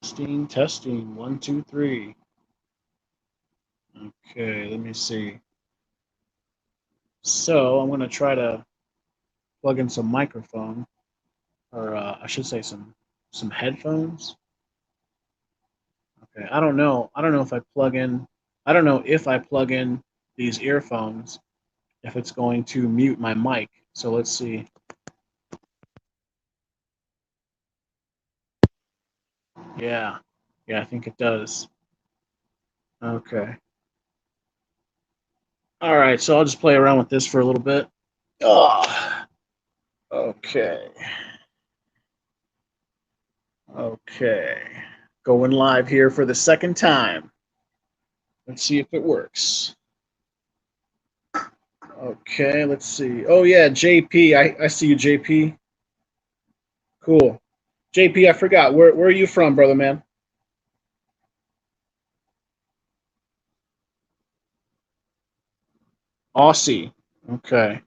Testing, testing. 1, 2, 3. Okay, let me see. So I'm going to try to plug in some microphone, or I should say some headphones. Okay, I don't know. I don't know if I plug in. I don't know if I plug in these earphones, if it's going to mute my mic. So let's see. Yeah, yeah, I think it does. Okay. All right, so I'll just play around with this for a little bit. Oh, okay. Okay. Going live here for the second time. Let's see if it works. Okay, let's see. Oh yeah, JP. I see you, JP. Cool. JP, I forgot. Where are you from, brother man? Aussie. Okay.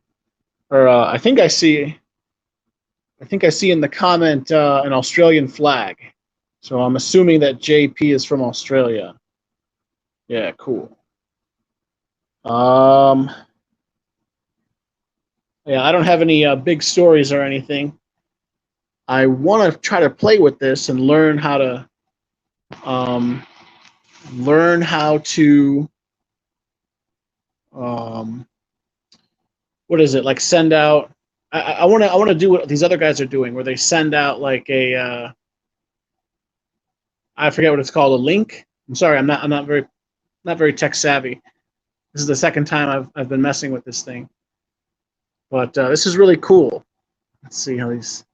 Or I think I see in the comment an Australian flag. So I'm assuming that JP is from Australia. Yeah, cool. Um, yeah, I don't have any big stories or anything. I want to try to play with this and um, learn how to um, what is it like? Send out. I want to do what these other guys are doing, where they send out like a I forget what it's called, a link. I'm sorry, not very tech savvy. This is the second time I've been messing with this thing, but this is really cool. Let's see how these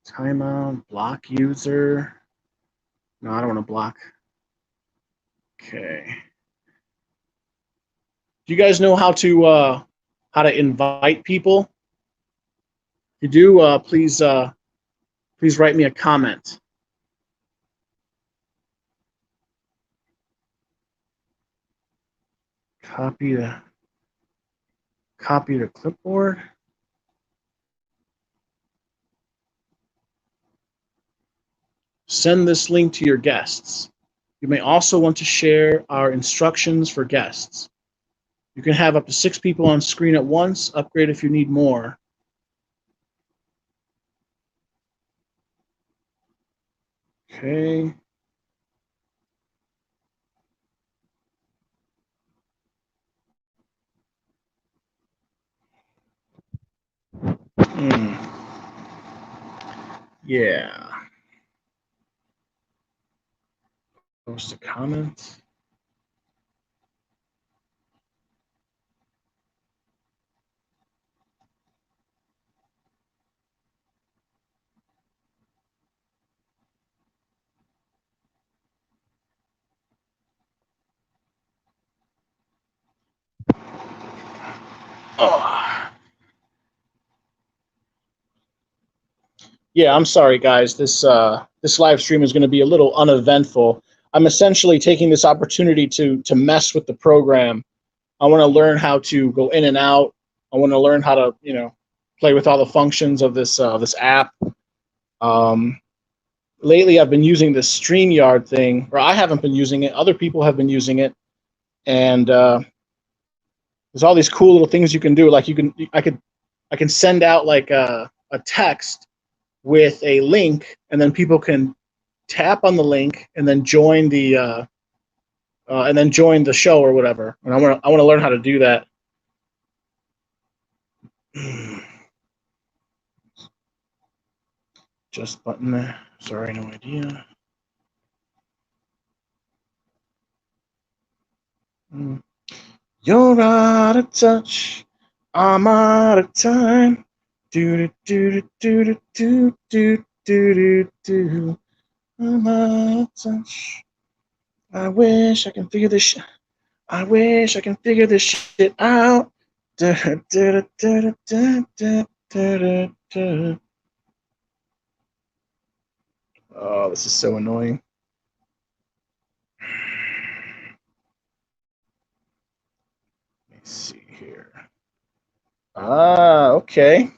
timeout block user. No, I don't want to block. Okay. Do you guys know how to invite people? If you do, please write me a comment. Copy the copy to clipboard. Send this link to your guests. You may also want to share our instructions for guests. You can have up to 6 people on screen at once. Upgrade if you need more. Okay. Hmm. Yeah. Post a comment. Oh. Yeah, I'm sorry, guys. This live stream is going to be a little uneventful. I'm essentially taking this opportunity to mess with the program. I want to learn how to go in and out. I want to learn how to play with all the functions of this app. Um, Lately, I've been using this StreamYard thing, or I haven't been using it. Other people have been using it, and there's all these cool little things you can do. Like I can send out like a text with a link, and then people can tap on the link and then join the show or whatever. And I want to learn how to do that. Just button there. Sorry, no idea. You're out of touch. I'm out of time. Do do do do do do do do do. I'm out of touch. I wish I can figure this. I wish I can figure this shit out. Da, da, da, da, da, da, da. Oh, this is so annoying. Let me see here. Ah, okay.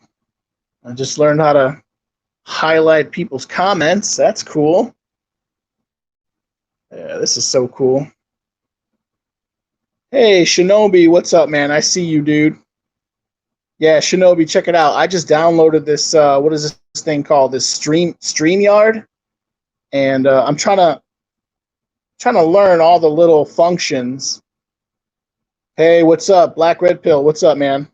I just learned how to highlight people's comments. That's cool. Yeah, this is so cool. Hey, Shinobi, what's up, man? I see you, dude. Yeah, Shinobi, check it out. I just downloaded this. What is this thing called? This StreamYard, and I'm trying to learn all the little functions. Hey, what's up, Black Red Pill? What's up, man?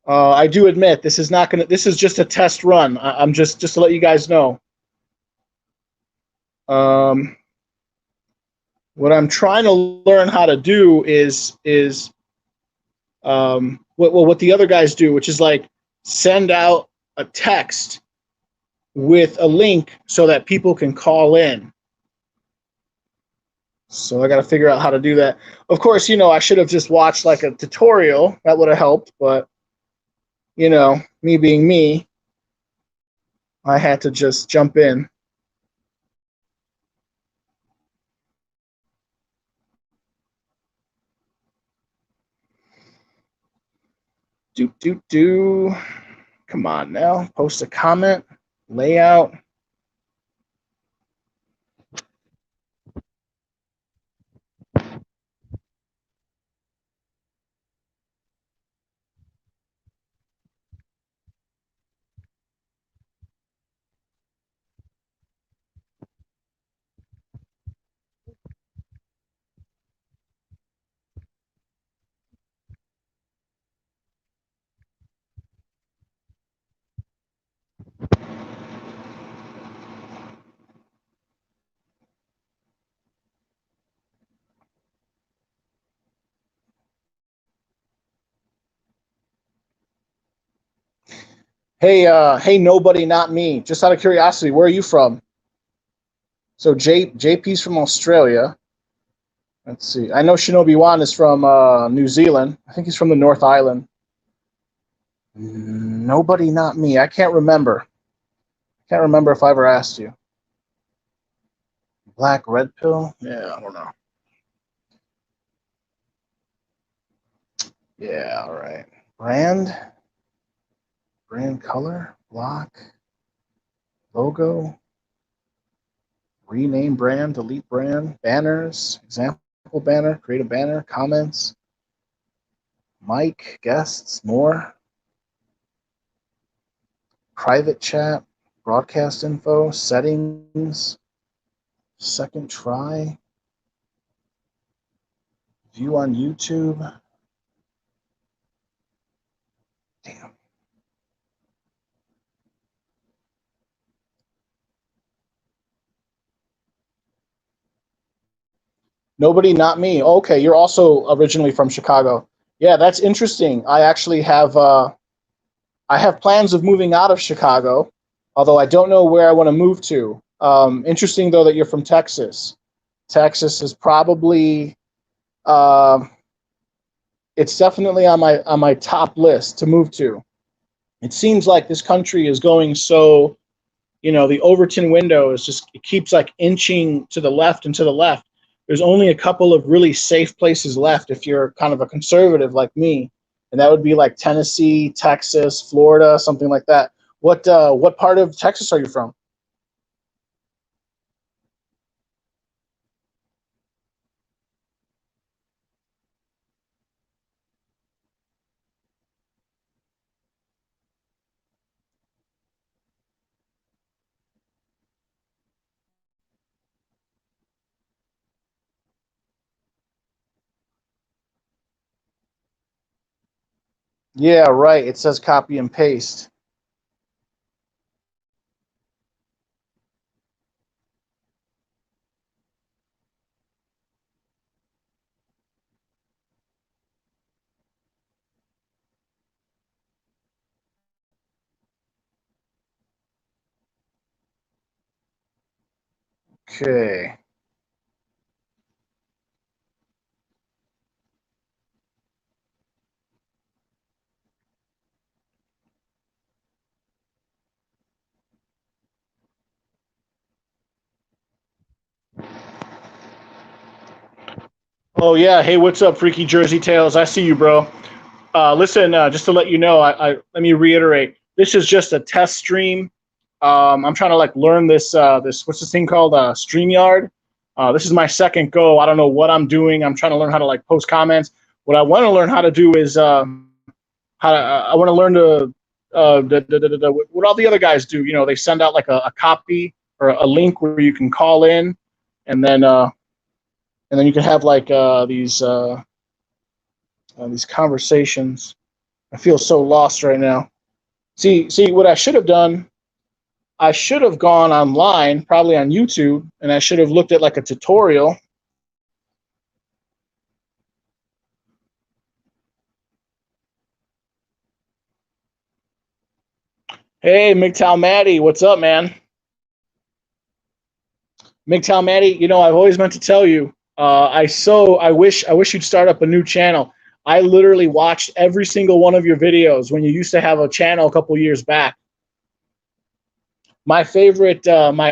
I do admit this is not gonna. This is just a test run. I'm just to let you guys know. Um, what I'm trying to learn how to do is what the other guys do, which is like send out a text with a link so that people can call in. So I got to figure out how to do that. Of course, I should have just watched like a tutorial. That would have helped, but me being me, I had to just jump in. Do. Come on now. Post a comment. Layout. Hey, nobody, not me. Just out of curiosity, where are you from? So JP's from Australia. Let's see. I know Shinobi Wan is from New Zealand. I think he's from the North Island. Nobody, not me. I can't remember. Can't remember if I ever asked you. Black Red Pill? Yeah, I don't know. Yeah, all right. Brand color, block, logo, rename brand, delete brand, banners, example banner, create a banner, comments, mic, guests, more, private chat, broadcast info, settings, second try, view on YouTube. Damn. Nobody, not me. Okay, you're also originally from Chicago. Yeah, that's interesting. I have plans of moving out of Chicago, although I don't know where I want to move to. Interesting though that you're from Texas. Texas is probably uh, it's definitely on my top list to move to. It seems like this country is going so, the Overton window is just, it keeps like inching to the left and to the left. There's only a couple of really safe places left if you're kind of a conservative like me, and that would be like Tennessee, Texas, Florida, something like that. What part of Texas are you from? Yeah, right. It says copy and paste. Okay. Oh yeah. Hey, what's up, Freaky Jersey Tales? I see you, bro. Listen, just to let you know, I let me reiterate. This is just a test stream. I'm trying to like learn this what's this thing called StreamYard. This is my second go. I don't know what I'm doing. I'm trying to learn how to like post comments. What I want to learn how to do is how to, I want to learn to what all the other guys do. You know, they send out like a copy or a link where you can call in, and then you can have like these conversations. I feel so lost right now. See, what I should have done. I should have gone online, probably on YouTube, and I should have looked at like a tutorial. Hey, MGTOW Maddie, what's up, man? MGTOW Maddie, you know, I've always meant to tell you. I wish you'd start up a new channel. I literally watched every single one of your videos when you used to have a channel a couple years back. My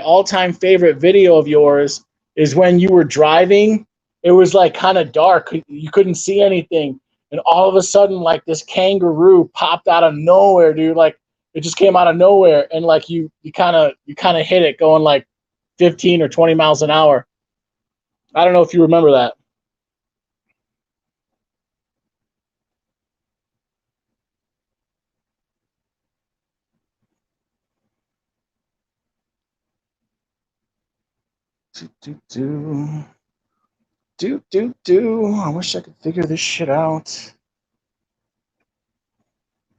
all-time favorite video of yours is when you were driving. It was like kind of dark. You couldn't see anything. And all of a sudden, like this kangaroo popped out of nowhere, dude. Like it just came out of nowhere. And like you kind of hit it going like 15 or 20 miles an hour. I don't know if you remember that. Do, do, do. Do. I wish I could figure this shit out.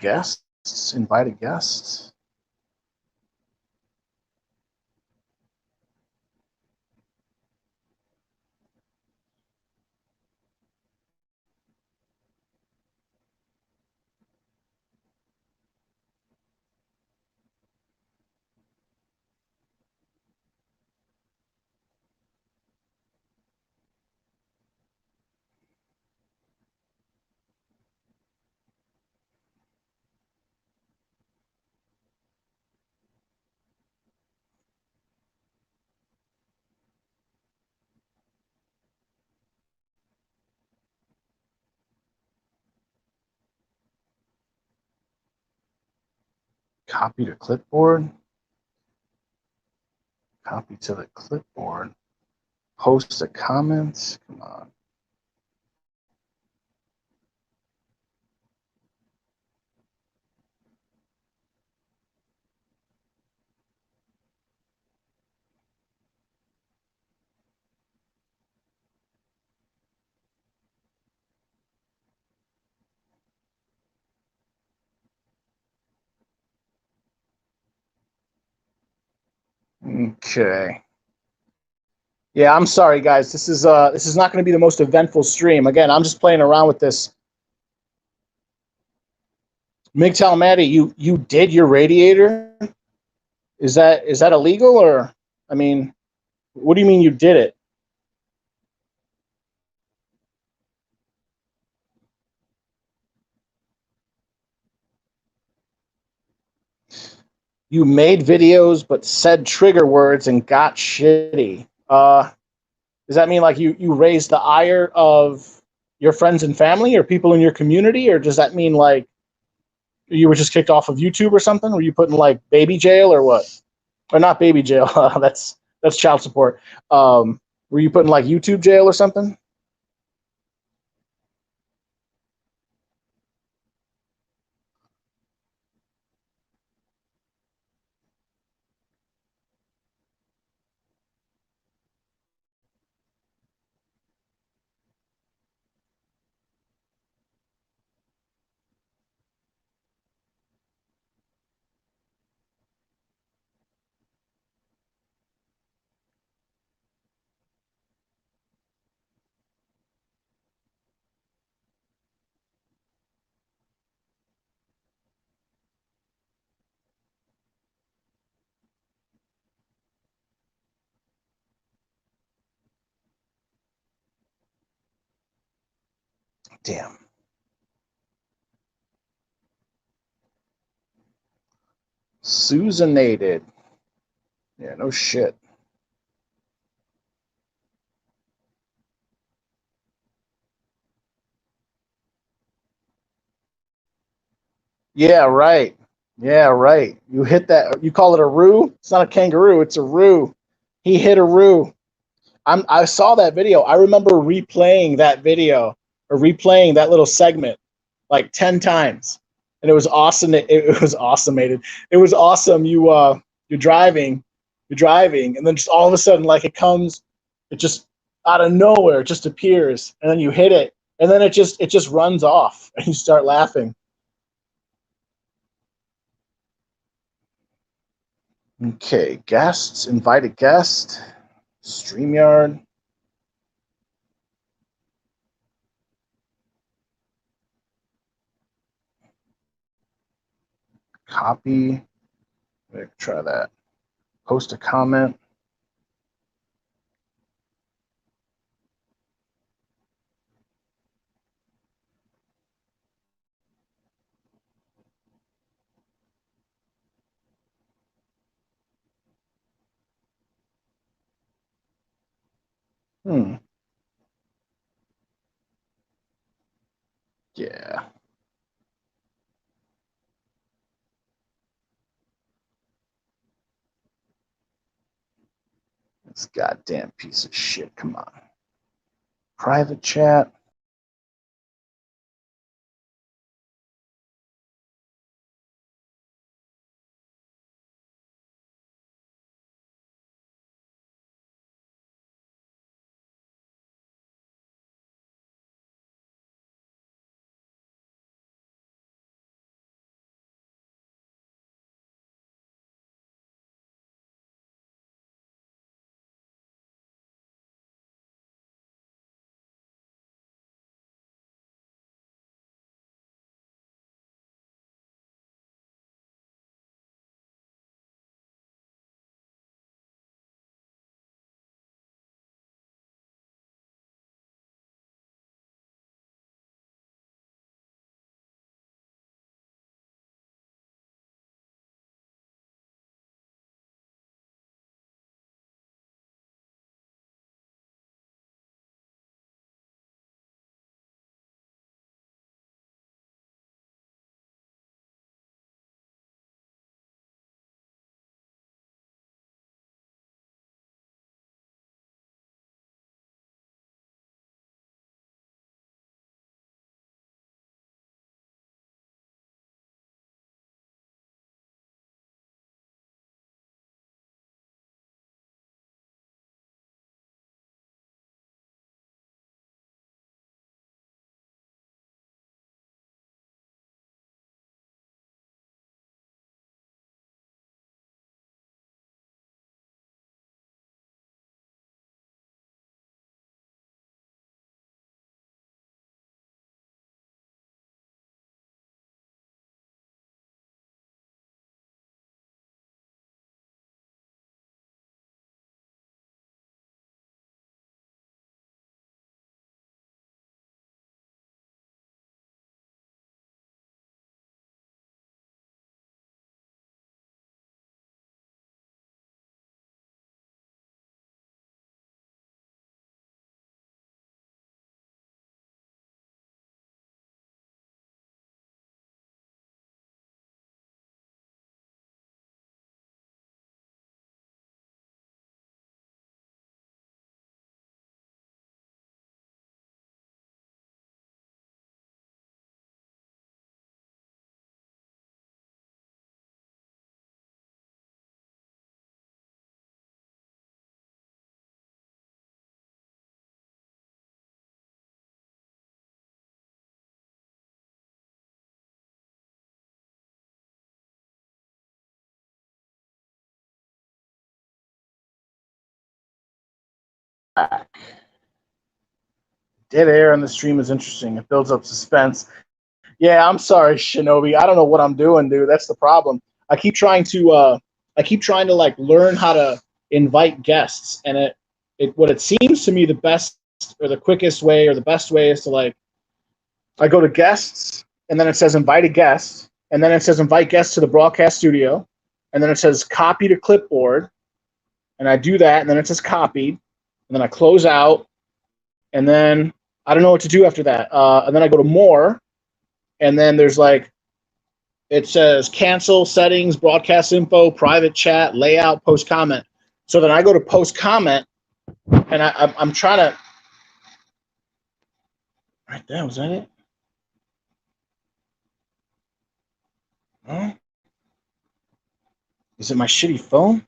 Guests, invited guests. Copy to clipboard. Copy to the clipboard. Post a comment. Come on. Okay. Yeah, I'm sorry, guys. This is not going to be the most eventful stream. Again, I'm just playing around with this. MGTOW Maddie, you did your radiator? Is that illegal or? I mean, what do you mean you did it? You made videos but said trigger words and got shitty. Does that mean like you raised the ire of your friends and family or people in your community, or does that mean like you were just kicked off of YouTube or something? Were you put in like baby jail or what? Or not baby jail? That's child support. Were you put in like YouTube jail or something? Damn. Susanated. Yeah, no shit. Yeah, right. Yeah, right. You hit that. You call it a roo. It's not a kangaroo. It's a roo. He hit a roo. I saw that video. I remember replaying that video or replaying that little segment like 10 times. And it was awesome. It was awesomated. It was awesome. You're driving, and then just all of a sudden, like it just out of nowhere, it just appears, and then you hit it, and then it just runs off, and you start laughing. Okay, guests, invited guest, StreamYard. Copy. Try that. Post a comment. Hmm. Yeah. This goddamn piece of shit. Come on. Private chat. Dead air on the stream is interesting. It builds up suspense. Yeah, I'm sorry, Shinobi. I don't know what I'm doing, dude. That's the problem. I keep trying to like learn how to invite guests, and it what it seems to me the best or the quickest way or the best way is to like I go to guests, and then it says invited guests, and then it says invite guests to the broadcast studio, and then it says copy to clipboard, and I do that, and then it says copied, and then I close out, and then I don't know what to do after that. And then I go to more, and then there's like it says cancel, settings, broadcast info, private chat, layout, post comment. So then I go to post comment, and I'm trying to. Right there, was that it? Huh? Is it my shitty phone?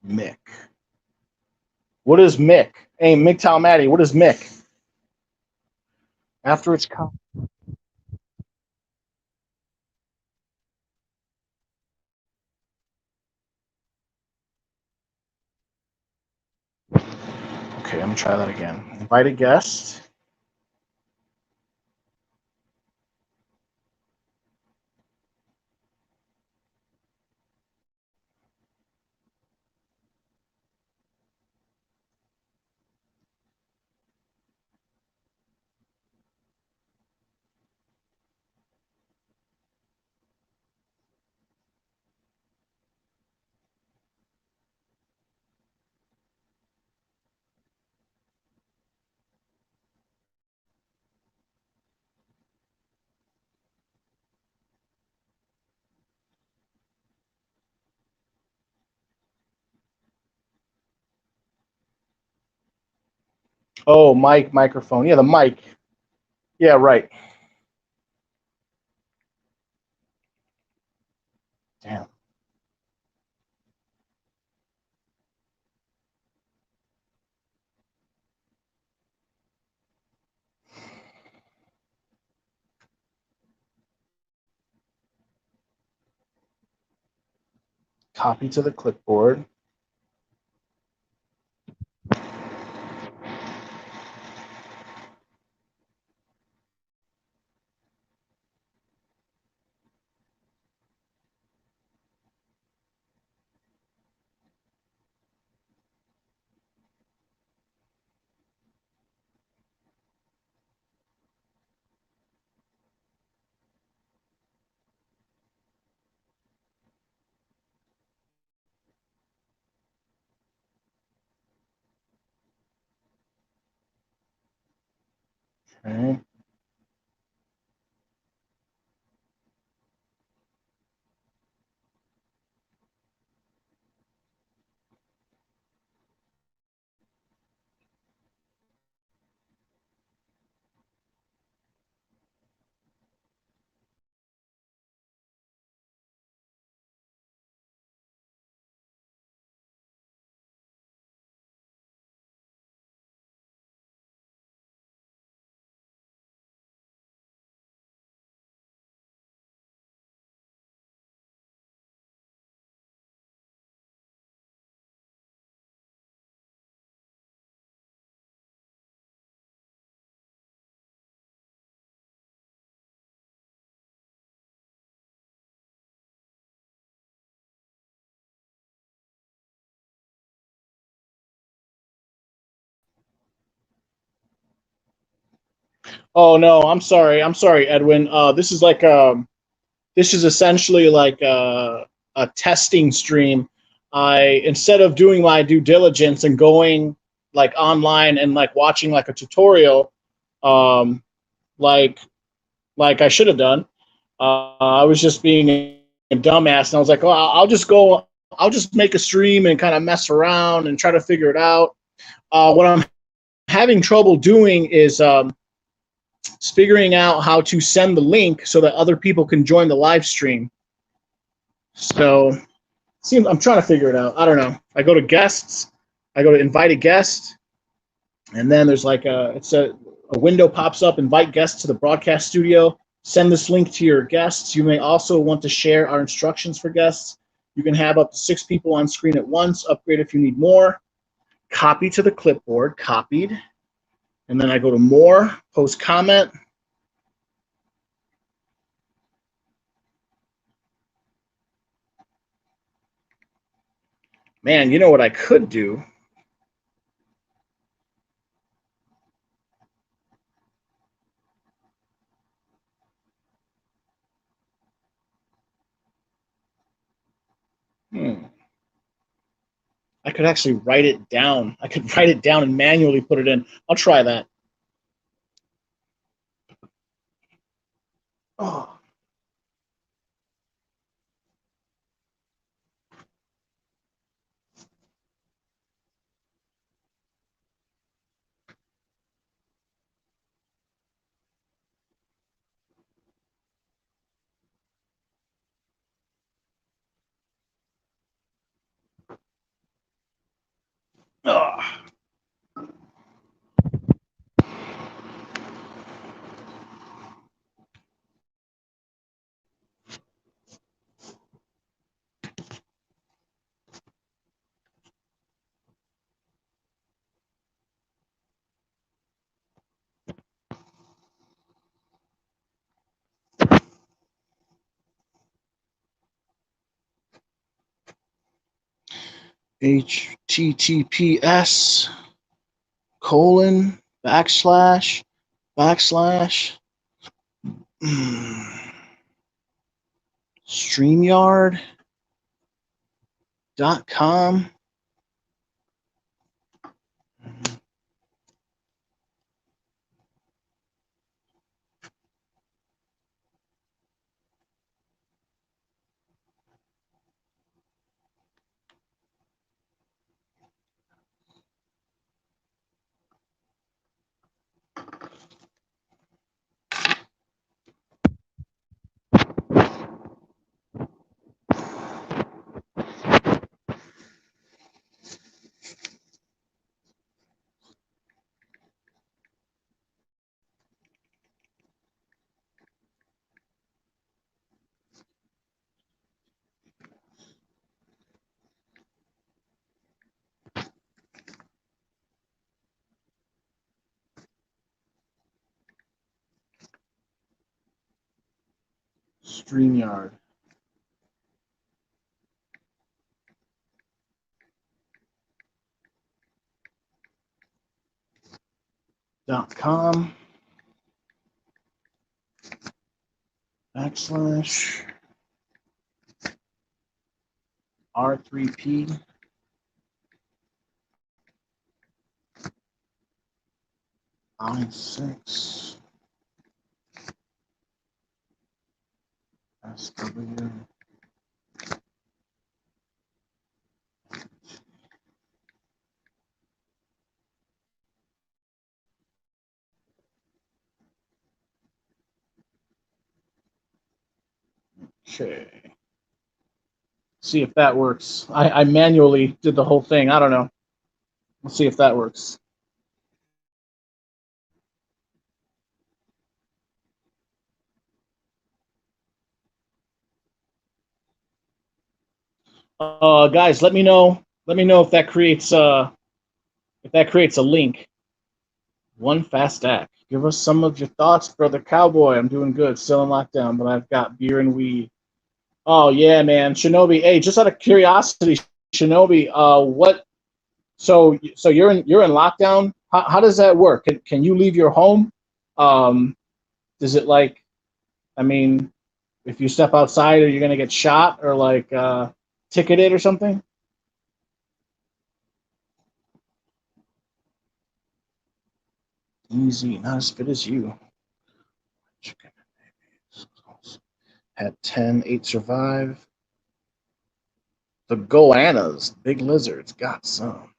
Mick. What is Mick? Hey, Mick Talmati, what is Mick? After it's come. Okay, I'm gonna try that again. Invite a guest. Oh, microphone. Yeah, the mic. Yeah, right. Damn. Copy to the clipboard. Okay. Oh no, I'm sorry. I'm sorry, Edwin. This is essentially like a testing stream. I instead of doing my due diligence and going like online and like watching like a tutorial, um, like like I should have done. I was just being a dumbass, and I was like, "Oh, I'll just go. I'll just make a stream and kind of mess around and try to figure it out." What I'm having trouble doing is figuring out how to send the link so that other people can join the live stream. So, seems I'm trying to figure it out. I don't know. I go to guests, I go to invite a guest, and then there's like a window pops up, invite guests to the broadcast studio. Send this link to your guests. You may also want to share our instructions for guests. You can have up to 6 people on screen at once. Upgrade if you need more. Copy to the clipboard, copied. And then I go to more, post comment. Man, you know what I could do? I could actually write it down. I could write it down and manually put it in. I'll try that. Oh. Oh. HTTPS colon backslash StreamYard.com. StreamYard. .com backslash R3P I6 SW. Okay. See if that works. I manually did the whole thing. I don't know. Let's see if that works. Guys, let me know. Let me know if that creates a link. One fast act. Give us some of your thoughts, brother Cowboy. I'm doing good. Still in lockdown, but I've got beer and weed. Oh yeah, man, Shinobi. Hey, just out of curiosity, Shinobi, what? So you're in lockdown. How does that work? Can you leave your home? Does it like? I mean, if you step outside, are you gonna get shot or like ticketed or something? Easy, not as fit as you. Chicken had 10, 8 survive. The goannas, big lizards, got some.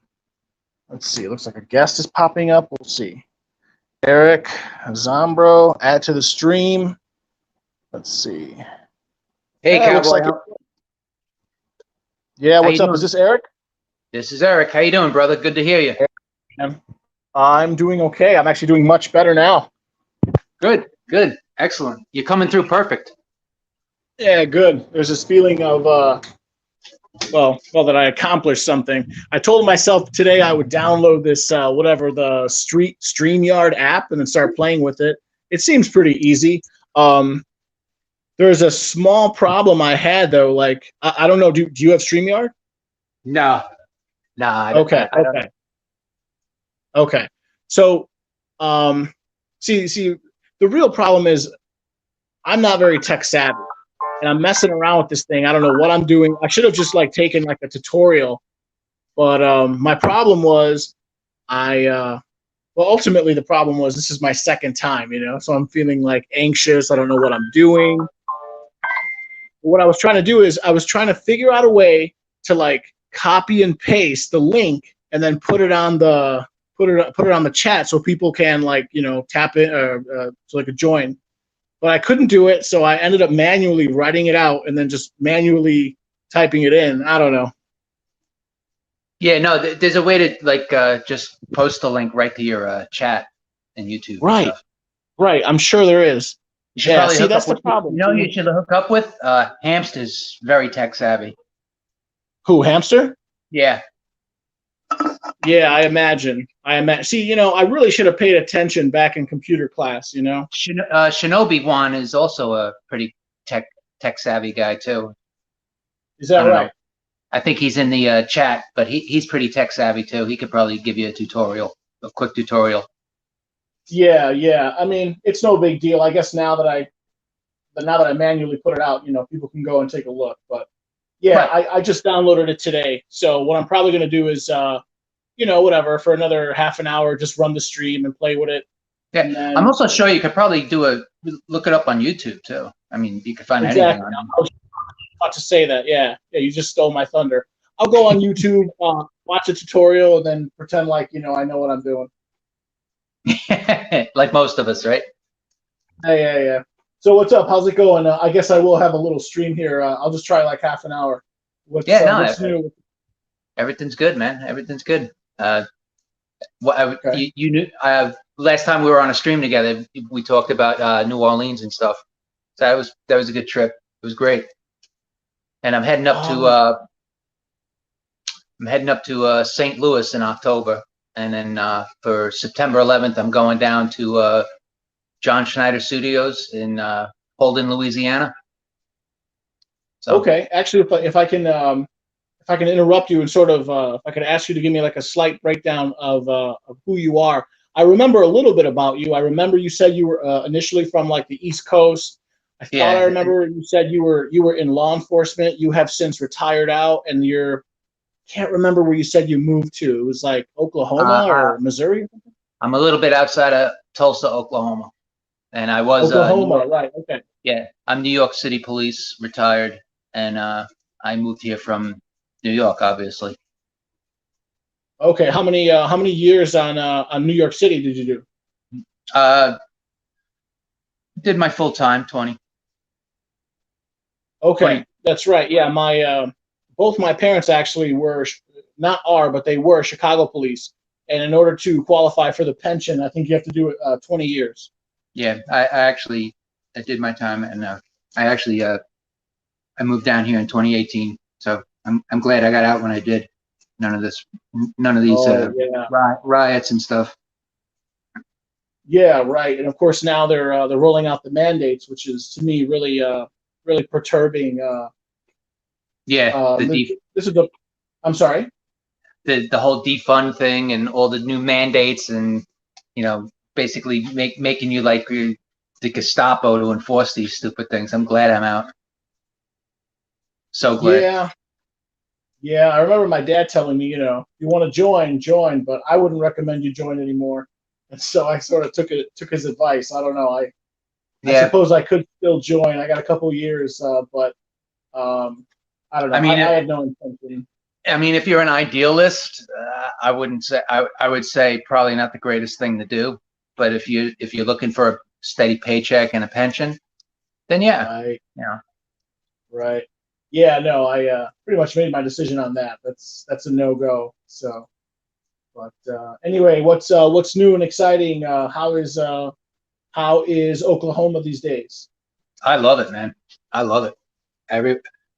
Let's see. It looks like a guest is popping up. We'll see. Eric Zombro, add to the stream. Let's see. Hey, Yeah, looks Cowboy. like yeah, what's up? Doing? Is this Eric? This is Eric. How you doing, brother? Good to hear you. I'm doing okay. I'm actually doing much better now. Good, good, excellent. You're coming through perfect. Yeah, good. There's this feeling of well, that I accomplished something. I told myself today I would download this whatever the StreamYard app and then start playing with it. It seems pretty easy. There's a small problem I had though. Like I don't know. Do you have StreamYard? No, Nah, Okay, I don't. okay, okay. So, see, the real problem is I'm not very tech savvy, and I'm messing around with this thing. I don't know what I'm doing. I should have just like taken like a tutorial, but my problem was I well, ultimately the problem was this is my second time, so I'm feeling like anxious. I don't know what I'm doing. What I was trying to do is I was trying to figure out a way to like copy and paste the link and then put it on the chat so people can like tap it or so they could join. But I couldn't do it, so I ended up manually writing it out and then just manually typing it in. I don't know. Yeah, no, there's a way to like just post the link right to your chat in YouTube and Right, stuff. right. I'm sure there is. You should Yeah. probably See, hook that's up the with, problem. you should hook up with Hamster's very tech savvy. Who, Hamster? Yeah. Yeah, I imagine. See, I really should have paid attention back in computer class. Shinobi Wan is also a pretty tech savvy guy too. Is that I don't right? know. I think he's in the chat, but he's pretty tech savvy too. He could probably give you a quick tutorial. Yeah, yeah. I mean, it's no big deal. I guess now that I manually put it out, people can go and take a look. But yeah, Right. I just downloaded it today. So what I'm probably gonna do is whatever, for another half an hour, just run the stream and play with it. Yeah. And then, I'm also sure you could probably look it up on YouTube too. I mean, you could find anything exactly. on I was about to say that. Yeah, yeah. You just stole my thunder. I'll go on YouTube, watch a tutorial, and then pretend like I know what I'm doing. it. Like most of us, right? Yeah. So what's up? How's it going? I guess I will have a little stream here. I'll just try like half an hour. What's new? Everything's good, man. Everything's good. Okay. You knew last time we were on a stream together, we talked about New Orleans and stuff. So that was a good trip. It was great. And I'm heading up to St. Louis in October, and then for September 11th, I'm going down to John Schneider Studios in Holden, Louisiana. So, okay. Actually, if I can interrupt you and sort of if I could ask you to give me like a slight breakdown of who you are. I remember a little bit about you. I remember you said you were initially from like the East Coast. I thought I remember you said you were in law enforcement. You have since retired out, and can't remember where you said you moved to. It was like Oklahoma or Missouri. I'm a little bit outside of Tulsa, Oklahoma, and I was Oklahoma, right? Okay. Yeah, I'm New York City Police, retired, and I moved here from New York, obviously. Okay. How many years on New York City did you do? Did my full time, 20. Okay, 20. that's right. Yeah, my both my parents actually were but they were Chicago police. And in order to qualify for the pension, I think you have to do it 20 years. Yeah, I did my time, and I moved down here in 2018. So I'm glad I got out when I did. None of these riots and stuff. Yeah, right. And of course now they're rolling out the mandates, which is to me really really perturbing. I'm sorry. The whole defund thing and all the new mandates, and basically making you like the Gestapo to enforce these stupid things. I'm glad I'm out. So glad. Yeah. I remember my dad telling me, you want to join, but I wouldn't recommend you join anymore. And so I sort of took his advice. I don't know. I suppose I could still join. I got a couple years, but I don't know. I had no intention. I mean, if you're an idealist, I wouldn't say. I would say probably not the greatest thing to do. But if you're looking for a steady paycheck and a pension, then yeah. Right. Yeah. Right. Yeah. No, I pretty much made my decision on that. That's a no-go. So, but anyway, what's new and exciting? How is Oklahoma these days? I love it, man. I love it.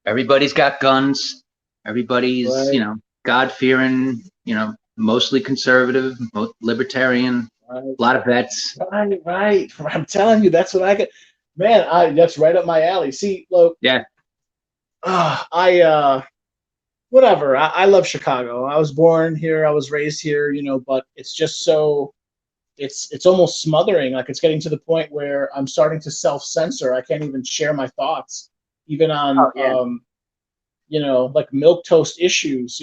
Everybody's got guns. Everybody's, right. God-fearing, mostly conservative, libertarian, right. A lot of vets. Right. I'm telling you, that's what I get. Man, that's right up my alley. See, look. Yeah. whatever. I love Chicago. I was born here. I was raised here, but it's just so it's almost smothering. Like it's getting to the point where I'm starting to self-censor. I can't even share my thoughts, even on Oh yeah. like milk toast issues.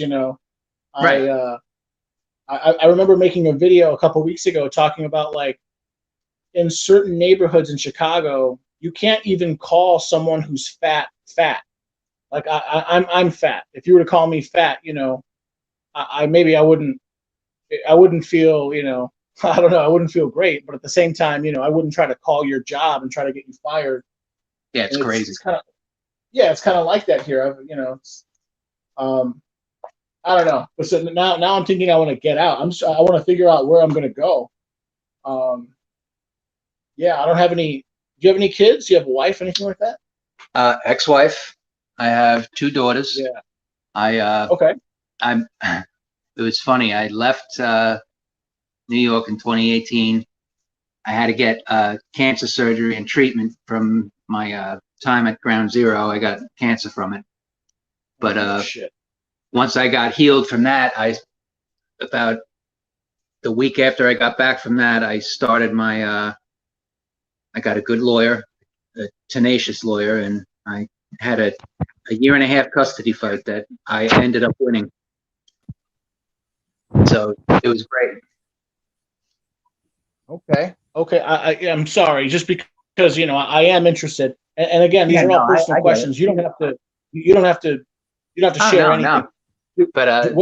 Right. I uh, I remember making a video a couple weeks ago talking about like in certain neighborhoods in Chicago, you can't even call someone who's fat fat. Like I'm fat. If you were to call me fat, I maybe I wouldn't feel, I don't know, I wouldn't feel great. But at the same time, I wouldn't try to call your job and try to get you fired. Yeah, it's And crazy. it's kind of yeah, it's kind of like that here. Um, I don't know. But so now I'm thinking I want to get out. I want to figure out where I'm going to go. Um, yeah, I don't have any. Do you have any kids? Do you have a wife? Anything like that? Ex-wife. I have two daughters. Yeah. I Okay. I'm. It was funny. I left New York in 2018. I had to get cancer surgery and treatment from my time at Ground Zero. I got cancer from it. But Oh, shit. once I got healed from that, about the week after I got back from that, I started I got a good lawyer, a tenacious lawyer, and I had a year and a half custody fight that I ended up winning. So it was great. Okay. Okay. I'm sorry. Just because I am interested. And again, these Yeah, are no, all personal I get it. questions. You don't have to. You don't have to. You don't have to Oh share no, anything. no. But it's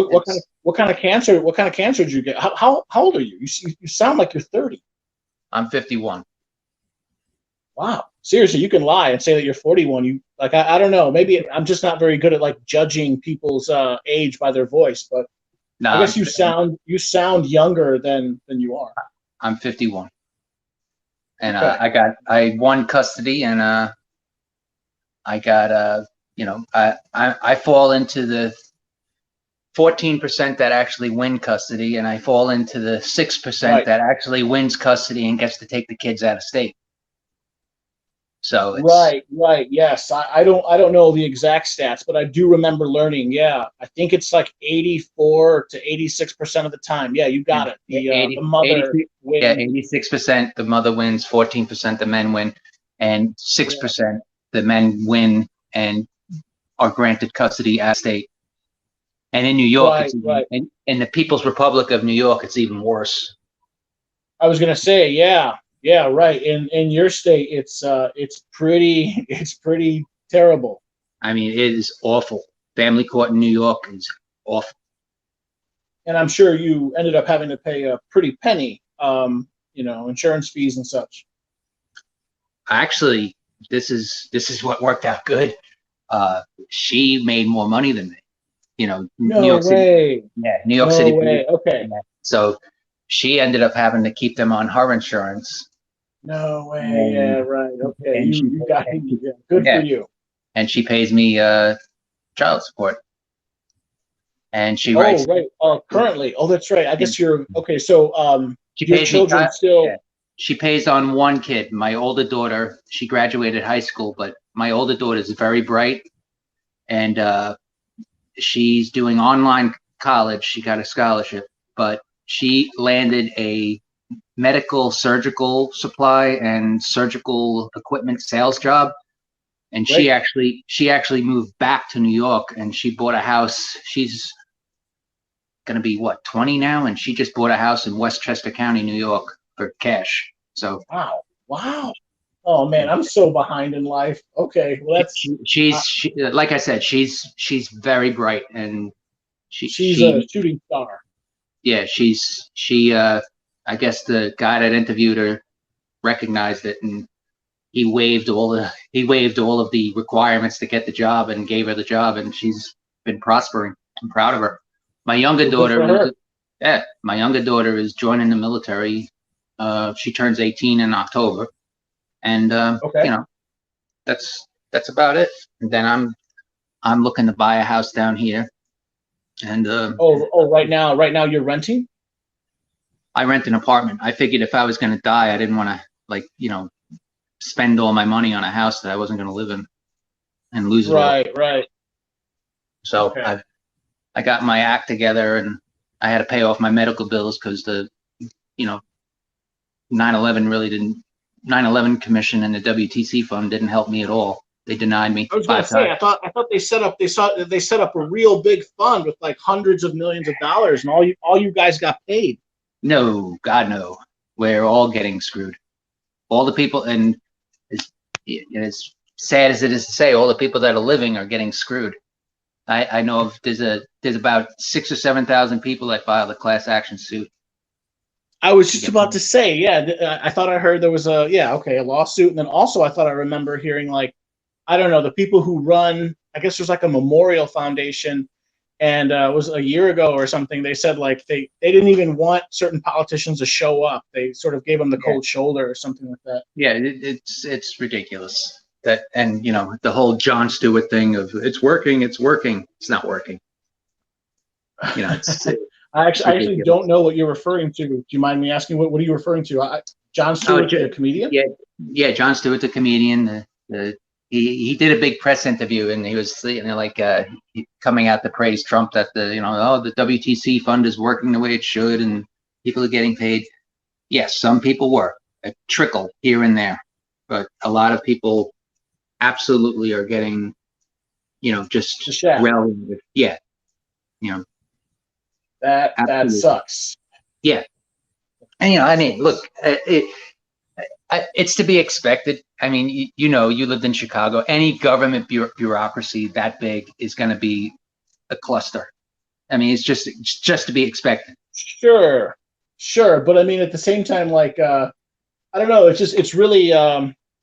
What kind of cancer? What kind of cancer did you get? How old are you? You sound like you're 30. I'm 51. Wow. Seriously, you can lie and say that you're 41. You like I don't know. Maybe I'm just not very good at like judging people's age by their voice, but No, I guess you sound younger than you are. I'm 51, and Okay. I won custody, and I got I fall into the 14% that actually win custody, and I fall into the 6% Right. that actually wins custody and gets to take the kids out of state. So it's Right. Yes. I don't know the exact stats, but I do remember learning. Yeah. I think it's like 84 to 86% of the time. Yeah, you got it. The 80, mother 80, yeah, wins. 86% the mother wins, 14% the men win, and Yeah. 6% the men win and are granted custody at state. And in New York, Right, it's even right. in the People's Republic of New York, it's even worse. I was gonna say, yeah. Yeah, right. In your state, it's pretty it's pretty terrible. I mean, it is awful. Family court in New York is awful. And I'm sure you ended up having to pay a pretty penny, insurance fees and such. Actually, this is what worked out good. She made more money than me. New No York City. way. Yeah, New York No City. way. Okay. Yeah. So she ended up having to keep them on her insurance, No way. Yeah, and right. Okay. and You she you got and she, yeah, good for yeah, you. and she pays me child support, and she Oh, writes. right. Currently. Oh, that's right. I And guess you're okay. So, she your pays me children child. still Yeah, she pays on one kid. My older daughter, she graduated high school, but my older daughter is very bright, and she's doing online college. She got a scholarship, but she landed a medical surgical supply and surgical equipment sales job, and she great. actually moved back to New York, and she bought a house. She's going to be what, 20 now, and she just bought a house in Westchester County, New York for cash. So Wow. Wow. Oh man, I'm so behind in life. Okay. Well, uh, like I said, she's very bright, and she's a shooting star. yeah, she I guess the guy that interviewed her recognized it, and he waived all of the requirements to get the job and gave her the job, and she's been prospering. I'm proud of her. My younger Well, good daughter for is her. yeah, my younger daughter is joining the military. She turns 18 in October, and Okay. that's about it. And then I'm looking to buy a house down here, and Oh, right now you're renting? I rent an apartment. I figured if I was going to die, I didn't want to spend all my money on a house that I wasn't going to live in and lose it all. Right. So Okay. I got my act together and I had to pay off my medical bills because the, 9/11 really didn't, 9/11 Commission and the WTC fund didn't help me at all. They denied me I was going to 5 say, times. I thought they set up a real big fund with like hundreds of millions of dollars, and all you guys got paid. No, God, no. We're all getting screwed. All the people, and as sad as it is to say, all the people that are living are getting screwed. I know of there's about 6,000 or 7,000 people that filed a class action suit. I was just about to say, I thought I heard there was a lawsuit, and then also I thought I remember hearing like, I don't know, the people who run, I guess there's like a memorial foundation, and it was a year ago or something. They said like they didn't even want certain politicians to show up. They sort of gave them the cold shoulder or something like that. Yeah, it's ridiculous. That, and the whole Jon Stewart thing of it's working. It's not working. It's I actually don't know what you're referring to. Do you mind me asking what are you referring to? Jon Stewart, the comedian? Yeah, Jon Stewart, the comedian. He did a big press interview, and he was coming out to praise Trump that the WTC fund is working the way it should and people are getting paid. Yes, some people were, a trickle here and there, but a lot of people absolutely are getting just relegated. Yeah, that sucks. Yeah, and I mean, look, it's to be expected. I mean, you lived in Chicago. Any government bureaucracy that big is going to be a cluster. I mean, it's just to be expected. Sure, but I mean, at the same time, like, I don't know. It's really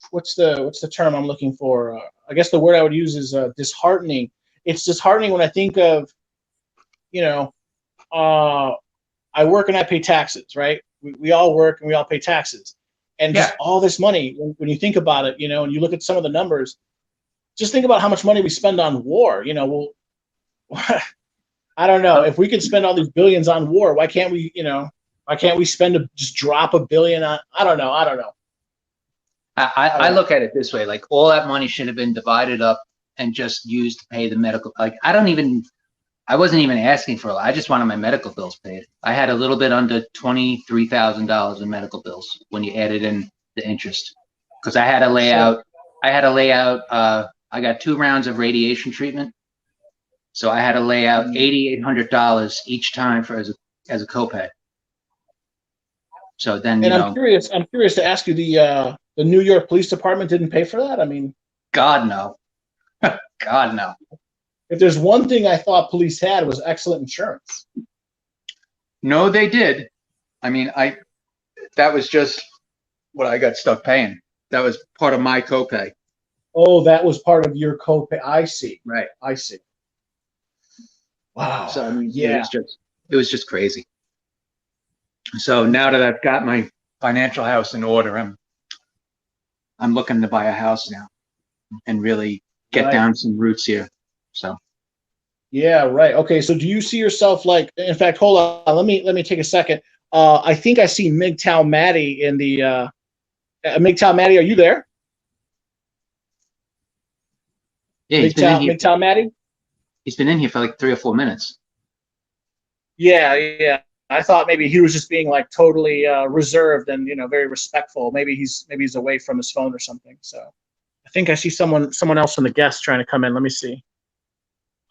what's the term I'm looking for? I guess the word I would use is disheartening. It's disheartening when I think of, I work and I pay taxes, right? We all work and we all pay taxes. And just all this money, when you think about it, and you look at some of the numbers, just think about how much money we spend on war. I don't know. If we could spend all these billions on war, why can't we spend just drop $1 billion on? I don't know. I look at it this way: like all that money should have been divided up and just used to pay the medical. Like I wasn't even asking for it. I just wanted my medical bills paid. I had a little bit under $23,000 in medical bills when you added in the interest, because I had to lay out. I got 2 rounds of radiation treatment, so I had to lay out $8,800 each time as a copay. So then, I'm curious to ask you, the New York Police Department didn't pay for that? I mean, God no, God no. If there's one thing I thought police had was excellent insurance. No, they did. I mean, that was just what I got stuck paying. That was part of my copay. Oh, that was part of your copay. I see. Right. I see. Wow. So I mean, it was just crazy. So now that I've got my financial house in order, I'm looking to buy a house now and really get down some roots here. So. Yeah, right. Okay, so do you see yourself like? In fact, hold on. Let me take a second. I think I see MGTOW Matty in the MGTOW Matty. Are you there? Yeah, MGTOW Matty. He's been in here for like 3 or 4 minutes. Yeah. I thought maybe he was just being like totally reserved and very respectful. Maybe he's away from his phone or something. So I think I see someone else from the guests trying to come in. Let me see.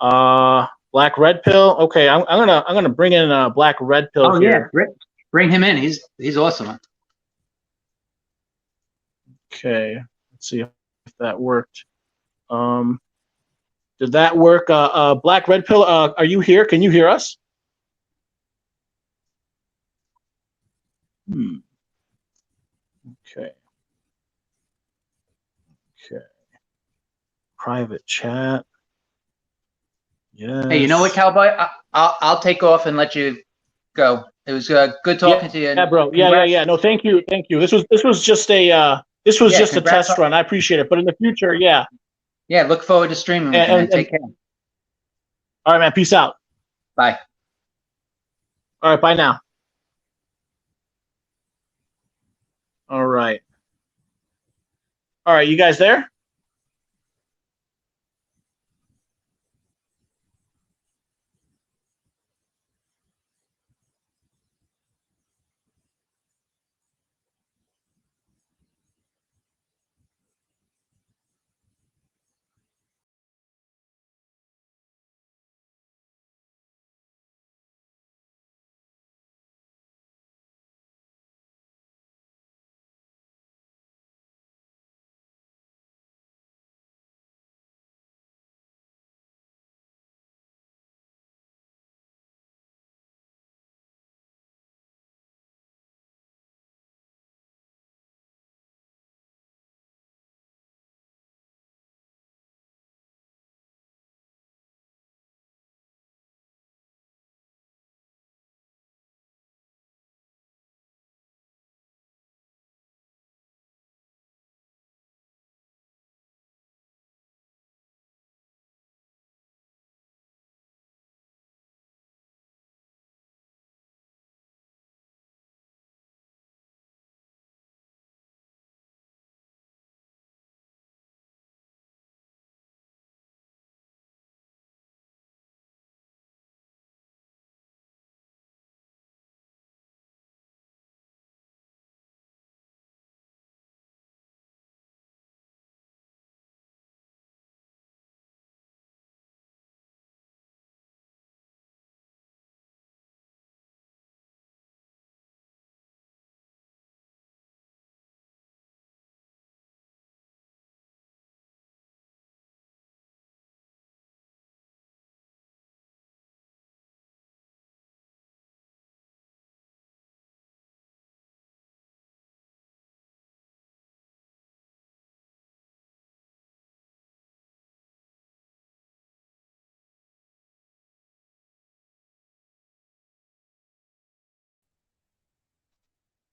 Black Red Pill. Okay, I'm gonna bring in Black Red Pill here. Yeah, bring him in. He's awesome. Okay, let's see if that worked. Did that work? Black Red Pill. Are you here? Can you hear us? Okay. Private chat. Yes. Hey, you know what, Cowboy? I'll take off and let you go. It was good talking to you. Yeah, bro. Yeah. No, thank you. This was just a test run. I appreciate it. But in the future, yeah. Yeah, look forward to streaming with you, man. Take care. All right, man. Peace out. Bye. All right, bye now. All right, you guys there?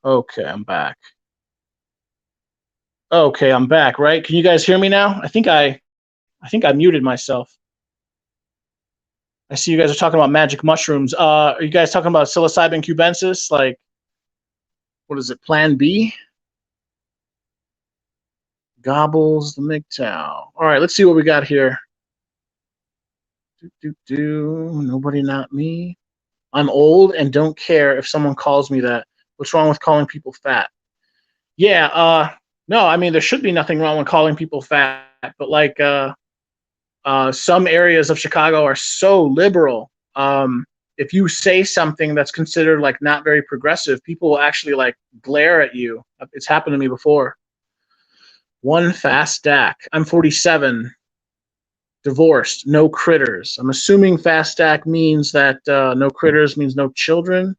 Okay, I'm back. Okay, I'm back, right? Can you guys hear me now? I think I muted myself. I see you guys are talking about magic mushrooms. Are you guys talking about psilocybin cubensis? Like, what is it? Plan B? Gobbles the MGTOW. All right, let's see what we got here. Nobody, not me. I'm old and don't care if someone calls me that. What's wrong with calling people fat? Yeah, no, I mean, there should be nothing wrong with calling people fat, but like, some areas of Chicago are so liberal. If you say something that's considered like not very progressive, people will actually like glare at you. It's happened to me before. One fast stack. I'm 47. Divorced. No critters. I'm assuming fast stack means that no critters means no children.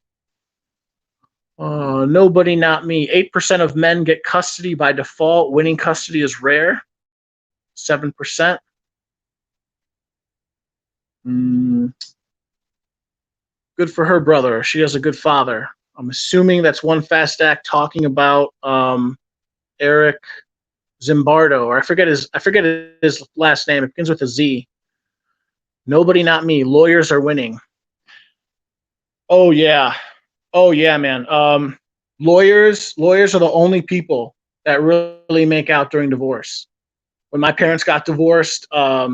Nobody, not me. 8% of men get custody by default. Winning custody is rare. 7%. Good for her, brother. She has a good father. I'm assuming that's one fast stack talking about Eric Zimbardo, or I forget his last name. It begins with a Z. Nobody, not me. Lawyers are winning. Oh yeah, man. Lawyers are the only people that really make out during divorce. When my parents got divorced, I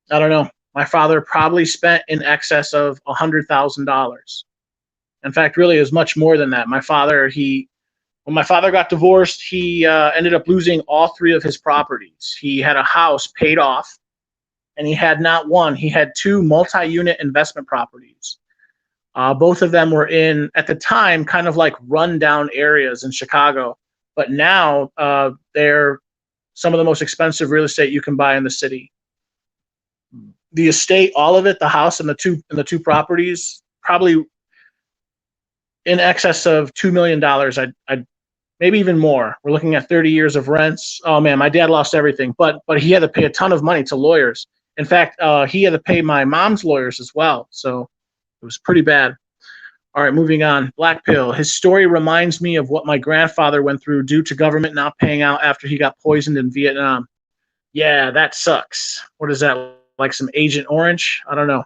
don't know. My father probably spent in excess of $100,000. In fact, really, it was much more than that. When my father got divorced, he ended up losing all 3 of his properties. He had a house paid off, and he had not one. He had 2 multi-unit investment properties. Both of them were in, at the time, kind of like run-down areas in Chicago. But now they're some of the most expensive real estate you can buy in the city. The estate, all of it, the house and the two properties, probably in excess of $2 million. I'd maybe even more. We're looking at 30 years of rents. Oh man, my dad lost everything, but he had to pay a ton of money to lawyers. In fact, he had to pay my mom's lawyers as well. So it was pretty bad. All right, moving on. Black pill. His story reminds me of what my grandfather went through due to government not paying out after he got poisoned in Vietnam. Yeah, that sucks. What is that? Like some Agent Orange? I don't know.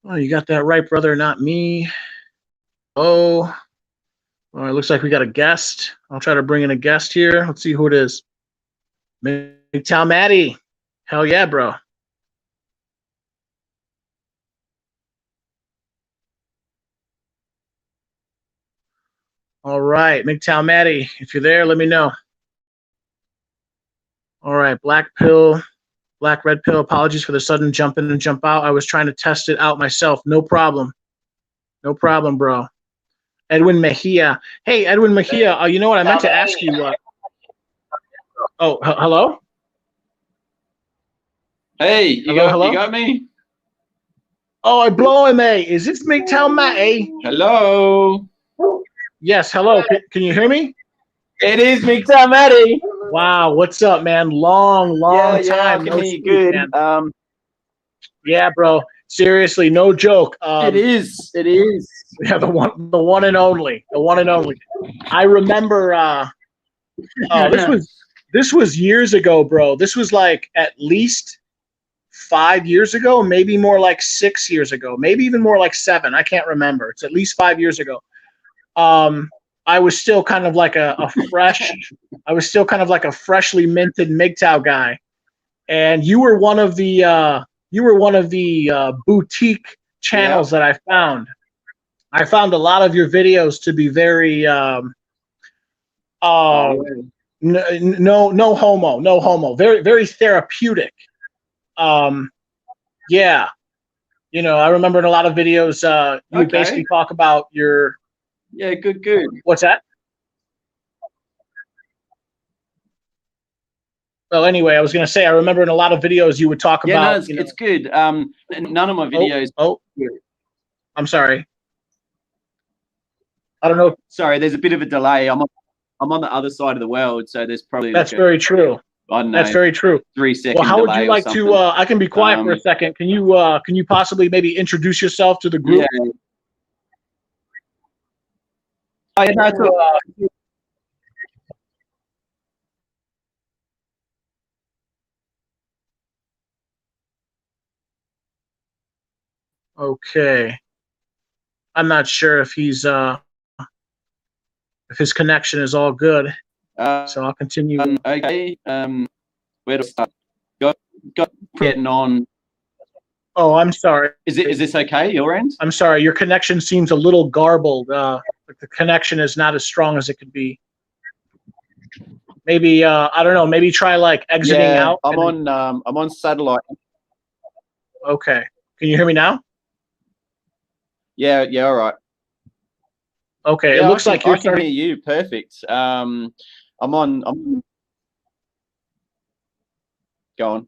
Oh, you got that right, brother, not me. Oh, all right, looks like we got a guest. I'll try to bring in a guest here. Let's see who it is. MGTOW Maddie. Hell yeah, bro. All right, MGTOW Maddie, if you're there, let me know. All right, black pill, black red pill. Apologies for the sudden jump in and jump out. I was trying to test it out myself. No problem. No problem, bro. Edwin Mejia. Hey, Edwin Mejia, you know what? I meant to ask you. Hello? Hey, you got me? Oh, I blow him, eh? Is this MGTOW Maddie? Hello? Yes, hello. Can you hear me? It is MGTOW Maddie. Wow, what's up, man? Long time. I can hear you good. Man. Yeah, bro. Seriously, no joke. It is. Yeah, the one and only. I remember. This was years ago, bro. This was like at least 5 years ago, maybe more like 6 years ago, maybe even more like 7. I can't remember. It's at least 5 years ago. I was still kind of like a freshly minted MGTOW guy, and you were one of the boutique channels that I found. I found a lot of your videos to be very no homo, very therapeutic. Yeah, you know, I remember in a lot of videos you would basically talk about your. Yeah, good. What's that? Well, anyway, I was going to say, I remember in a lot of videos you would talk about. Yeah, no, it's good. None of my videos. I'm sorry. I don't know. Sorry, there's a bit of a delay. I'm on the other side of the world, so there's probably. That's very true. I don't know. That's very true. 3 seconds. Well, how would you like to? I can be quiet for a second. Can you possibly maybe introduce yourself to the group? Yeah. Oh, yeah, no, it's all- Okay. I'm not sure if if his connection is all good. So I'll continue. Okay. Where to start? Got getting on. Oh, I'm sorry. Is this okay? Your end? I'm sorry. Your connection seems a little garbled. Like the connection is not as strong as it could be. Maybe I don't know. Maybe try like exiting Yeah, out. I'm on satellite. Okay. Can you hear me now? Yeah, all right. Okay. Yeah, It looks like you're I can starting. hear you perfect. I'm going.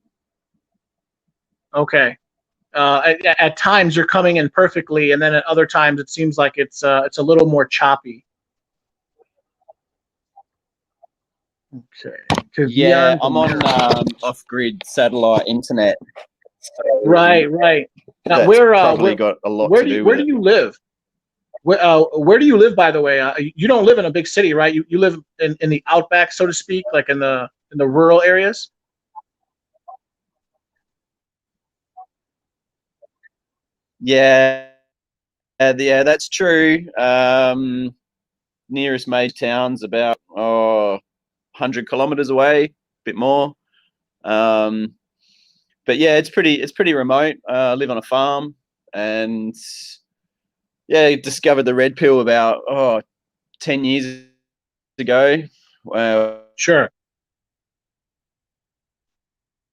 Okay. At times you're coming in perfectly, and then at other times it seems like it's a little more choppy. Okay. Yeah, I'm on off-grid satellite internet. So Right. Now, that's probably got a lot to do where with do it. you live? Where do you live, by the way? You don't live in a big city, right? You live in the outback, so to speak, like in the rural areas. Yeah, yeah, that's true. Nearest major town's about 100 kilometers away, a bit more. But yeah, it's pretty remote. I live on a farm, and yeah, discovered the red pill about 10 years ago. Sure.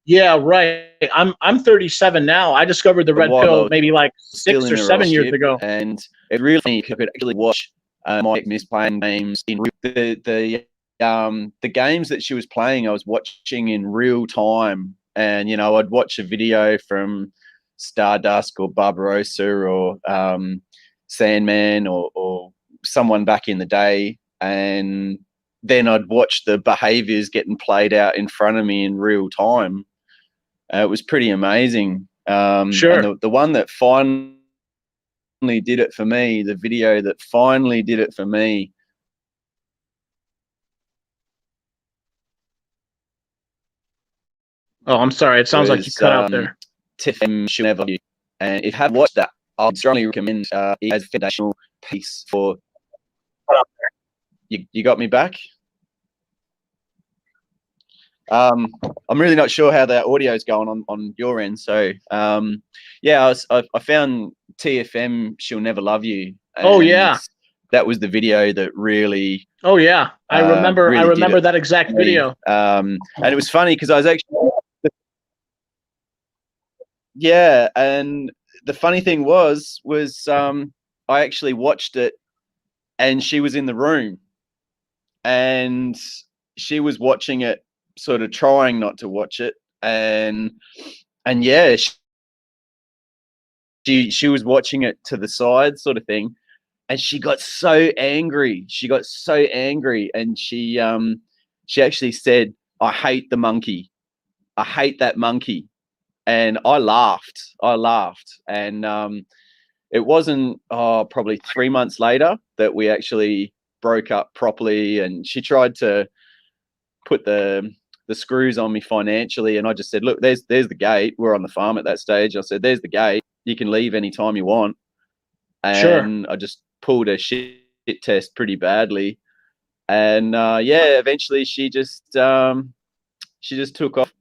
Yeah, right. I'm 37 now. I discovered the red While I pill was maybe like still 6 in or the 7 years relationship, ago. and it really could actually watch my miss playing games in the games that she was playing. I was watching in real time, and I'd watch a video from Stardust or Barbarossa or Sandman or someone back in the day, and then I'd watch the behaviors getting played out in front of me in real time. It was pretty amazing. Sure. And the one that finally did it for me, the video that finally did it for me, Oh, I'm sorry. It sounds like you was cut out there. TFM She'll Never Love You. And if you have watched that, I'd strongly recommend it as a foundational piece for. You got me back? I'm really not sure how the audio is going on your end. So yeah, I found TFM She'll Never Love You. Oh yeah. That was the video that really Oh yeah. I remember. I really did remember it that exact for me. video. And it was funny because I was actually yeah, and the funny thing was I actually watched it, and she was in the room, and she was watching it, sort of trying not to watch it, and yeah, she was watching it to the side, sort of thing, and she got so angry. She got so angry, and she actually said, "I hate the monkey. I hate that monkey." And I laughed. And it wasn't probably 3 months later that we actually broke up properly, and she tried to put the screws on me financially, and I just said, look, there's the gate. We're on the farm at that stage. I said, there's the gate. You can leave anytime you want. Sure. And I just pulled a shit test pretty badly, and yeah, eventually she just took off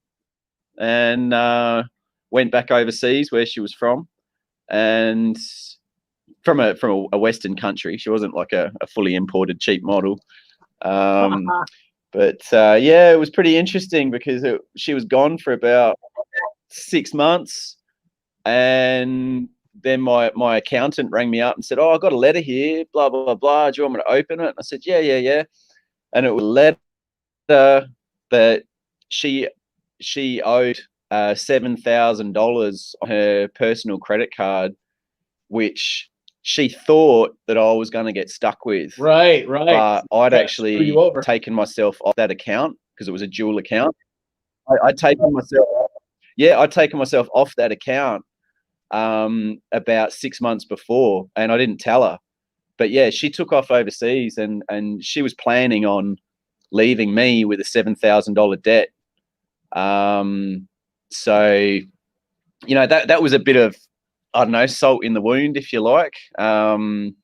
and went back overseas where she was from, and from a Western country. She wasn't like a fully imported cheap model. But yeah, it was pretty interesting because she was gone for about 6 months, and then my accountant rang me up and said, "Oh, I got a letter here, blah blah blah. Do you want me to open it?" And I said, "Yeah." And it was a letter that she owed $7,000 on her personal credit card, which she thought that I was going to get stuck with. Right. But I'd actually over. taken myself off that account because it was a dual account. I'd taken myself off that account about 6 months before, and I didn't tell her. but yeah, she took off overseas, and she was planning on leaving me with a $7,000 debt. So, you know, that was a bit of, I don't know, salt in the wound, if you like.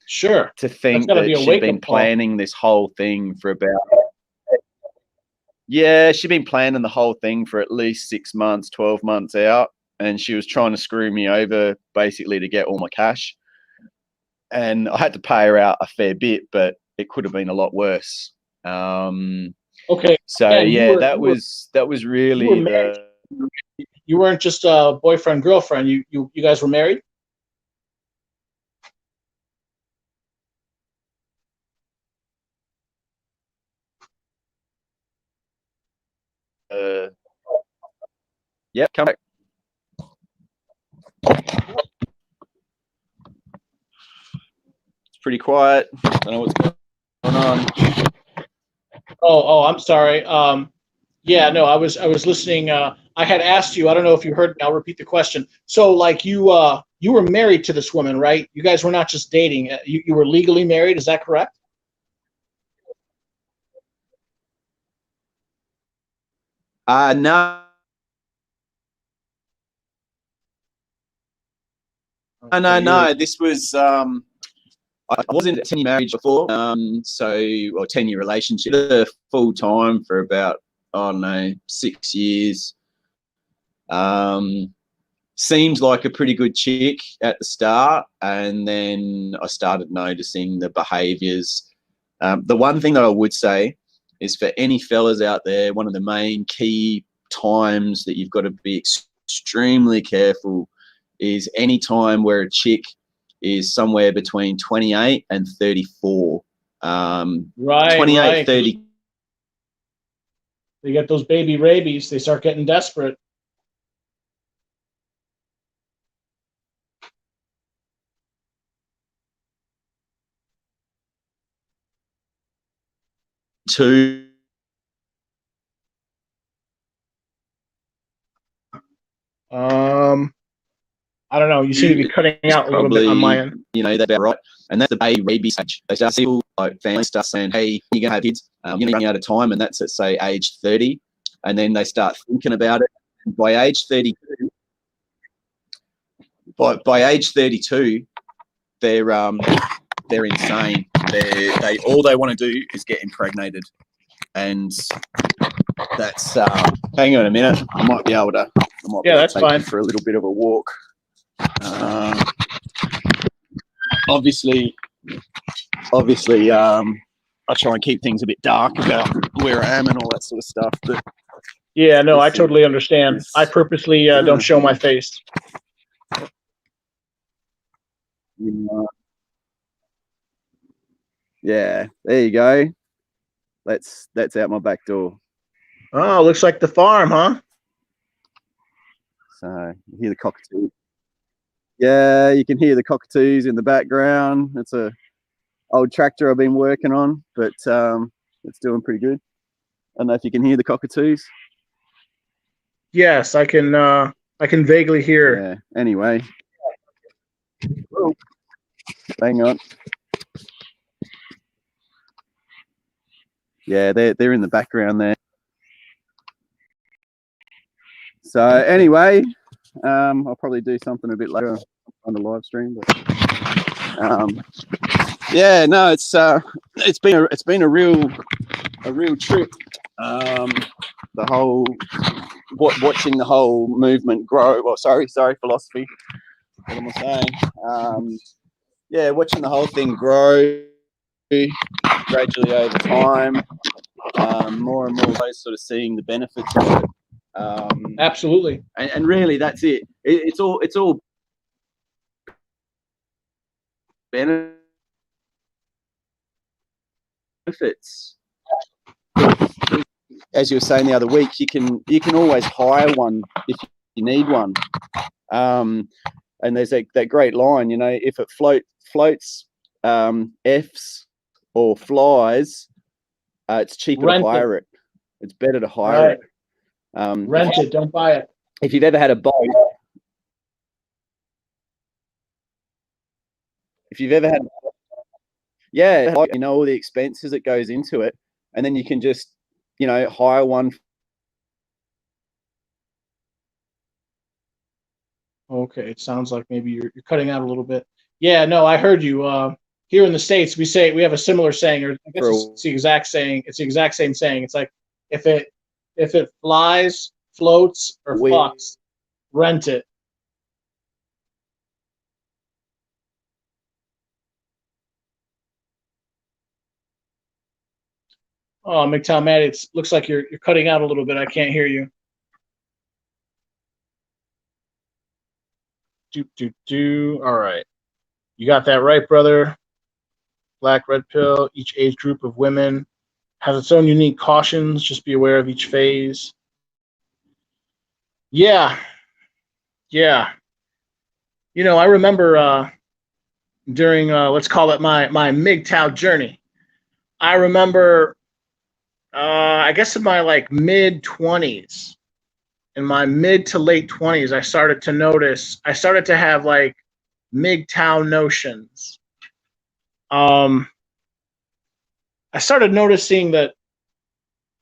Sure. To think gotta be that a she'd been wake-up call. planning this whole thing for about, yeah, she'd been planning the whole thing for at least 6 months, 12 months out. And she was trying to screw me over basically to get all my cash. And I had to pay her out a fair bit, but it could have been a lot worse. Okay. So And yeah, that was really married. the, You weren't just a boyfriend, girlfriend. You guys were married? yep, come back. It's pretty quiet. Don't know what's going on. Oh, I'm sorry. Yeah, no, I was listening. I had asked you. I don't know if you heard me. I'll repeat the question. So, like, you were married to this woman, right? You guys were not just dating. You were legally married. Is that correct? No. No. This was I was in a 10-year marriage before, or 10-year relationship, full time for about, I don't know, 6 years. Seemed like a pretty good chick at the start, and then I started noticing the behaviours. The one thing that I would say is, for any fellas out there, one of the main key times that you've got to be extremely careful is any time where a chick is somewhere between 28 and 34. Right, 28, right. 30. They get those baby rabies. They start getting desperate. Two. I don't know. You seem to be cutting out a little bit on my end. You know, that's about right. And that's the baby rabies stage. They start, people, like families start saying, hey, you're going to have kids. You're running out of time. And that's at, say, age 30. And then they start thinking about it. And by age 32, by age 32, they're insane. They all they want to do is get impregnated. And that's hang on a minute. I might be able to That's take fine. you for a little bit of a walk. Obviously, I try and keep things a bit dark about where I am and all that sort of stuff. But yeah, no, I totally understand. I purposely don't show my face. Yeah, there you go. That's out my back door. Oh, looks like the farm, huh? So you hear the cockatoo. Yeah, you can hear the cockatoos in the background. It's a old tractor I've been working on, but it's doing pretty good. I don't know if you can hear the cockatoos. Yes, I can vaguely hear. Yeah. Anyway. Oh, hang on. Yeah, they're in the background there. So anyway, I'll probably do something a bit later on the live stream. But yeah, no, it's been a real trip. The whole watching the whole movement grow. Well, sorry, philosophy. What am I saying? Yeah, watching the whole thing grow gradually over time. More and more those sort of seeing the benefits of it. Absolutely. And really, that's it. It's all benefits. As you were saying the other week, you can always hire one if you need one. And there's that great line, you know, if it floats, F's or flies, it's cheaper to hire it. It's better to hire it. Rent it, don't buy it. If you've ever had a boat, Yeah, like, you know, all the expenses that goes into it, and then you can just, you know, hire one. Okay, it sounds like maybe you're cutting out a little bit. Yeah, no, I heard you. Here in the States, we have a similar saying, or I guess it's the exact saying. It's the exact same saying. It's like if it flies, floats, or fucks, rent it. Oh, McTown Matt, it looks like you're cutting out a little bit. I can't hear you. Do. All right, you got that right, brother. Black red pill. Each age group of women has its own unique cautions. Just be aware of each phase. Yeah, yeah. You know, I remember during let's call it my MGTOW journey. I remember, I guess in my like mid 20s, in my mid to late 20s, I started to have like MGTOW notions. I started noticing that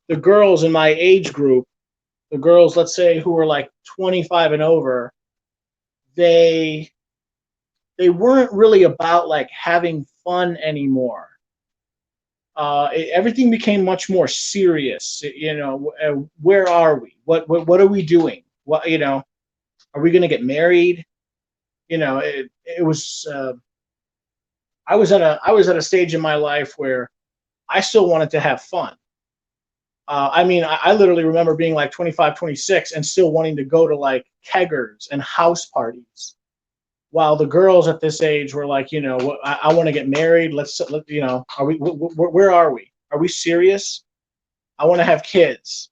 the girls in my age group, the girls, let's say, who were like 25 and over, they weren't really about like having fun anymore. Everything became much more serious. You know, where are we? What are we doing? What, you know, are we going to get married? You know, it was. I was at a stage in my life where I still wanted to have fun. I mean, I literally remember being like 25, 26 and still wanting to go to like keggers and house parties. While the girls at this age were like, you know, I want to get married. You know, are we, where are we? Are we serious? I want to have kids.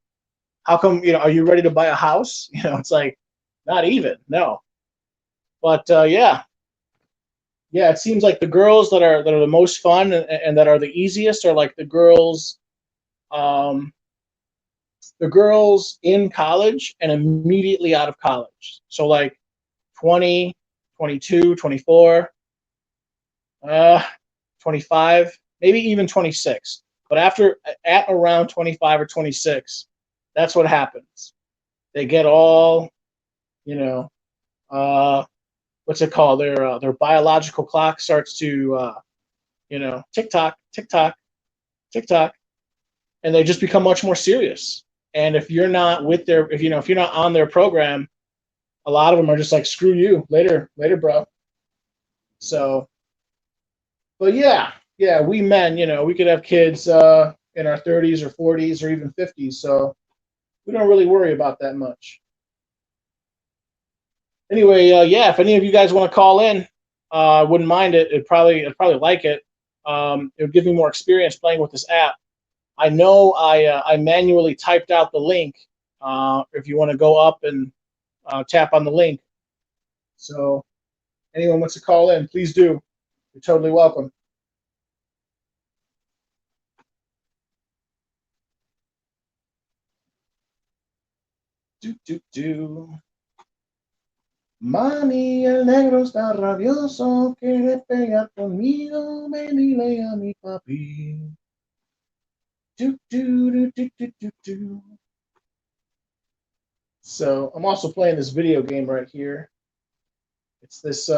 How come, you know, are you ready to buy a house? You know, it's like, not even, no. But yeah, it seems like the girls that are the most fun and that are the easiest are like um, the girls in college and immediately out of college. So like 20, 22, 24, 25, maybe even 26. But at around 25 or 26, that's what happens. They get all, you know, what's it called? Their biological clock starts to, you know, tick tock, tick tock, tick tock, and they just become much more serious. And if you're not with their, if you're not on their program, a lot of them are just like, screw you, later, bro. So, but yeah, we men, you know, we could have kids in our 30s or 40s or even 50s, so we don't really worry about that much. Anyway, yeah, if any of you guys want to call in, I wouldn't mind it. I'd probably like it. It would give me more experience playing with this app. I know I manually typed out the link. If you want to go up and tap on the link. So anyone wants to call in, please do. You're totally welcome. Do. Mami, el negro está rabioso, quiere pegar conmigo, ven y dile a mi papi. Do. So I'm also playing this video game right here. It's this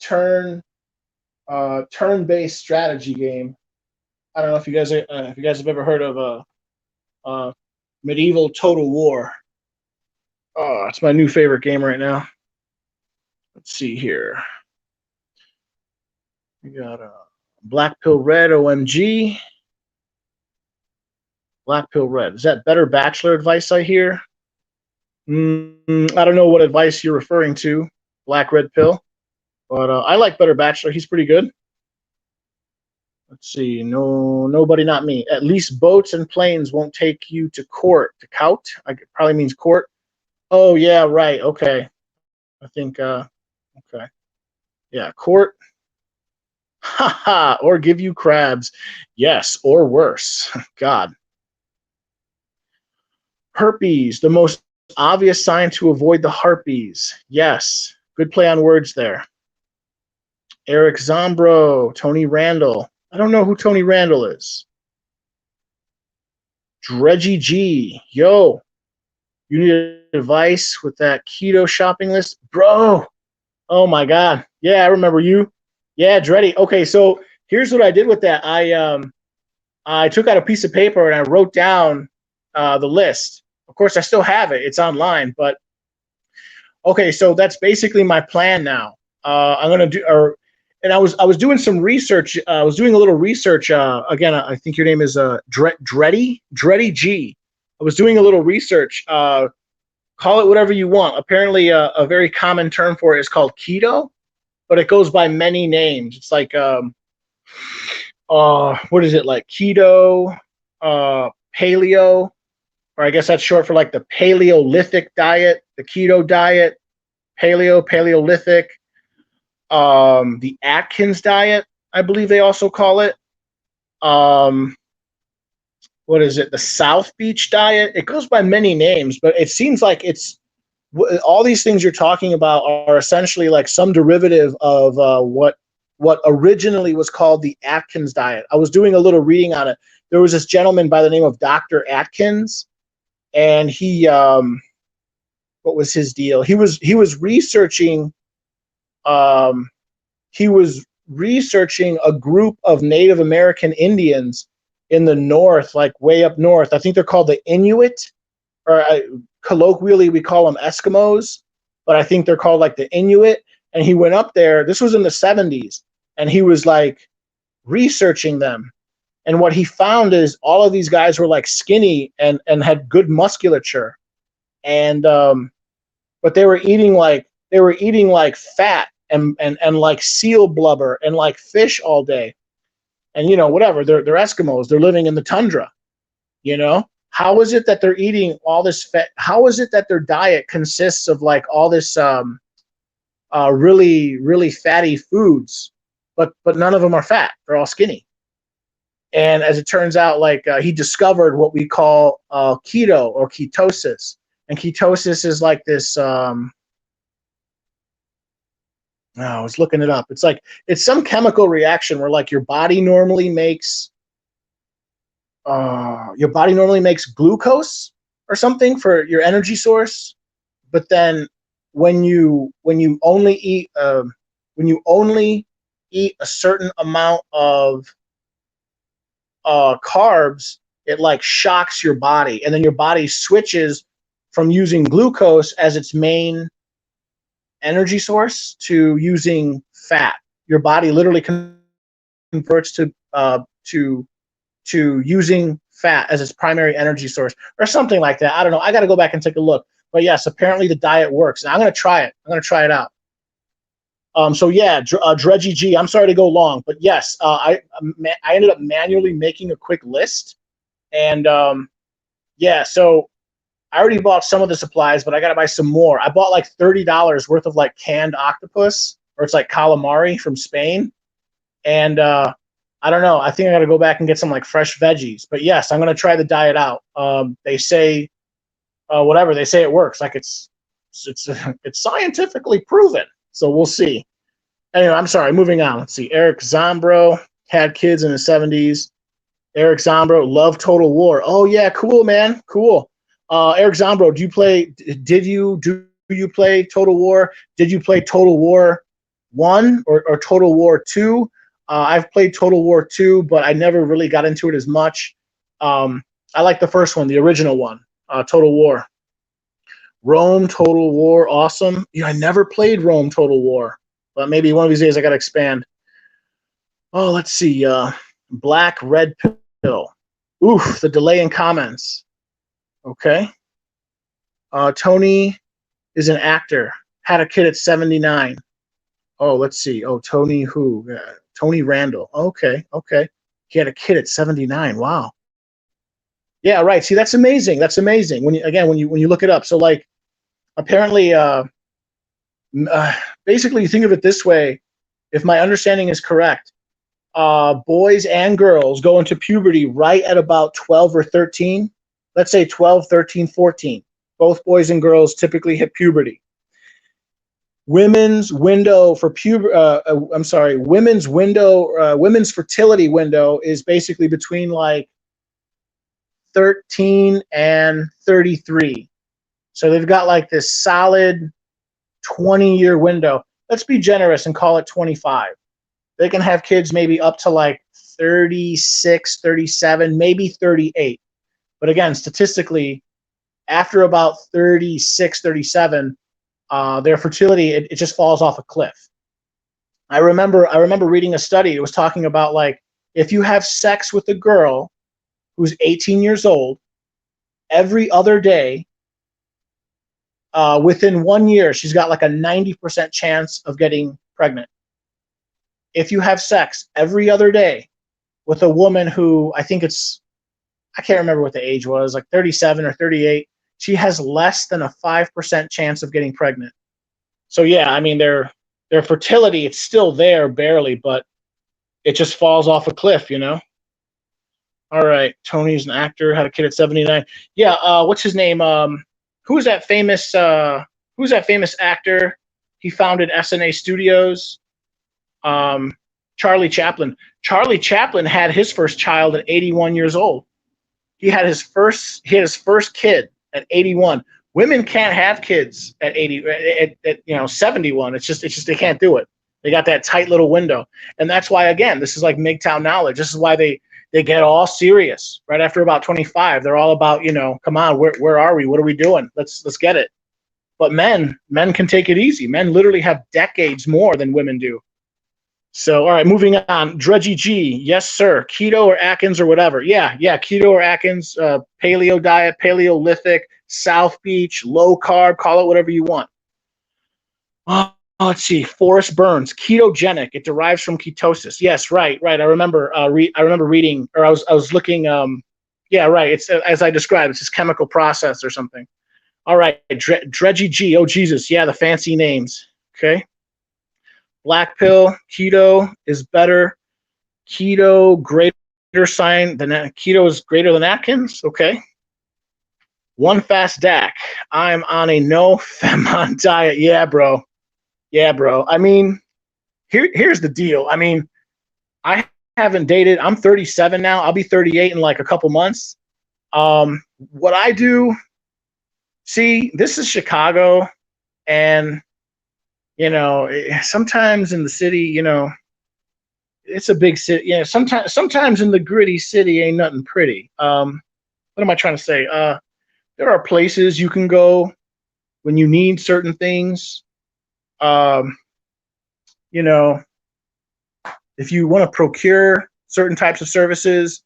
turn-based strategy game. I don't know if you guys have ever heard of Medieval Total War. Oh, it's my new favorite game right now. Let's see here. We got Black Pill Red, OMG. Black Pill Red. Is that better bachelor advice I hear? I don't know what advice you're referring to, Black Red Pill. But I like Better Bachelor. He's pretty good. Let's see. No, nobody, not me. At least boats and planes won't take you to court. To court? It probably means court. Oh, yeah, right. Okay. I think, okay. Yeah, court. Haha, or give you crabs. Yes, or worse. God. Herpes, the most obvious sign to avoid the harpies. Yes, good play on words there. Eric Zombro, Tony Randall. I don't know who Tony Randall is. Dredgy G, yo, you need advice with that keto shopping list, bro? Oh my god, yeah, I remember you. Yeah, Dreddy. Okay, so here's what I did with that. I took out a piece of paper and I wrote down the list. Of course, I still have it; it's online. But okay, so that's basically my plan now. I'm gonna do, and I was doing some research. I was doing a little research. Again, I think your name is Dreddy G. I was doing a little research. Call it whatever you want. Apparently, a very common term for it is called keto, but it goes by many names. It's like what is it, like keto, paleo, or I guess that's short for like the Paleolithic diet, the keto diet, Paleolithic. The Atkins diet, I believe they also call it. What is it? The South Beach diet. It goes by many names, but it seems like it's all these things you're talking about are essentially like some derivative of what originally was called the Atkins diet. I was doing a little reading on it. There was this gentleman by the name of Dr. Atkins, and he what was his deal? He was researching. He was researching a group of Native American Indians in the north, like way up north. I think they're called the Inuit, or colloquially we call them Eskimos, but I think they're called like the Inuit. And he went up there. This was in the 70s, and he was like researching them. And what he found is all of these guys were like skinny and had good musculature, and but they were eating like fat and like seal blubber and like fish all day. And you know, whatever, they're Eskimos, they're living in the tundra. You know, how is it that they're eating all this fat? How is it that their diet consists of like all this really fatty foods, but none of them are fat, they're all skinny? And as it turns out, like he discovered what we call keto or ketosis. And ketosis is like this I was looking it up. It's like it's some chemical reaction where like your body normally makes glucose or something for your energy source, but then when you only eat a certain amount of carbs, it like shocks your body, and then your body switches from using glucose as its main energy source to using fat. Your body literally converts to using fat as its primary energy source, or something like that. I don't know. I got to go back and take a look. But yes, apparently the diet works. And I'm going to try it. I'm going to try it out. So yeah, Dredgy G. I'm sorry to go long, but yes, I ended up manually making a quick list, and yeah. So I already bought some of the supplies, but I got to buy some more. I bought like $30 worth of like canned octopus, or it's like calamari from Spain. And I don't know. I think I got to go back and get some like fresh veggies. But yes, I'm going to try the diet out. They say whatever. They say it works. Like it's scientifically proven. So we'll see. Anyway, I'm sorry. Moving on. Let's see. Eric Zombro had kids in the 70s. Eric Zombro loved Total War. Oh yeah, cool, man. Cool. Eric Zombro, do you play Total War? Did you play Total War 1 or Total War 2? I've played Total War 2, but I never really got into it as much. I like the first one, the original one, Total War. Rome Total War, awesome. Yeah, I never played Rome Total War, but maybe one of these days I got to expand. Oh, let's see. Black Red Pill. Oof, the delay in comments. Okay. Tony is an actor. Had a kid at 79. Oh, let's see. Oh, Tony who? Tony Randall. Okay. He had a kid at 79. Wow. Yeah, right. See, that's amazing. That's amazing. When you look it up. So like, apparently, basically, think of it this way. If my understanding is correct, boys and girls go into puberty right at about 12 or 13. Let's say 12, 13, 14. Both boys and girls typically hit puberty. women's window for women's fertility window is basically between like 13 and 33. So they've got like this solid 20-year window. Let's be generous and call it 25. They can have kids maybe up to like 36, 37, maybe 38. But again, statistically, after about 36, 37, their fertility, it just falls off a cliff. I remember reading a study. It was talking about like if you have sex with a girl who's 18 years old every other day, within 1 year, she's got like a 90% chance of getting pregnant. If you have sex every other day with a woman who I can't remember what the age was, like 37 or 38, she has less than a 5% chance of getting pregnant. So yeah, I mean, their fertility, it's still there barely, but it just falls off a cliff, you know? All right, Tony's an actor, had a kid at 79. Yeah, what's his name? Who's that famous actor? He founded SNA Studios. Charlie Chaplin. Charlie Chaplin had his first child at 81 years old. He had his first kid at 81. Women can't have kids at 71. It's just they can't do it. They got that tight little window. And that's why, again, this is like MGTOW knowledge. This is why they get all serious right after about 25. They're all about, come on, where are we? What are we doing? Let's get it. But men can take it easy. Men literally have decades more than women do. So, all right, moving on. Dredgy G, yes, sir. Keto or Atkins or whatever. Yeah, keto or Atkins, paleo diet, Paleolithic, South Beach, low carb, call it whatever you want. Let's see. Forrest Burns, ketogenic. It derives from ketosis. Yes, right. I remember reading, or I was looking. Yeah, right. It's as I described. It's this chemical process or something. All right, Dredgy G. Oh Jesus, yeah, the fancy names. Okay. Black pill, keto is better. Keto greater sign than keto is greater than Atkins. Okay. One fast DAC. I'm on a no Femon diet. Yeah, bro. I mean, here's the deal. I mean, I haven't dated. I'm 37 now. I'll be 38 in like a couple months. What I do, see, this is Chicago, and sometimes in the city, it's a big city. Sometimes in the gritty city ain't nothing pretty. What am I trying to say? There are places you can go when you need certain things. If you want to procure certain types of services,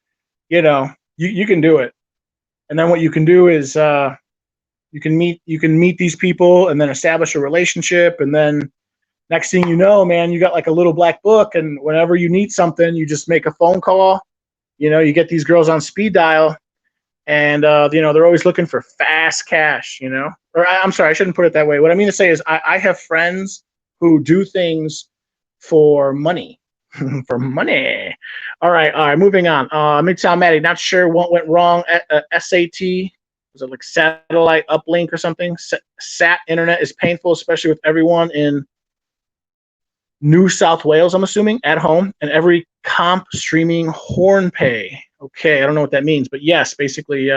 you can do it. And then what you can do is you can meet these people and then establish a relationship, and then next thing you know, man, you got like a little black book, and whenever you need something, you just make a phone call. You get these girls on speed dial, and they're always looking for fast cash, or I'm sorry, I shouldn't put it that way. What I mean to say is I have friends who do things for money. For money. All right, moving on. MGTOW Maddie, not sure what went wrong at SAT. Was it like satellite uplink or something? Sat internet is painful, especially with everyone in New South Wales, I'm assuming, at home, and every comp streaming horn pay. Okay, I don't know what that means, but yes, basically,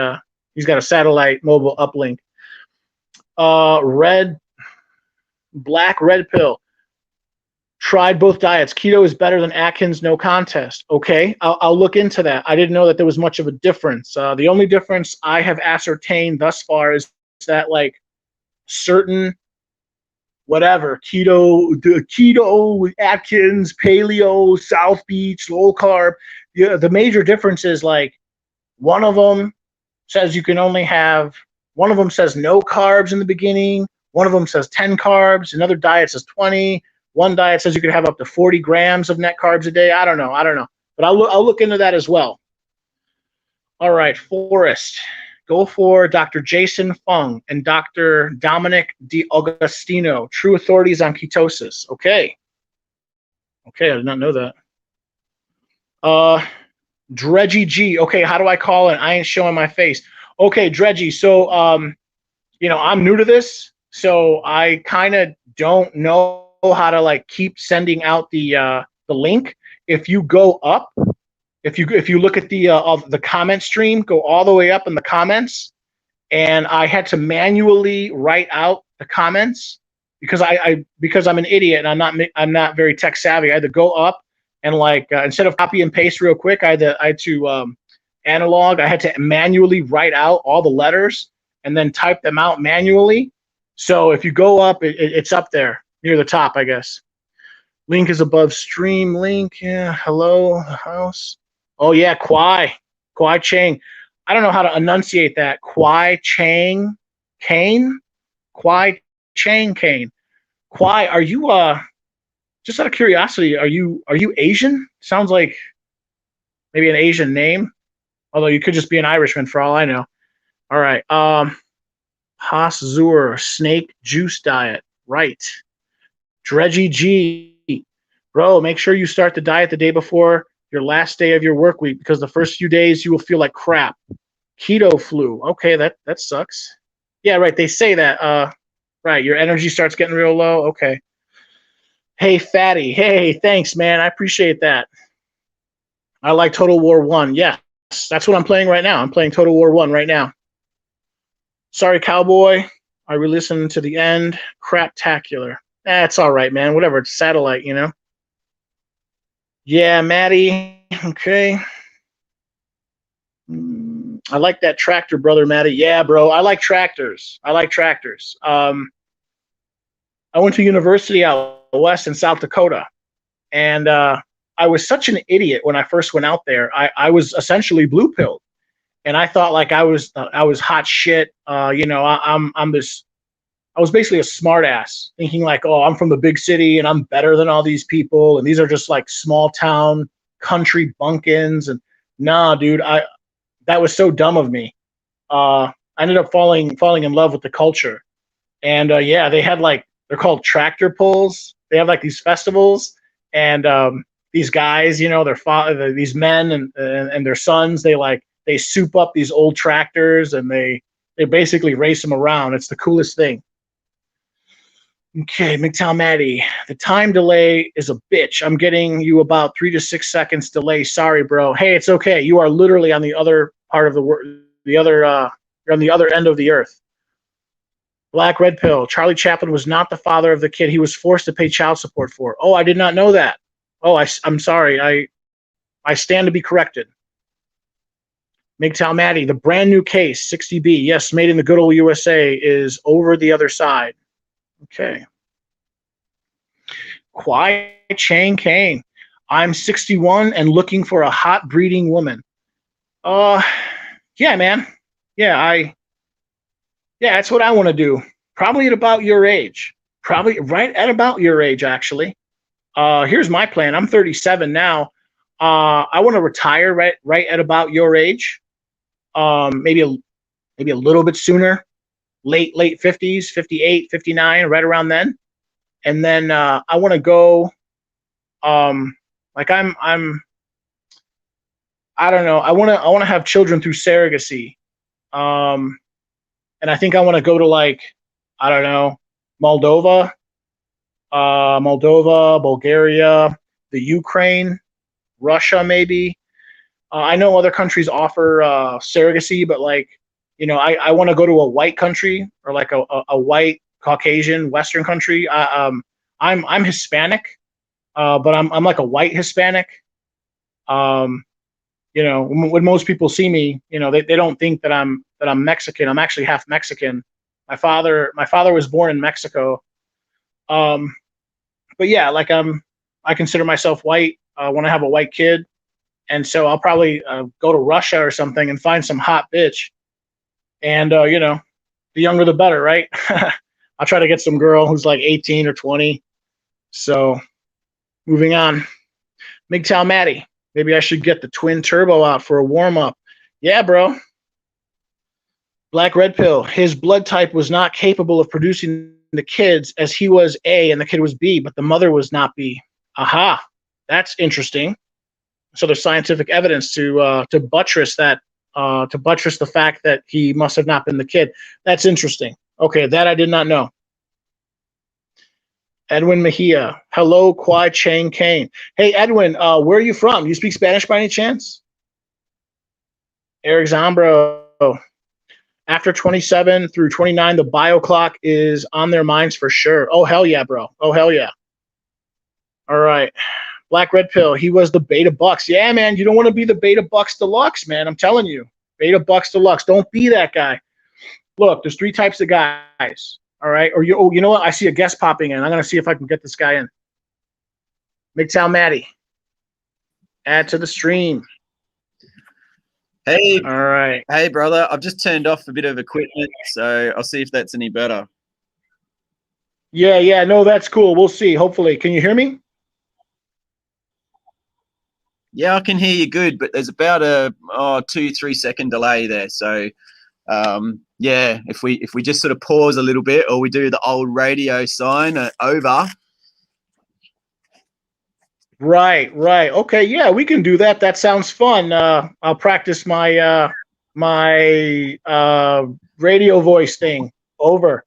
he's got a satellite mobile uplink. Black red pill. Tried both diets. Keto is better than Atkins, no contest. Okay, I'll look into that. I didn't know that there was much of a difference. The only difference I have ascertained thus far is that like certain whatever keto, Atkins, paleo, South Beach, low carb. Yeah, the major difference is like one of them says you can only have. One of them says no carbs in the beginning. One of them says 10 carbs. Another diet says 20. One diet says you can have up to 40 grams of net carbs a day. I don't know. But I'll look into that as well. All right, Forrest. Go for Dr. Jason Fung and Dr. Dominic D'Agostino, true authorities on ketosis. Okay, I did not know that. Dredgy G. Okay, how do I call it? I ain't showing my face. Okay, Dredgy. So, I'm new to this. So I kind of don't know how to like keep sending out the link. If you go up, if you look at the comment stream, go all the way up in the comments, and I had to manually write out the comments because because I'm an idiot and I'm not very tech savvy. I had to go up and like instead of copy and paste real quick, I had to analog. I had to manually write out all the letters and then type them out manually. So if you go up, it's up there near the top, I guess. Link is above stream link. Yeah, hello, the house. Oh yeah, Kwai Chang. I don't know how to enunciate that. Kwai Chang Kane? Kwai Chang Kane. Kwai, are you just out of curiosity, are you Asian? Sounds like maybe an Asian name. Although you could just be an Irishman for all I know. All right. Haas Zur, snake juice diet. Right. Dredgy G. Bro, make sure you start the diet the day before your last day of your work week because the first few days you will feel like crap. Keto flu. Okay, that sucks. Yeah, right. They say that. Right. Your energy starts getting real low. Okay. Hey, Fatty. Hey, thanks, man. I appreciate that. I like Total War 1. Yes, that's what I'm playing right now. I'm playing Total War 1 right now. Sorry, Cowboy. I re-listened to the end. Craptacular. It's all right, man. Whatever. It's satellite, you know. Yeah, Maddie. Okay. I like that tractor, brother, Maddie. Yeah, bro. I like tractors. I went to university out west in South Dakota, and I was such an idiot when I first went out there. I was essentially blue pilled, and I thought like I was hot shit. You know, I was basically a smart ass, thinking like, oh, I'm from the big city and I'm better than all these people, and these are just like small town country bumpkins. And nah, dude, that was so dumb of me. I ended up falling in love with the culture, and yeah, they had like they're called tractor pulls. They have like these festivals, and these guys, you know, these men and their sons, they soup up these old tractors and they basically race them around. It's the coolest thing. Okay, MGTOW Maddie, the time delay is a bitch. I'm getting you about 3 to 6 seconds delay. Sorry, bro. Hey, it's okay. You are literally on the other part of the world. You're on the other end of the earth. Black Red Pill. Charlie Chaplin was not the father of the kid he was forced to pay child support for. Oh, I did not know that. Oh, I'm sorry. I stand to be corrected. MGTOW Maddie, the brand new case, 60B. Yes, made in the good old USA is over the other side. Okay. Kwai Chang Kane. I'm 61 and looking for a hot breeding woman. Yeah, man. Yeah, that's what I want to do. Probably at about your age. Probably right at about your age, actually. Here's my plan. I'm 37 now. I want to retire right at about your age. Maybe a little bit sooner. Late 50s, 58, 59, right around then. And then I want to go like I don't know. I want to have children through surrogacy. And I think I want to go to like, I don't know, Moldova, Bulgaria, the Ukraine, Russia, maybe. I know other countries offer surrogacy, but like, you know, I want to go to a white country or like a white Caucasian Western country. I'm Hispanic, but I'm like a white Hispanic. You know, when most people see me, you know, they don't think that I'm Mexican. I'm actually half Mexican. My father was born in Mexico. But yeah, like I consider myself white. I want to have a white kid, and so I'll probably go to Russia or something and find some hot bitch. And you know, the younger the better, right? I'll try to get some girl who's like 18 or 20. So, moving on. MGTOW Maddie. Maybe I should get the twin turbo out for a warm up. Yeah, bro. Black Red Pill. His blood type was not capable of producing the kids as he was A and the kid was B, but the mother was not B. Aha. That's interesting. So there's scientific evidence to buttress that, to buttress the fact that he must have not been the kid. That's interesting. Okay, that I did not know. Edwin Mejia. Hello, Kwai Chang Kane. Hey, Edwin, where are you from? You speak Spanish by any chance? Eric Zambro. After 27 through 29, the bio clock is on their minds for sure. Oh, hell yeah, bro. Oh, hell yeah. All right. Black Red Pill. He was the Beta Bucks. Yeah, man. You don't want to be the Beta Bucks Deluxe, man. I'm telling you. Beta Bucks Deluxe. Don't be that guy. Look, there's 3 types of guys. All right. Or you know what? I see a guest popping in. I'm going to see if I can get this guy in. MGTOW Maddie. Add to the stream. Hey, All right. hey, brother. I've just turned off a bit of equipment, so I'll see if that's any better. Yeah. No, that's cool. We'll see. Hopefully. Can you hear me? Yeah, I can hear you good, but there's about a 2-3 second delay there. So, yeah, if we just sort of pause a little bit, or we do the old radio sign over. Right. Okay, yeah, we can do that. That sounds fun. I'll practice my radio voice thing. Over.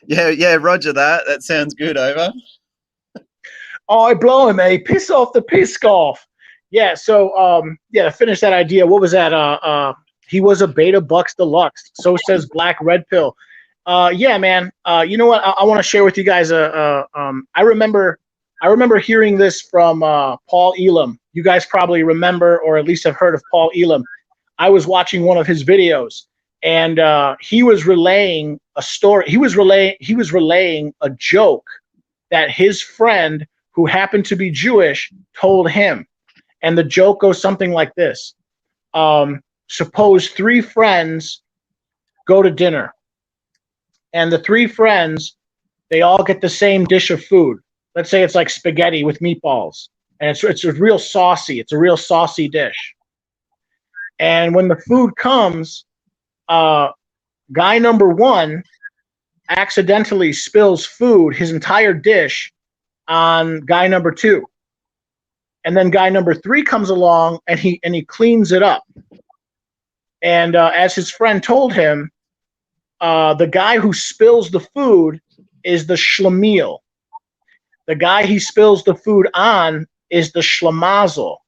Yeah, roger that. That sounds good, over. Oh, I blow him, eh? Piss off the piss golf. Yeah, so to finish that idea, what was that? He was a Beta Bucks Deluxe. So says Black Red Pill. Yeah, man. You know what? I want to share with you guys. I remember hearing this from Paul Elam. You guys probably remember, or at least have heard of Paul Elam. I was watching one of his videos, and he was relaying a story. He was relaying a joke that his friend, who happened to be Jewish, told him. And the joke goes something like this. Suppose 3 friends go to dinner. And the 3 friends, they all get the same dish of food. Let's say it's like spaghetti with meatballs. And it's a real saucy. It's a real saucy dish. And when the food comes, guy number 1 accidentally spills food, his entire dish, on guy number 2. And then guy number 3 comes along and he cleans it up. And as his friend told him, the guy who spills the food is the schlemiel. The guy he spills the food on is the schlemazel.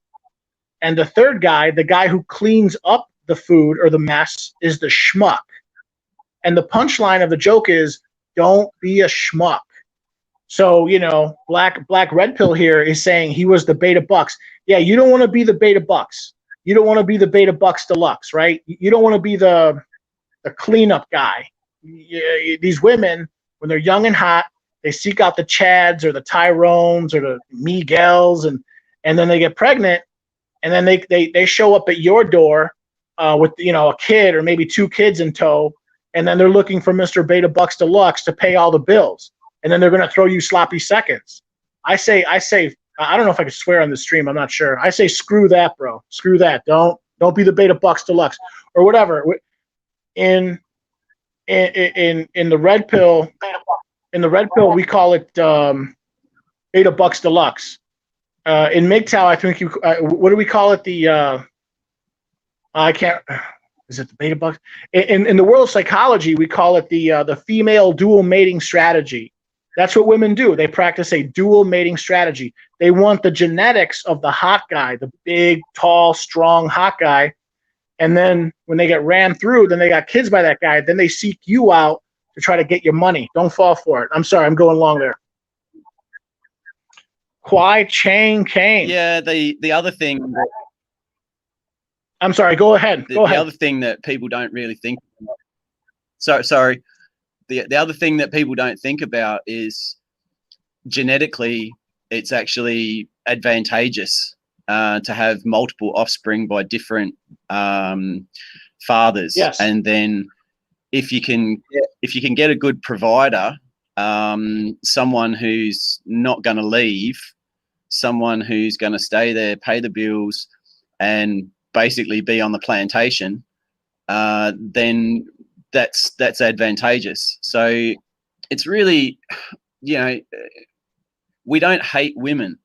And the third guy, the guy who cleans up the food or the mess, is the schmuck. And the punchline of the joke is, don't be a schmuck. So, you know, Black Red Pill here is saying he was the Beta Bucks. Yeah, you don't want to be the Beta Bucks. You don't want to be the Beta Bucks Deluxe, right? You don't want to be the cleanup guy. These women, when they're young and hot, they seek out the Chads or the Tyrones or the Miguels, and then they get pregnant, and then they show up at your door with, you know, a kid or maybe 2 kids in tow, and then they're looking for Mr. Beta Bucks Deluxe to pay all the bills, and then they're going to throw you sloppy seconds. I say, I don't know if I can swear on the stream. I'm not sure. I say, screw that, bro. Screw that. Don't be the Beta Bucks Deluxe or whatever. In the Red Pill, we call it Beta Bucks Deluxe. In MGTOW, I think what do we call it? I can't. Is it the Beta Bucks? In the world of psychology, we call it the female dual mating strategy. That's what women do. They practice a dual mating strategy. They want the genetics of the hot guy, the big, tall, strong hot guy. And then when they get ran through, then they got kids by that guy. Then they seek you out to try to get your money. Don't fall for it. I'm sorry, I'm going long there. Kwai Chang Kane. Yeah, the other thing. I'm sorry. Go ahead. The other thing that people don't really think. Sorry. The other thing that people don't think about is genetically, it's actually advantageous to have multiple offspring by different fathers. Yes. And then if you can get a good provider, someone who's not going to leave, someone who's going to stay there, pay the bills, and basically be on the plantation, then that's advantageous. So it's really, you know, we don't hate women.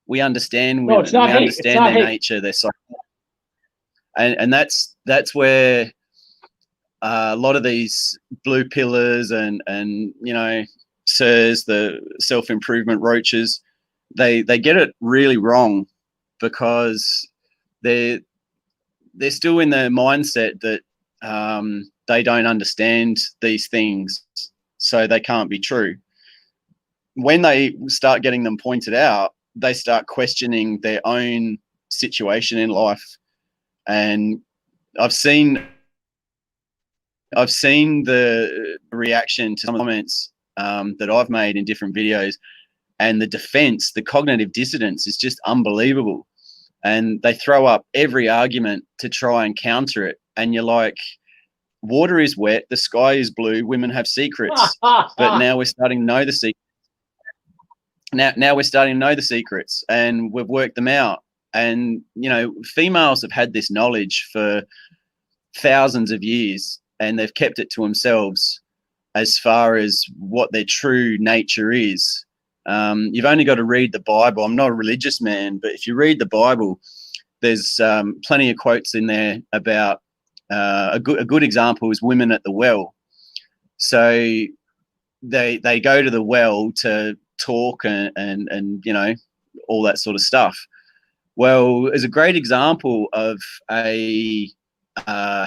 We understand women. No, it's not we hate. understand It's not their hate. nature, their psyche. And that's where a lot of these blue pillars and you know, sirs, the self-improvement roaches, they get it really wrong, because they're still in the mindset that they don't understand these things, so they can't be true. When they start getting them pointed out, they start questioning their own situation in life. And I've seen the reaction to some comments that I've made in different videos, and the defense, the cognitive dissonance is just unbelievable. And they throw up every argument to try and counter it. And you're like, water is wet, the sky is blue, women have secrets. But now we're starting to know the secrets. Now we're starting to know the secrets, and we've worked them out. And, you know, females have had this knowledge for thousands of years, and they've kept it to themselves as far as what their true nature is. You've only got to read the Bible. I'm not a religious man, but if you read the Bible, there's plenty of quotes in there about a good example is women at the well. So they go to the well to talk and you know, all that sort of stuff. Well, as a great example of a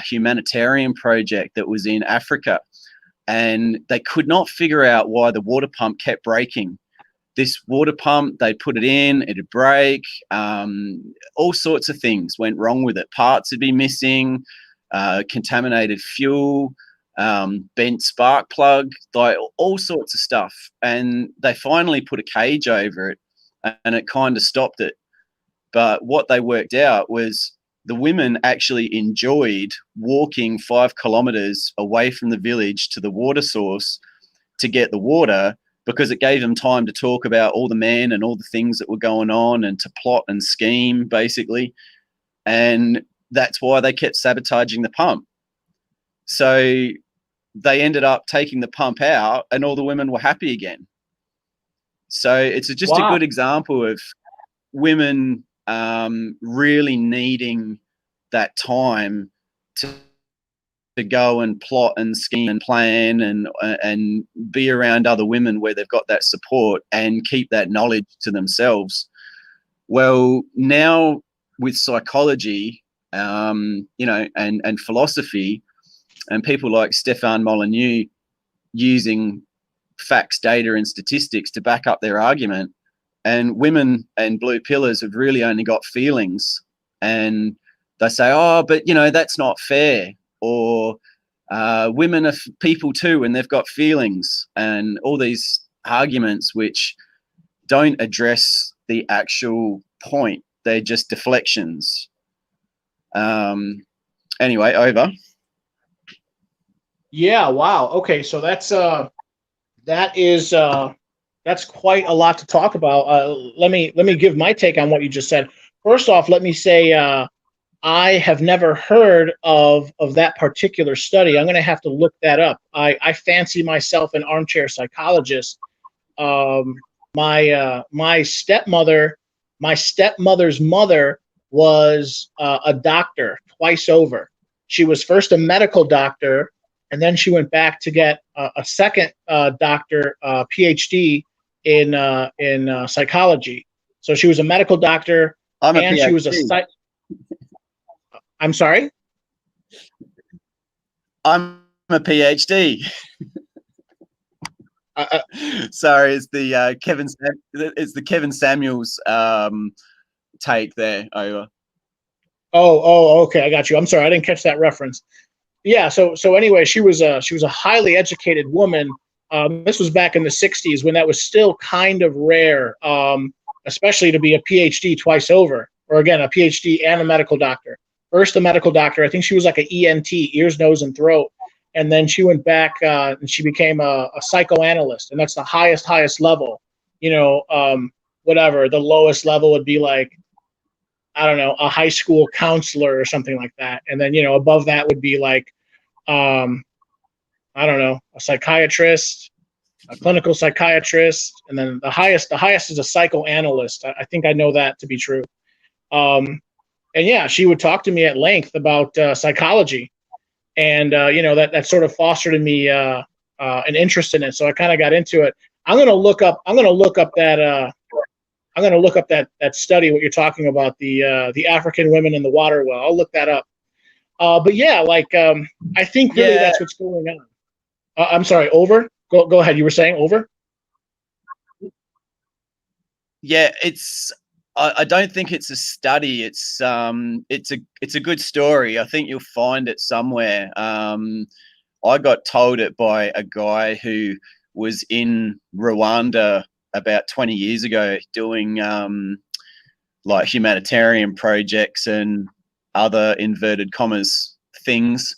humanitarian project that was in Africa, and they could not figure out why the water pump kept breaking. This water pump, they put it in, it'd break, all sorts of things went wrong with it. Parts would be missing, contaminated fuel, bent spark plug, like all sorts of stuff. And they finally put a cage over it, and it kind of stopped it. But what they worked out was the women actually enjoyed walking 5 kilometers away from the village to the water source to get the water, because it gave them time to talk about all the men and all the things that were going on, and to plot and scheme, basically. And that's why they kept sabotaging the pump. So they ended up taking the pump out, and all the women were happy again. So it's just a good example of women really needing that time to go and plot and scheme and plan and be around other women where they've got that support and keep that knowledge to themselves. Well, now with psychology, you know, and philosophy, and people like Stefan Molyneux using facts, data, and statistics to back up their argument, and women and blue pillars have really only got feelings, and they say, oh, but you know, that's not fair, or women are people too and they've got feelings, and all these arguments which don't address the actual point. They're just deflections. Anyway, over. Yeah, wow. Okay, so that's quite a lot to talk about. Let me give my take on what you just said. First off, let me say I have never heard of that particular study. I'm going to have to look that up. I fancy myself an armchair psychologist. My stepmother's mother was a doctor twice over. She was first a medical doctor, and then she went back to get a second doctor PhD in psychology. So she was a medical doctor, and she was a I'm sorry? I'm a PhD. Sorry, it's the Kevin Samuels take there. Over. Oh, okay, I got you. I'm sorry, I didn't catch that reference. Yeah, so anyway, she was a highly educated woman. This was back in the 60s when that was still kind of rare, especially to be a PhD twice over, or again, a PhD and a medical doctor. First a medical doctor, I think she was like an ENT, ears, nose, and throat. And then she went back and she became a psychoanalyst, and that's the highest level. You know, whatever, the lowest level would be like, I don't know, a high school counselor or something like that. And then, you know, above that would be like, I don't know, a psychiatrist, a clinical psychiatrist. And then the highest is a psychoanalyst. I think I know that to be true. And yeah, she would talk to me at length about psychology. and that sort of fostered in me an interest in it. So I kind of got into it. I'm gonna look up that study, what you're talking about, the African women in the water well. I'll look that up. But yeah, I think really Yeah. that's what's going on. I'm sorry, over. Go ahead. You were saying over. Yeah, I don't think it's a study. It's a good story. I think you'll find it somewhere. I got told it by a guy who was in Rwanda about 20 years ago doing like humanitarian projects and other inverted commas things.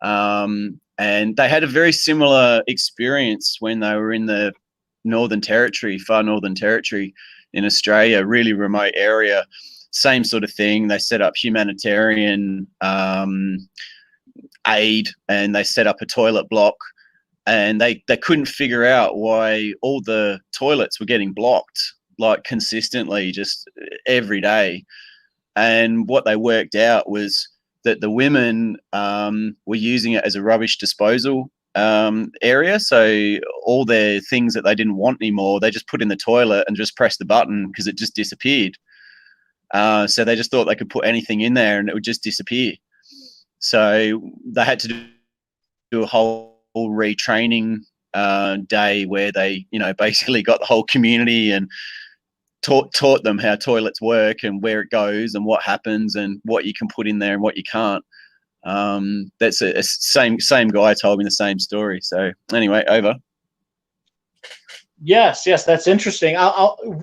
And they had a very similar experience when they were in the Northern Territory, far Northern Territory in Australia, really remote area. Same sort of thing. They set up humanitarian aid, and they set up a toilet block, and they couldn't figure out why all the toilets were getting blocked, like consistently, just every day. And what they worked out was that the women were using it as a rubbish disposal area. So all their things that they didn't want anymore, they just put in the toilet and just press the button because it just disappeared. So they just thought they could put anything in there and it would just disappear. So they had to do a whole retraining day where they, basically got the whole community and taught them how toilets work and where it goes and what happens and what you can put in there and what you can't. That's a same guy told me the same story. So anyway, over. Yes, that's interesting.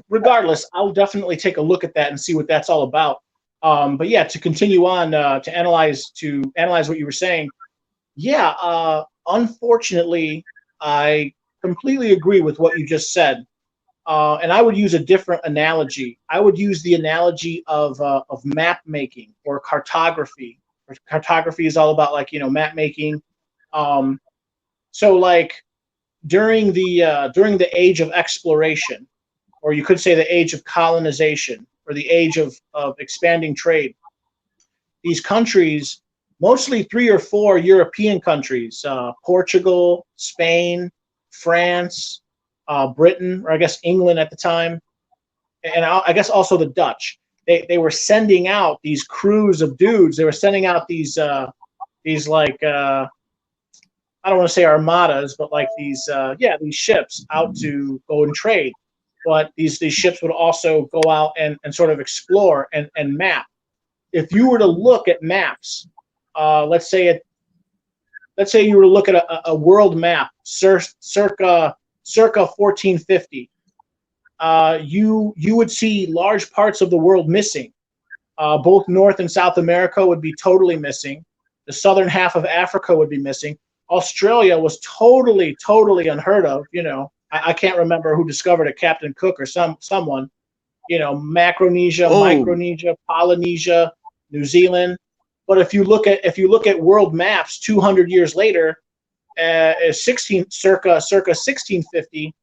Regardless, I'll definitely take a look at that and see what that's all about. But yeah, to continue on to analyze what you were saying. Yeah, unfortunately, I completely agree with what you just said. And I would use a different analogy. I would use the analogy of map making or cartography. Cartography is all about map making. So during the age of exploration, or you could say the age of colonization, or the age of expanding trade, these countries, mostly 3 or 4 European countries, Portugal, Spain, France, Britain, or I guess England at the time, and I guess also the Dutch. They were sending out these crews of dudes. They were sending out these I don't want to say armadas, but these ships out to go and trade. But these ships would also go out and sort of explore and map. If you were to look at maps, let's say you were to look at a world map circa 1450, you would see large parts of the world missing. Both North and South America would be totally missing. The southern half of Africa would be missing. Australia was totally unheard of. I can't remember who discovered it, Captain Cook or someone. Macronesia, Micronesia, Polynesia, New Zealand. But if you look at world maps 200 years later, circa 1650,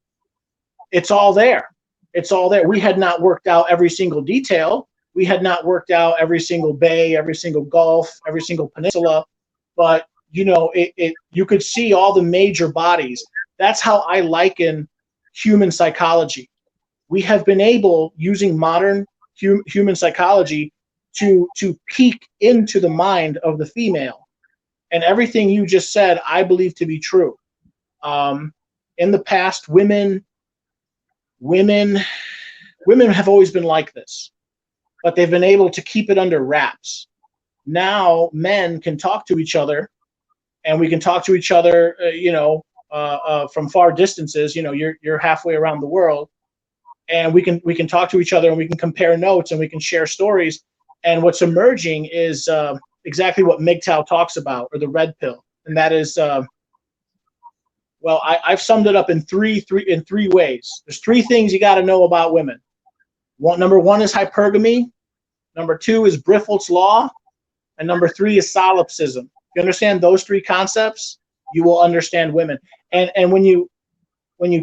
it's all there. It's all there. We had not worked out every single detail. We had not worked out every single bay, every single gulf, every single peninsula, but you could see all the major bodies. That's how I liken human psychology. We have been able, using modern human psychology, to peek into the mind of the female. And everything you just said, I believe to be true. In the past, women have always been like this, but they've been able to keep it under wraps. Now men can talk to each other, and we can talk to each other, from far distances. You're halfway around the world, and we can talk to each other, and we can compare notes, and we can share stories. And what's emerging is exactly what MGTOW talks about, or the red pill, and that is, I've summed it up in three ways. There's 3 things you got to know about women. Number 1 is hypergamy. Number 2 is Briffault's law, and number 3 is solipsism. If you understand those 3 concepts, you will understand women. And when you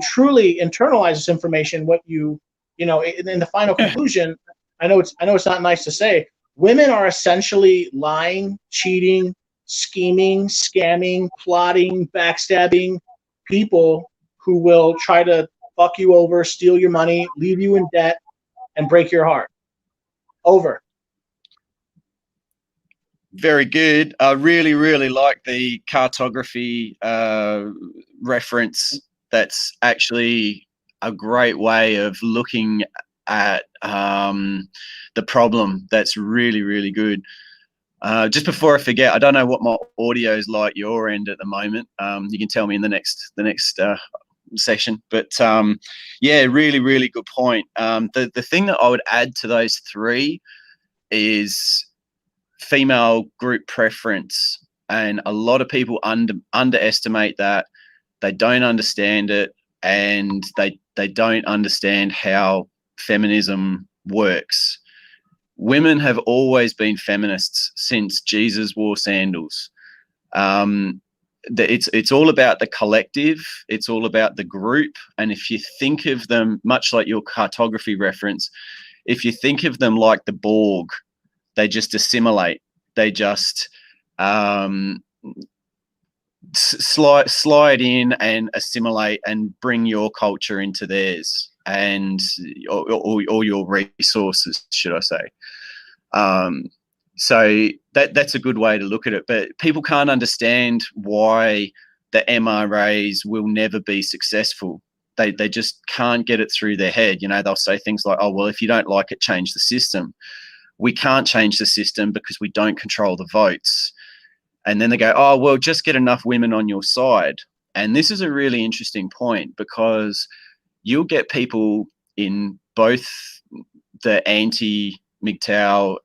truly internalize this information, in the final conclusion, I know it's not nice to say, women are essentially lying, cheating, scheming, scamming, plotting, backstabbing people who will try to fuck you over, steal your money, leave you in debt, and break your heart. Over. Very good. I really, really like the cartography reference. That's actually a great way of looking at the problem. That's really, really good. Just before I forget, I don't know what my audio is like your end at the moment. You can tell me in the next session. But yeah, really, really good point. The thing that I would add to those three is female group preference, and a lot of people underestimate that. They don't understand it, and they don't understand how feminism works. Women have always been feminists since Jesus wore sandals. It's all about the collective. It's all about the group. And if you think of them, much like your cartography reference, if you think of them like the Borg, they just assimilate. They just slide in and assimilate and bring your culture into theirs, and or your resources, should I say. So that's a good way to look at it. But people can't understand why the MRAs will never be successful. They just can't get it through their head. You know, they'll say things like, oh, well, if you don't like it, change the system. We can't change the system because we don't control the votes. And then they go, oh, well, just get enough women on your side. And this is a really interesting point, because you'll get people in both the anti-MGTOW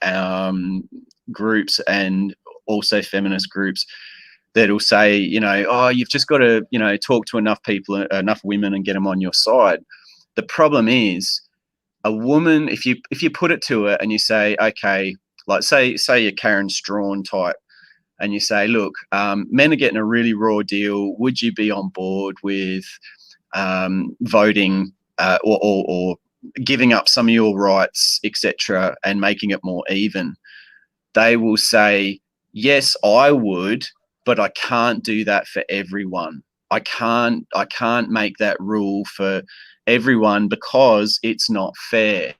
groups and also feminist groups that'll say, you know, oh, you've just got to, you know, talk to enough people, enough women, and get them on your side. The problem is, a woman, if you put it to her and you say, okay, like say you're Karen Strawn type, and you say, look, men are getting a really raw deal. Would you be on board with voting or giving up some of your rights, etc., and making it more even? They will say, yes, I would, but I can't do that for everyone. I can't make that rule for everyone because it's not fair.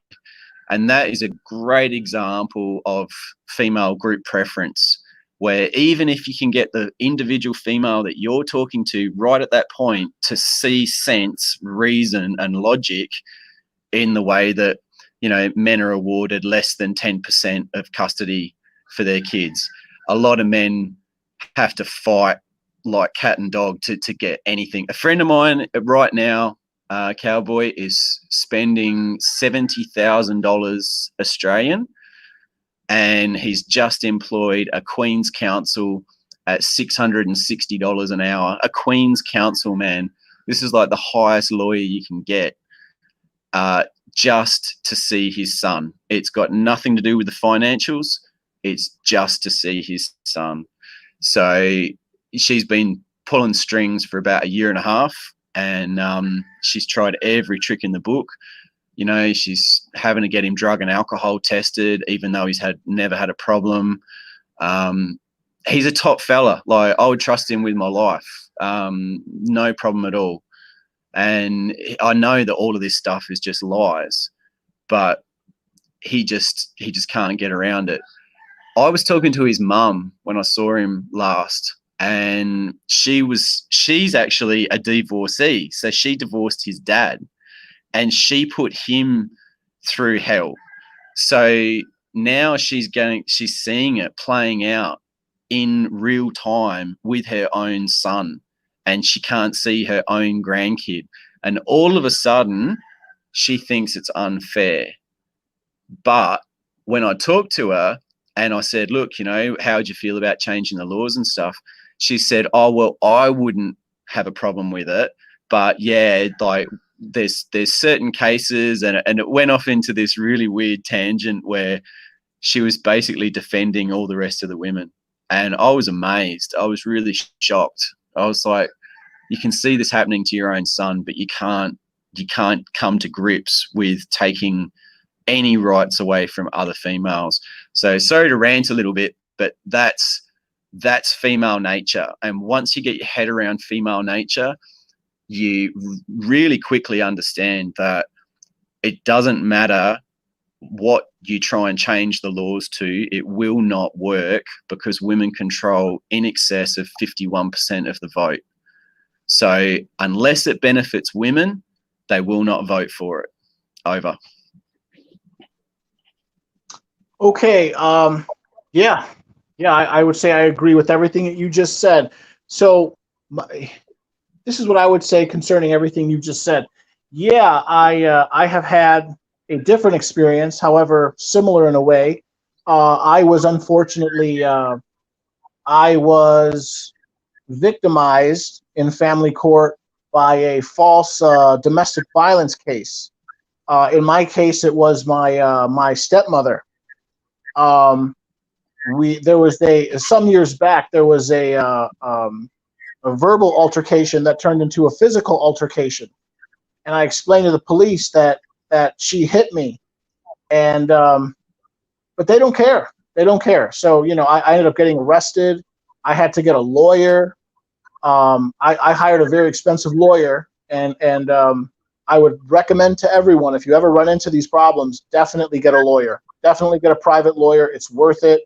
And that is a great example of female group preference, where even if you can get the individual female that you're talking to right at that point to see sense, reason, and logic in the way that, you know, men are awarded less than 10% of custody for their kids. A lot of men have to fight like cat and dog to get anything. A friend of mine right now, Cowboy, is spending $70,000 Australian, and he's just employed a Queen's Counsel at $660 an hour. A Queen's Counsel, man. This is like the highest lawyer you can get, just to see his son. It's got nothing to do with the financials. It's just to see his son. So she's been pulling strings for about a year and a half, and she's tried every trick in the book. You know, she's having to get him drug and alcohol tested, even though he's never had a problem. He's a top fella. Like, I would trust him with my life. No problem at all. And I know that all of this stuff is just lies, but he just can't get around it. I was talking to his mum when I saw him last, and she's actually a divorcee. So she divorced his dad, and she put him through hell. So now she's seeing it playing out in real time with her own son, and she can't see her own grandkid. And all of a sudden, she thinks it's unfair. But when I talked to her and I said, look, you know, how would you feel about changing the laws and stuff? She said, oh, well, I wouldn't have a problem with it. But yeah, like there's certain cases, and it went off into this really weird tangent where she was basically defending all the rest of the women. And I was amazed. I was really shocked. I was like, you can see this happening to your own son, but you can't come to grips with taking any rights away from other females. So sorry to rant a little bit, but that's that's female nature. And once you get your head around female nature, you really quickly understand that it doesn't matter what you try and change the laws to, it will not work, because women control in excess of 51% of the vote. So unless it benefits women, they will not vote for it. Over. Okay. Yeah. I would say I agree with everything that you just said. So this is what I would say concerning everything you just said. Yeah, I have had a different experience, however, similar in a way. I was unfortunately, I was victimized in family court by a false domestic violence case. In my case, it was my stepmother. There was some years back, there was a verbal altercation that turned into a physical altercation, and I explained to the police that she hit me, and but they don't care. They don't care. So I ended up getting arrested. I had to get a lawyer. I hired a very expensive lawyer, and I would recommend to everyone, if you ever run into these problems, definitely get a lawyer. Definitely get a private lawyer. It's worth it.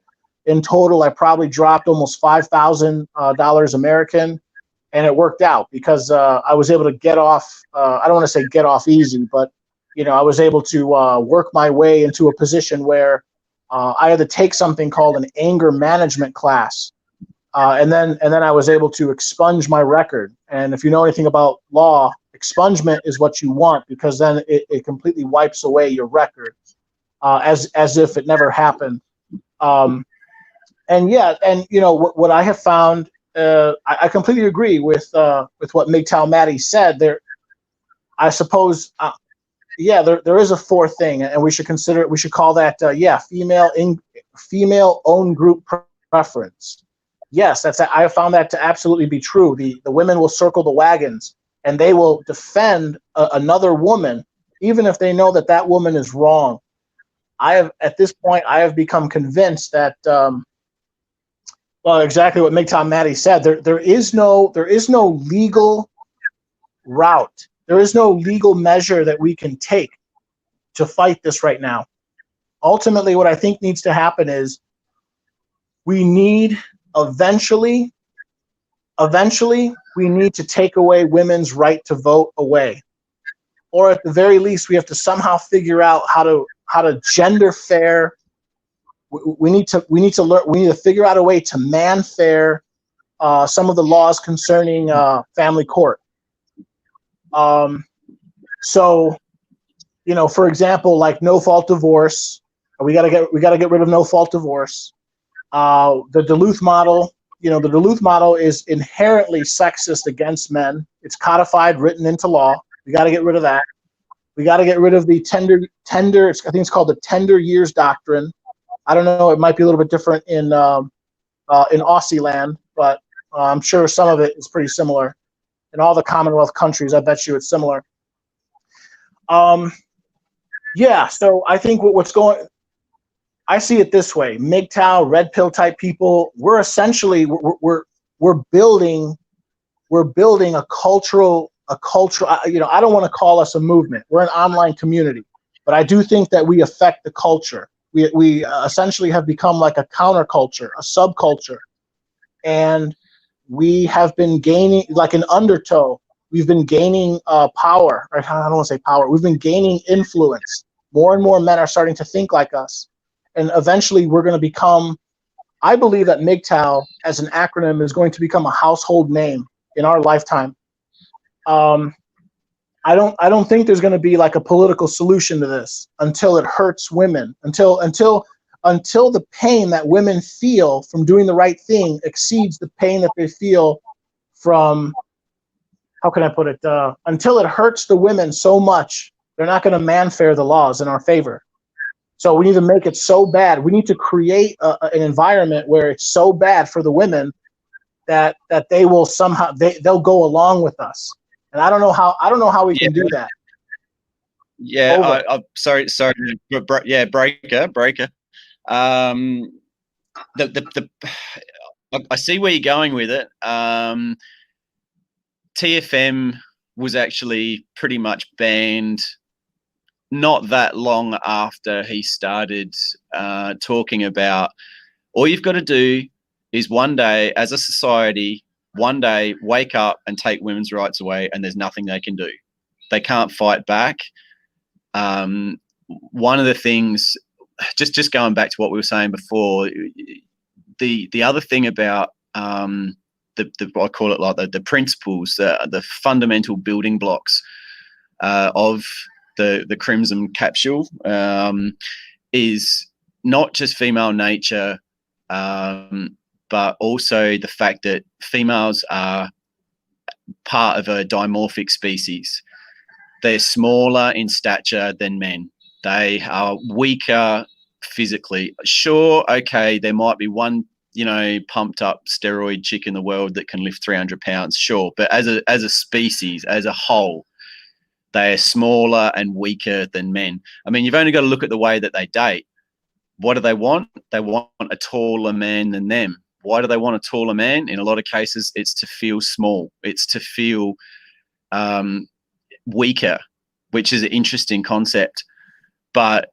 In total, I probably dropped almost $5,000 American, and it worked out because I was able to get off. I don't want to say get off easy, but I was able to work my way into a position where I had to take something called an anger management class, and then I was able to expunge my record. And if you know anything about law, expungement is what you want, because then it completely wipes away your record, as if it never happened. And what I have found, I completely agree with what MGTOW Maddie said. There, I suppose, there is a fourth thing, and we should consider it. We should call that, female own group preference. Yes, I have found that to absolutely be true. The women will circle the wagons, and they will defend another woman, even if they know that woman is wrong. At this point, I have become convinced that, well, exactly what MGTOW Maddie said. There is no legal route. There is no legal measure that we can take to fight this right now. Ultimately, what I think needs to happen is we need eventually we need to take away women's right to vote away, or at the very least, we have to somehow figure out how to gender fair. We need to learn. We need to figure out a way to man fair some of the laws concerning family court. So, for example, like no fault divorce, we gotta get rid of no fault divorce. The Duluth model, the Duluth model is inherently sexist against men. It's codified, written into law. We got to get rid of that. We got to get rid of the tender. I think it's called the tender years doctrine. I don't know. It might be a little bit different in Aussie land, but I'm sure some of it is pretty similar. In all the Commonwealth countries, I bet you it's similar. So I think I see it this way: MGTOW, red pill type people. We're essentially we're building a cultural. I don't want to call us a movement. We're an online community, but I do think that we affect the culture. We essentially have become like a counterculture, a subculture, and we have been gaining, like an undertow. We've been gaining power. Or I don't want to say power. We've been gaining influence. More and more men are starting to think like us, and eventually we're going to become. I believe that MGTOW, as an acronym, is going to become a household name in our lifetime. I don't think there's going to be like a political solution to this until it hurts women, until the pain that women feel from doing the right thing exceeds the pain that they feel from, how can I put it, until it hurts the women so much, they're not going to manfare the laws in our favor. So we need to make it so bad. We need to create an environment where it's so bad for the women that they will somehow, they'll go along with us. And I don't know how we can do that. Yeah, I'm sorry. Yeah, breaker. I see where you're going with it. TFM was actually pretty much banned not that long after he started talking about all you've got to do is one day, as a society, one day wake up and take women's rights away, and there's nothing they can do. They can't fight back. One of the things, just going back to what we were saying before, the other thing about I call it like the principles, the fundamental building blocks of the Crimson Capsule is not just female nature, but also the fact that females are part of a dimorphic species. They're smaller in stature than men. They are weaker physically. Sure, okay, there might be one, pumped up steroid chick in the world that can lift 300 pounds, sure. But as a species, as a whole, they are smaller and weaker than men. I mean, you've only got to look at the way that they date. What do they want? They want a taller man than them. Why do they want a taller man? In a lot of cases, it's to feel small. It's to feel weaker, which is an interesting concept. But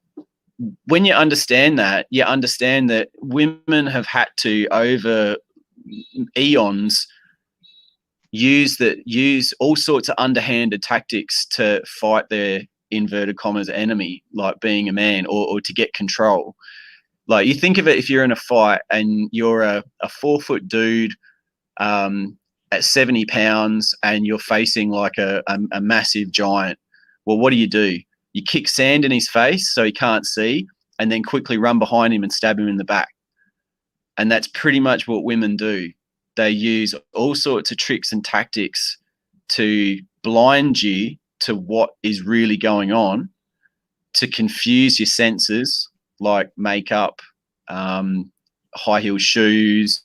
when you understand that women have had to, over eons, use all sorts of underhanded tactics to fight their inverted commas enemy, like being a man, or to get control. Like, you think of it, if you're in a fight and you're a 4-foot dude at 70 pounds and you're facing like a massive giant, well, what do? You kick sand in his face so he can't see, and then quickly run behind him and stab him in the back. And that's pretty much what women do. They use all sorts of tricks and tactics to blind you to what is really going on, to confuse your senses, like makeup, high heel shoes,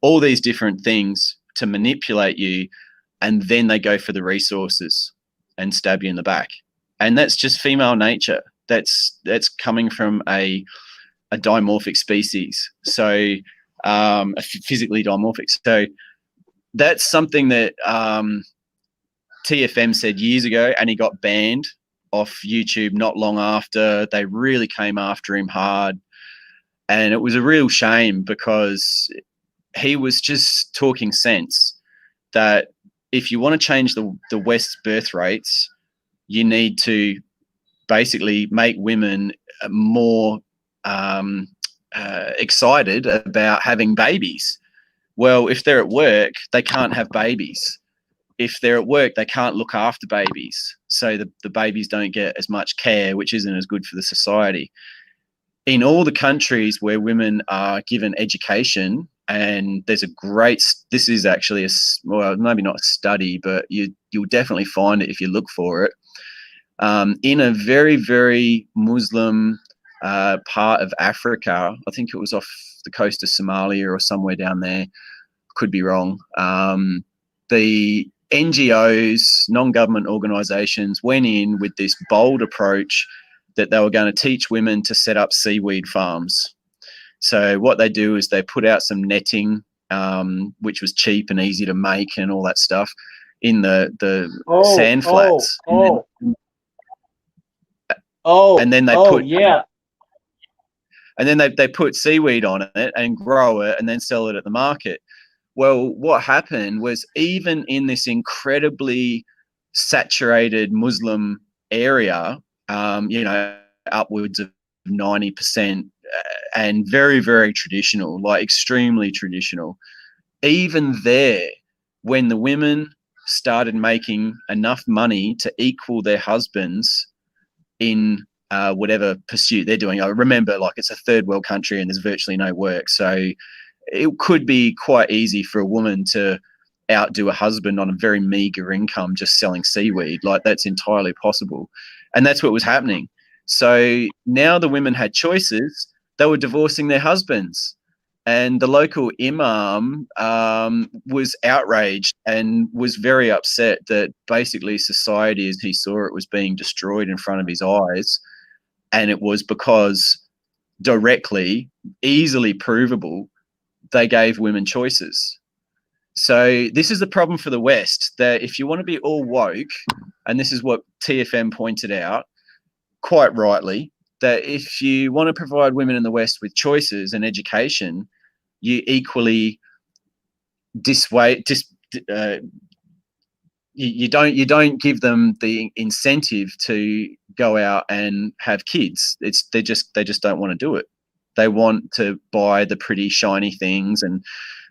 all these different things to manipulate you. And then they go for the resources and stab you in the back. And that's just female nature. That's coming from a dimorphic species. So physically dimorphic. So that's something that TFM said years ago, and he got banned off YouTube not long after. They really came after him hard. And it was a real shame, because he was just talking sense that if you want to change the West's birth rates, you need to basically make women more excited about having babies. Well, if they're at work, they can't have babies. If they're at work, they can't look after babies. So the babies don't get as much care, which isn't as good for the society. In all the countries where women are given education, and there's this is actually well, maybe not a study, but you'll definitely find it if you look for it. In a very, very Muslim part of Africa, I think it was off the coast of Somalia or somewhere down there, could be wrong. The NGOs, non-government organizations, went in with this bold approach that they were going to teach women to set up seaweed farms. So what they do is they put out some netting, which was cheap and easy to make and all that stuff, in the sand flats. And then they put seaweed on it and grow it and then sell it at the market. Well, what happened was, even in this incredibly saturated Muslim area, upwards of 90%, and very, very traditional, like extremely traditional, even there, when the women started making enough money to equal their husbands in whatever pursuit they're doing. I remember, like, it's a third world country and there's virtually no work. So it could be quite easy for a woman to outdo a husband on a very meager income just selling seaweed. Like, that's entirely possible. And that's what was happening. So now the women had choices. They were divorcing their husbands. And the local imam was outraged and was very upset that basically society, as he saw it, was being destroyed in front of his eyes. And it was because directly, easily provable, they gave women choices. So this is the problem for the West, that if you want to be all woke, and this is what TFM pointed out quite rightly, that if you want to provide women in the West with choices and education, you equally you don't give them the incentive to go out and have kids. They just don't want to do it. They want to buy the pretty shiny things and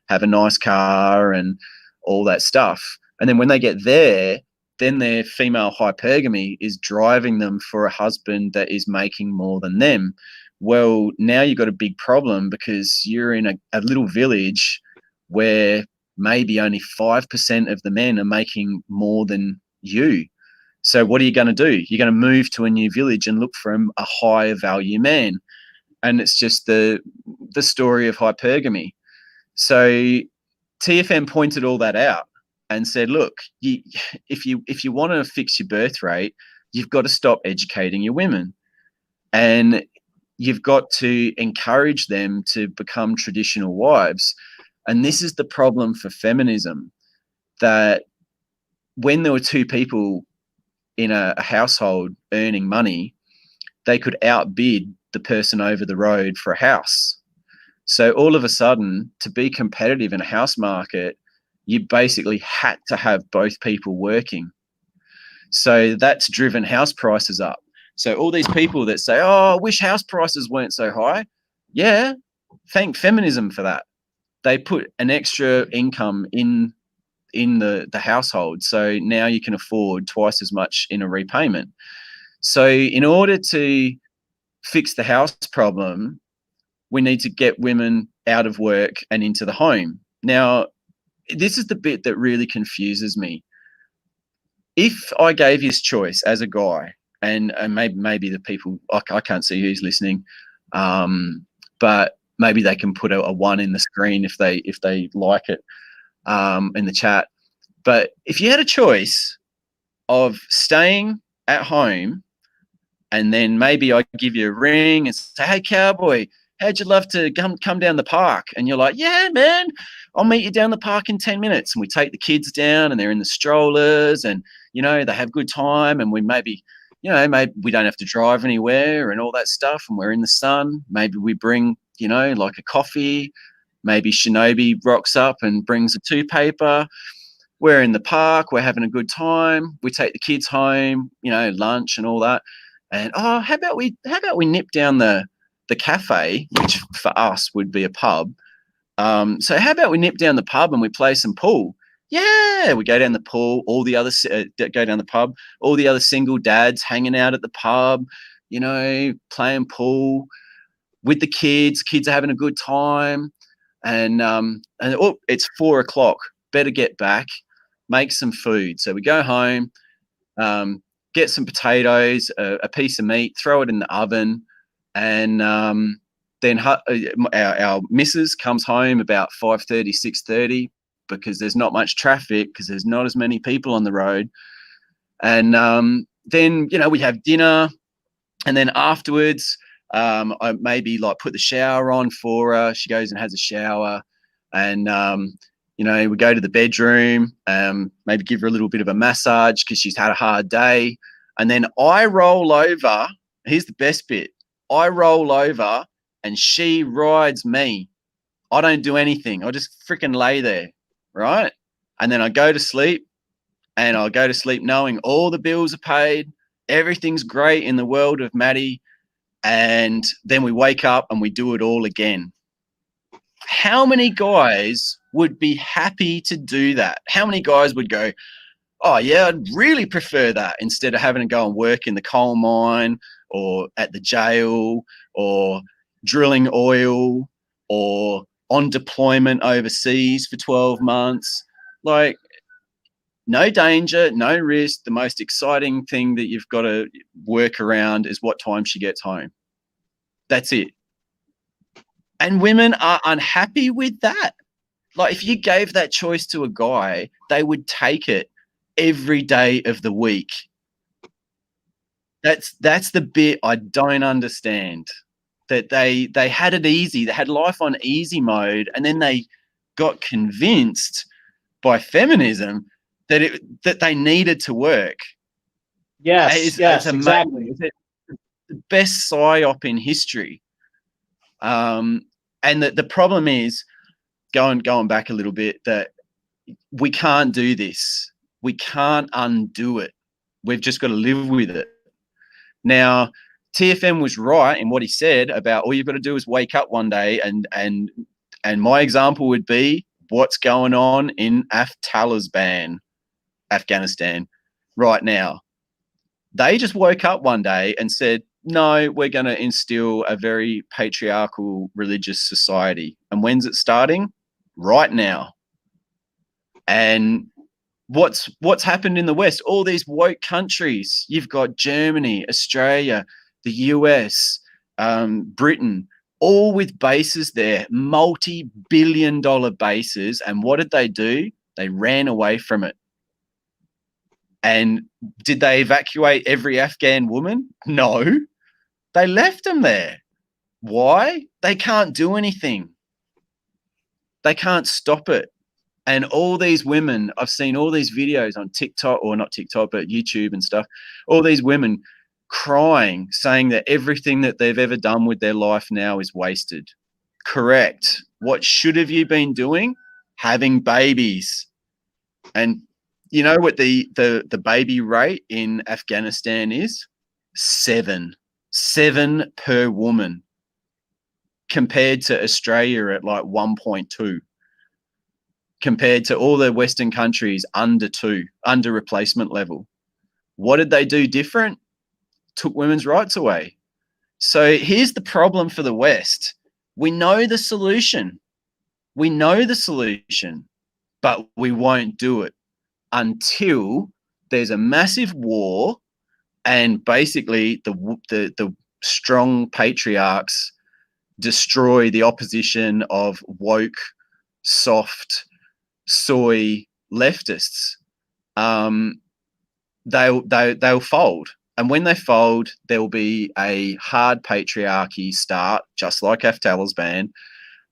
have a nice car and all that stuff. And then when they get there, then their female hypergamy is driving them for a husband that is making more than them. Well, now you've got a big problem, because you're in a little village where maybe only 5% of the men are making more than you. So what are you going to do? You're going to move to a new village and look for a higher value man. And it's just the story of hypergamy. So TFM pointed all that out and said, look, if you want to fix your birth rate, you've got to stop educating your women. And you've got to encourage them to become traditional wives. And this is the problem for feminism, that when there were two people in a household earning money, they could outbid the person over the road for a house. So all of a sudden, to be competitive in a house market, you basically had to have both people working. So that's driven house prices up. So all these people that say, oh, I wish house prices weren't so high. Yeah, thank feminism for that. They put an extra income in the household. So now you can afford twice as much in a repayment. So in order to fix the house problem, we need to get women out of work and into the home. Now, this is the bit that really confuses me. If I gave you this choice as a guy, and maybe the people, I can't see who's listening, but maybe they can put a 1 in the screen if they like it in the chat. But if you had a choice of staying at home, and then maybe I give you a ring and say, hey, cowboy, how'd you love to come down the park? And you're like, yeah, man, I'll meet you down the park in 10 minutes. And we take the kids down, and they're in the strollers, and, they have good time. And we maybe we don't have to drive anywhere and all that stuff. And we're in the sun. Maybe we bring, like a coffee. Maybe Shinobi rocks up and brings a two-paper. We're in the park. We're having a good time. We take the kids home, lunch and all that. And, oh, how about we nip down the cafe, which for us would be a pub. So how about we nip down the pub and we play some pool? Yeah, we go down the pool. All the other go down the pub. All the other single dads hanging out at the pub, playing pool with the kids. Kids are having a good time, and it's 4:00. Better get back, make some food. So we go home, get some potatoes, a piece of meat, throw it in the oven, and then our missus comes home about 5:30, 6:30, because there's not much traffic, because there's not as many people on the road. And then, we have dinner, and then afterwards, I maybe like put the shower on for her. She goes and has a shower, and we go to the bedroom, maybe give her a little bit of a massage because she's had a hard day. And then I roll over. Here's the best bit. I roll over and she rides me. I don't do anything. I just freaking lay there, right? And then I go to sleep, and I'll go to sleep knowing all the bills are paid. Everything's great in the world of Maddie. And then we wake up and we do it all again. How many guys would be happy to do that? How many guys would go, oh, yeah, I'd really prefer that, instead of having to go and work in the coal mine or at the jail or drilling oil or on deployment overseas for 12 months? Like, no danger, no risk. The most exciting thing that you've got to work around is what time she gets home. That's it. And women are unhappy with that. Like, if you gave that choice to a guy, they would take it every day of the week. That's the bit I don't understand. that they had it easy, they had life on easy mode, and then they got convinced by feminism that they needed to work. Yes, yes, It's exactly. amazing. It's the best psyop in history. And the problem is, going back a little bit, that we can't do this. We can't undo it. We've just got to live with it. Now, TFM was right in what he said about all you've got to do is wake up one day, and my example would be what's going on in Taliban, Afghanistan, right now. They just woke up one day and said, no, we're going to instill a very patriarchal religious society. And when's it starting? Right now. And what's happened in the West? All these woke countries. You've got Germany, Australia, the US, Britain, all with bases there, multi-billion-dollar bases. And what did they do? They ran away from it. And did they evacuate every Afghan woman? No. They left them there. Why? They can't do anything. They can't stop it. And all these women, I've seen all these videos on TikTok, or not TikTok, but YouTube and stuff, all these women crying, saying that everything that they've ever done with their life now is wasted. Correct. What should have you been doing? Having babies. And you know what the baby rate in Afghanistan is? 7 per woman, compared to Australia at like 1.2, compared to all the Western countries under 2, under replacement level. What did they do different? Took women's rights away. So here's the problem for the West. We know the solution. We know the solution, but we won't do it until there's a massive war, and basically the strong patriarchs destroy the opposition of woke, soft, soy leftists. They'll fold. And when they fold, there will be a hard patriarchy start, just like Taliban.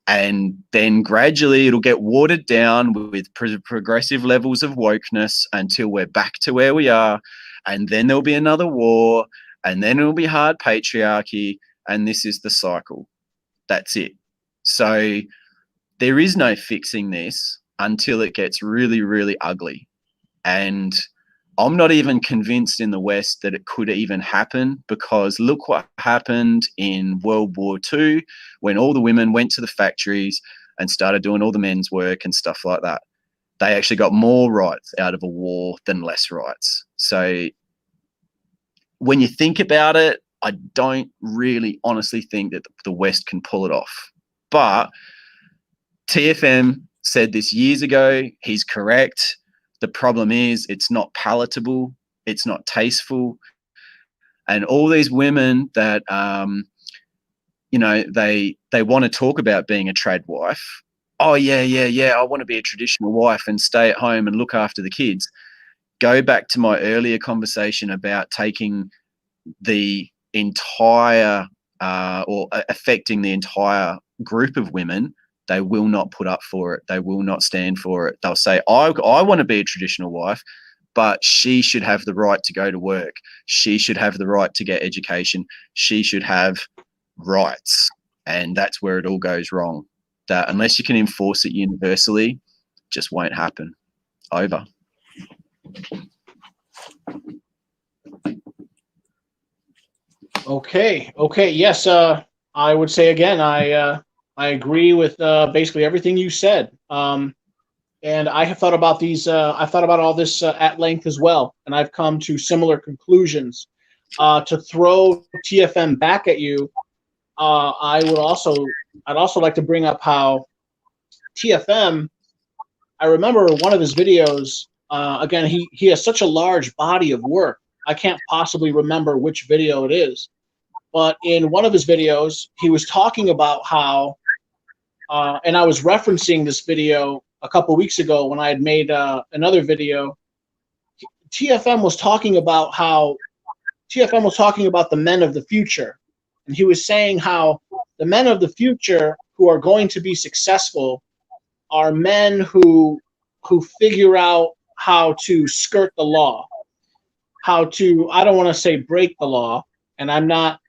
And then gradually it'll get watered down with progressive levels of wokeness until we're back to where we are. And then there'll be another war, and then it'll be hard patriarchy. And this is the cycle. That's it. So there is no fixing this until it gets really, really ugly. And I'm not even convinced in the West that it could even happen, because look what happened in World War II when all the women went to the factories and started doing all the men's work and stuff like that. They actually got more rights out of a war than less rights. So when you think about it, I don't really honestly think that the West can pull it off. But TFM said this years ago. He's correct. The problem is it's not palatable. It's not tasteful. And all these women that, they want to talk about being a trad wife. Oh, yeah. I want to be a traditional wife and stay at home and look after the kids. Go back to my earlier conversation about taking the entire or affecting the entire group of women. They will not put up for it. They will not stand for it. They'll say, I want to be a traditional wife, but she should have the right to go to work. She should have the right to get education. She should have rights. And that's where it all goes wrong. That unless you can enforce it universally, just won't happen. Over. Okay. Yes. I would say again, I agree with basically everything you said. And I have thought about these. I've thought about all this at length as well, and I've come to similar conclusions. To throw TFM back at you, I'd also like to bring up how TFM. I remember one of his videos. Again, he has such a large body of work. I can't possibly remember which video it is, but in one of his videos, he was talking about how, and I was referencing this video a couple weeks ago when I had made another video. TFM was talking about the men of the future, and he was saying how the men of the future who are going to be successful are men who figure out how to skirt the law, how to, I don't want to say break the law, and I'm not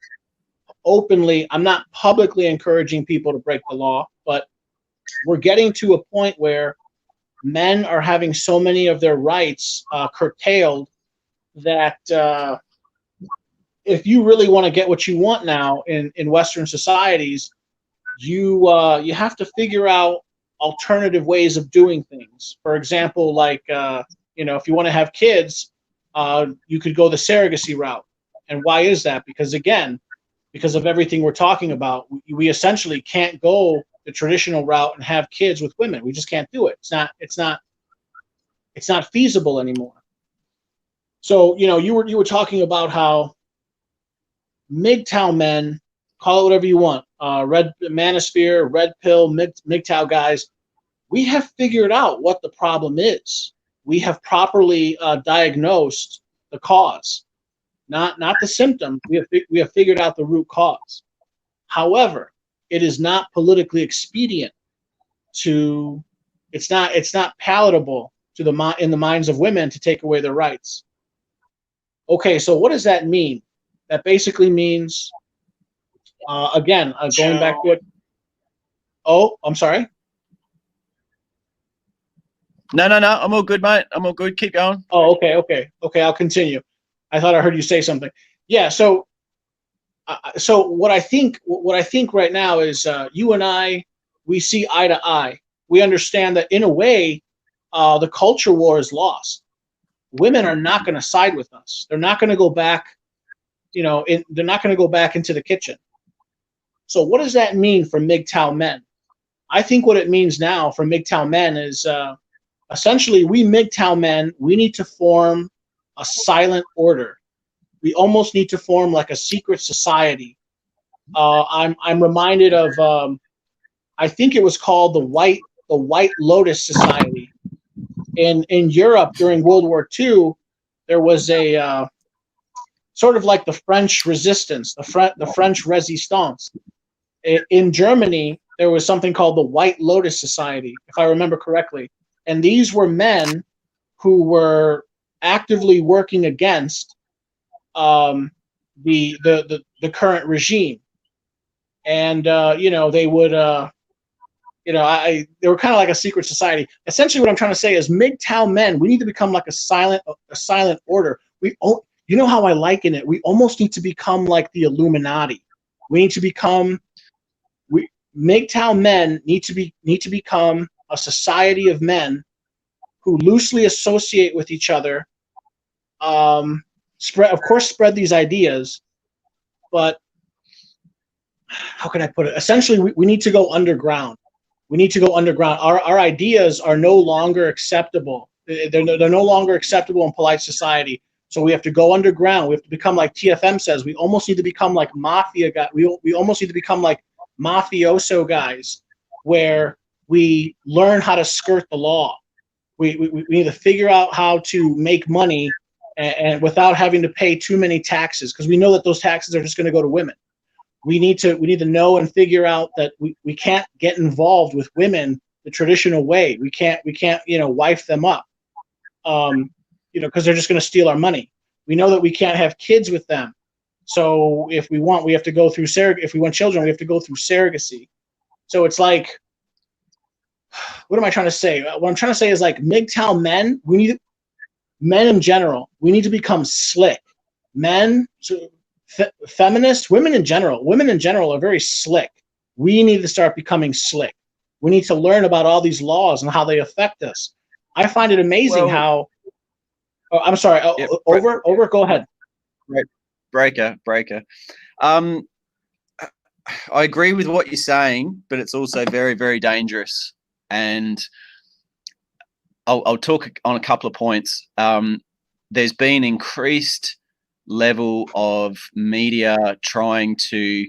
publicly encouraging people to break the law, but we're getting to a point where men are having so many of their rights curtailed that if you really want to get what you want now in Western societies, you have to figure out alternative ways of doing things. For example, like if you want to have kids, you could go the surrogacy route. And why is that? Because of everything we're talking about, we essentially can't go the traditional route and have kids with women. We just can't do it. It's not feasible anymore. So, you were talking about how MGTOW men, call it whatever you want, red manosphere, red pill, MGTOW guys, we have figured out what the problem is. We have properly diagnosed the cause, not the symptom. We have figured out the root cause. However, it is not politically expedient it's not palatable in the minds of women to take away their rights. Okay, so what does that mean? That basically means, going back to it. Oh, I'm sorry. No. I'm all good, mate. I'm all good. Keep going. Oh, okay. I'll continue. I thought I heard you say something. Yeah. So what I think right now is you and I, we see eye to eye. We understand that in a way, the culture war is lost. Women are not going to side with us. They're not going to go back. They're not going to go back into the kitchen. So what does that mean for MGTOW men? I think what it means now for MGTOW men is essentially we MGTOW men, we need to form a silent order. We almost need to form like a secret society. I'm reminded of I think it was called the White Lotus Society. In Europe during World War II, there was a sort of like the French resistance, the French resistance. In Germany, there was something called the White Lotus Society, if I remember correctly. And these were men who were actively working against the current regime. And they would they were kind of like a secret society. Essentially, what I'm trying to say is MGTOW men, we need to become like a silent order. You know how I liken it? We almost need to become like the Illuminati. We need to become MGTOW men need to become a society of men who loosely associate with each other. Spread these ideas, but how can I put it? Essentially, we need to go underground. We need to go underground. Our ideas are no longer acceptable. They're no longer acceptable in polite society. So we have to go underground. We have to become like TFM says. We almost need to become like mafia guys. We almost need to become like mafioso guys, where we learn how to skirt the law. We need to figure out how to make money and without having to pay too many taxes, because we know that those taxes are just going to go to women. We need to know and figure out that we can't get involved with women the traditional way. We can't wife them up, because they're just going to steal our money. We know that we can't have kids with them. So if we have to go through if we want children, we have to go through surrogacy. So it's like, what am I trying to say? What I'm trying to say is like MGTOW men, men in general, we need to become slick. Men, feminists, women in general are very slick. We need to start becoming slick. We need to learn about all these laws and how they affect us. I find it amazing how. Oh, I'm sorry. Yeah, over. Go ahead. Breaker. I agree with what you're saying, but it's also very, very dangerous. And I'll talk on a couple of points. There's been increased level of media trying to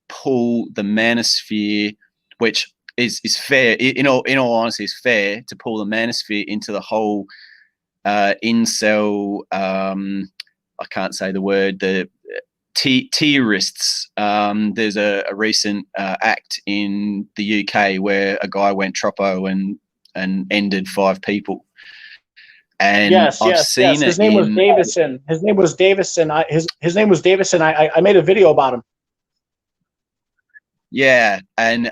pull the manosphere, which is fair. In all honesty, is fair to pull the manosphere into the whole incel. I can't say the word. terrorists. There's a recent act in the UK where a guy went troppo and ended 5 people. And Yes, I've yes, seen yes. it His name was in, Davison. His name was Davison. His name was Davison. I made a video about him. yeah, and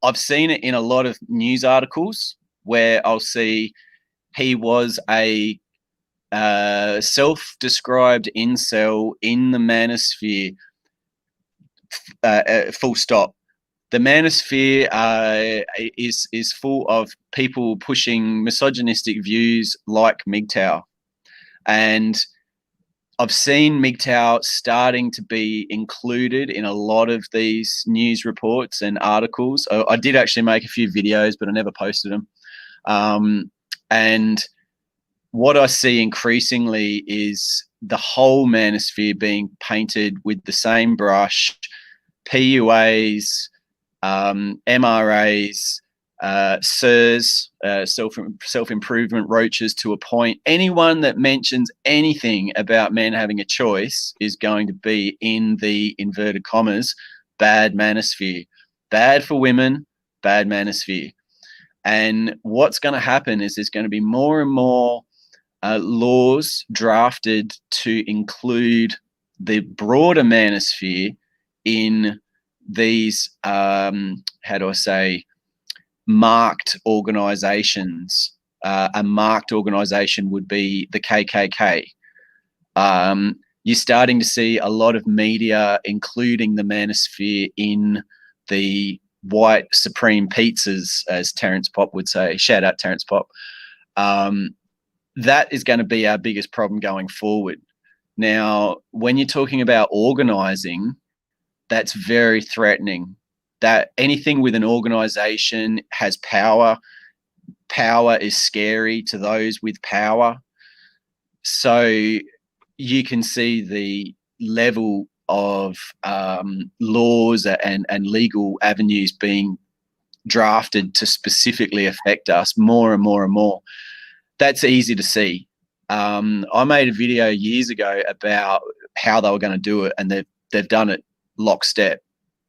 I've seen it in a lot of news articles where I'll see he was a self-described incel in the manosphere. Full stop. The manosphere is full of people pushing misogynistic views like MGTOW, and I've seen MGTOW starting to be included in a lot of these news reports and articles. I did actually make a few videos, but I never posted them. And what I see increasingly is the whole manosphere being painted with the same brush. PUAs, MRAs, SIRS, self-improvement roaches to a point. Anyone that mentions anything about men having a choice is going to be in the inverted commas bad manosphere. Bad for women, bad manosphere. And what's going to happen is there's going to be more and more laws drafted to include the broader manosphere in these, how do I say, marked organizations. A marked organization would be the KKK. You're starting to see a lot of media including the manosphere in the white supreme pizzas, as Terence Pop would say. Shout out Terence Pop. That is going to be our biggest problem going forward. Now, when you're talking about organizing, that's very threatening. That anything with an organization has power. Power is scary to those with power. So you can see the level of laws and legal avenues being drafted to specifically affect us more and more and more. That's easy to see. I made a video years ago about how they were going to do it, and they've done it lockstep,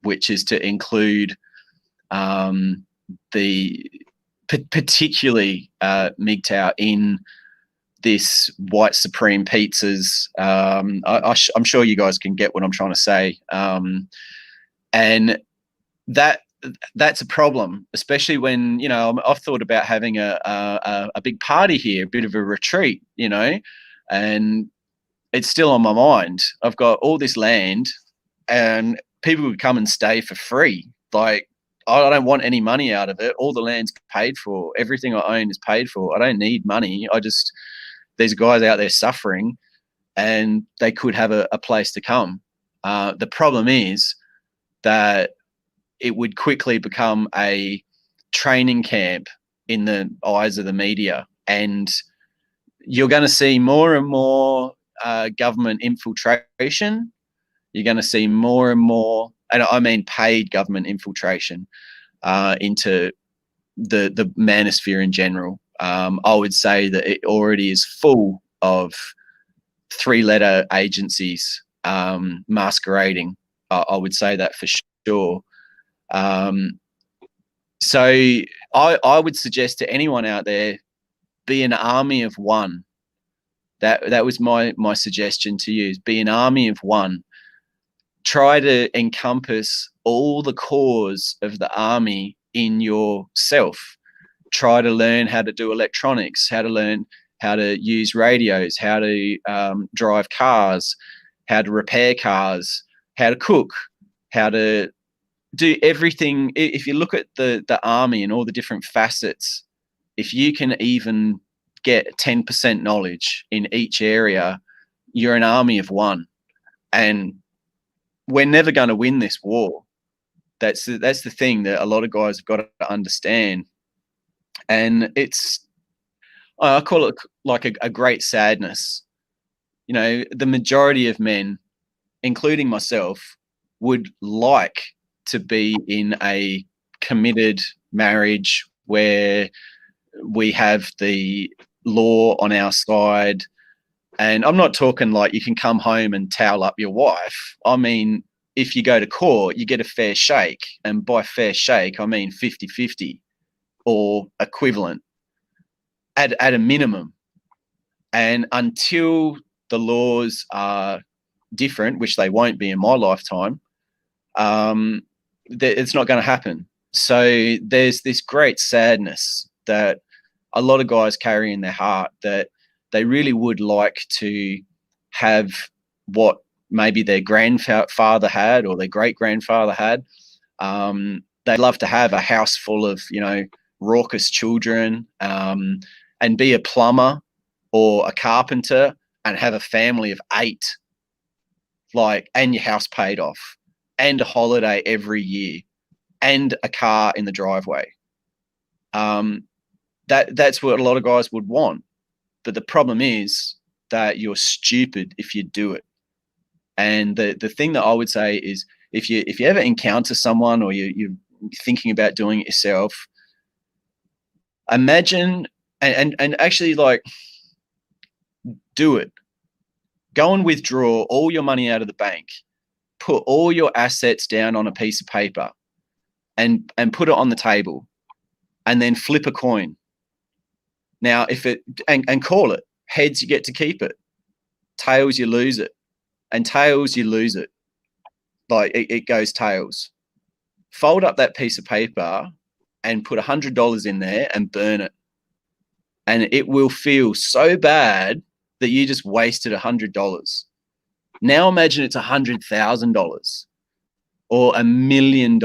which is to include particularly MGTOW in this white supreme pizzas. I'm sure you guys can get what I'm trying to say, and that's a problem, especially when, you know, I've thought about having a big party here, a bit of a retreat, you know, and it's still on my mind. I've got all this land and people would come and stay for free. Like, I don't want any money out of it. All the land's paid for. Everything I own is paid for. I don't need money. There's guys out there suffering and they could have a place to come. The problem is that it would quickly become a training camp in the eyes of the media. And you're going to see more and more government infiltration. You're going to see more and more, and I mean paid government infiltration into the manosphere in general. I would say that it already is full of 3-letter agencies masquerading. I would say that for sure. So I would suggest to anyone out there, be an army of one. That was my suggestion to you, is be an army of one. Try to encompass all the cores of the army in yourself. Try to learn how to do electronics, how to learn how to use radios, how to drive cars, how to repair cars, how to cook, how to do everything. If you look at the army and all the different facets, if you can even get 10% knowledge in each area, you're an army of one. And we're never going to win this war. That's the thing that a lot of guys have got to understand. And I call it like a great sadness. You know, the majority of men, including myself, would like to be in a committed marriage where we have the law on our side And I'm not talking like you can come home and towel up your wife. I mean, if you go to court, you get a fair shake. And by fair shake, I mean 50-50 or equivalent at a minimum. And until the laws are different, which they won't be in my lifetime, it's not going to happen. So there's this great sadness that a lot of guys carry in their heart, that they really would like to have what maybe their grandfather had or their great grandfather had. They'd love to have a house full of, raucous children, and be a plumber or a carpenter and have a family of 8, and your house paid off, and a holiday every year, and a car in the driveway. That's what a lot of guys would want. But the problem is that you're stupid if you do it. And the thing that I would say is, if you ever encounter someone, or you're thinking about doing it yourself, imagine and actually do it. Go and withdraw all your money out of the bank, put all your assets down on a piece of paper, and put it on the table, and then flip a coin. Now, and call it heads, you get to keep it. Tails, you lose it. And tails, you lose it. It goes tails. Fold up that piece of paper and put $100 in there and burn it. And it will feel so bad that you just wasted $100. Now imagine it's $100,000 or $1 million.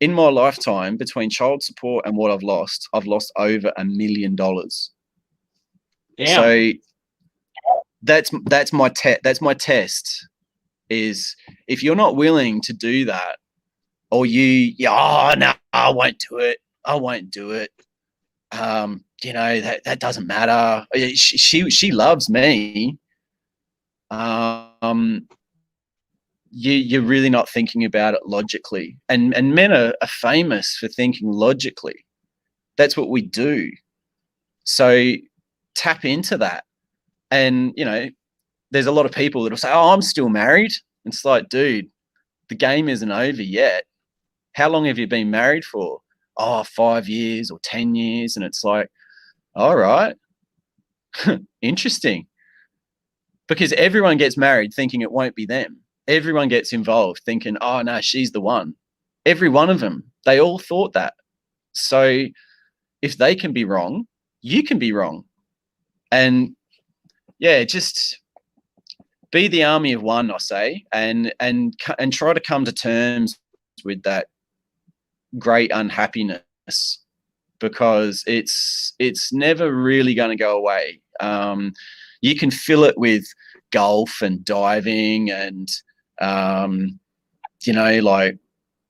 In my lifetime, between child support and what I've lost over $1 million. Damn. So that's my test. Is if you're not willing to do that, or no, I won't do it. That doesn't matter. She loves me. You're really not thinking about it logically. And men are famous for thinking logically. That's what we do. So tap into that. And, there's a lot of people that will say, oh, I'm still married. It's like, dude, the game isn't over yet. How long have you been married for? Oh, 5 years or 10 years. And it's like, all right, interesting. Because everyone gets married thinking it won't be them. Everyone gets involved thinking, oh, no, she's the one. Every one of them, they all thought that. So if they can be wrong, you can be wrong. And yeah, just be the army of one, I say, and try to come to terms with that great unhappiness, because it's never really going to go away. You can fill it with golf and diving and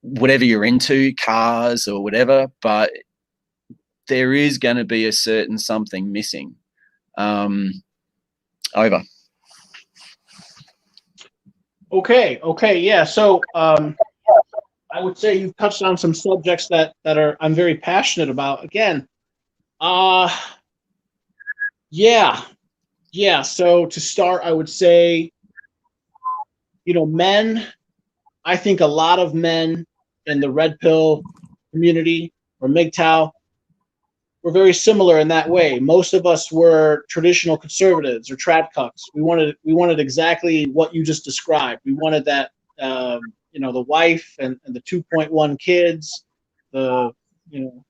whatever you're into, cars or whatever, but there is going to be a certain something missing. Over. Okay, yeah. So I would say you've touched on some subjects that I'm very passionate about. Again, yeah. So to start, I would say, men. I think a lot of men in the red pill community or MGTOW were very similar in that way. Most of us were traditional conservatives or trad cucks. We wanted exactly what you just described. We wanted that, the wife and the 2.1 kids, the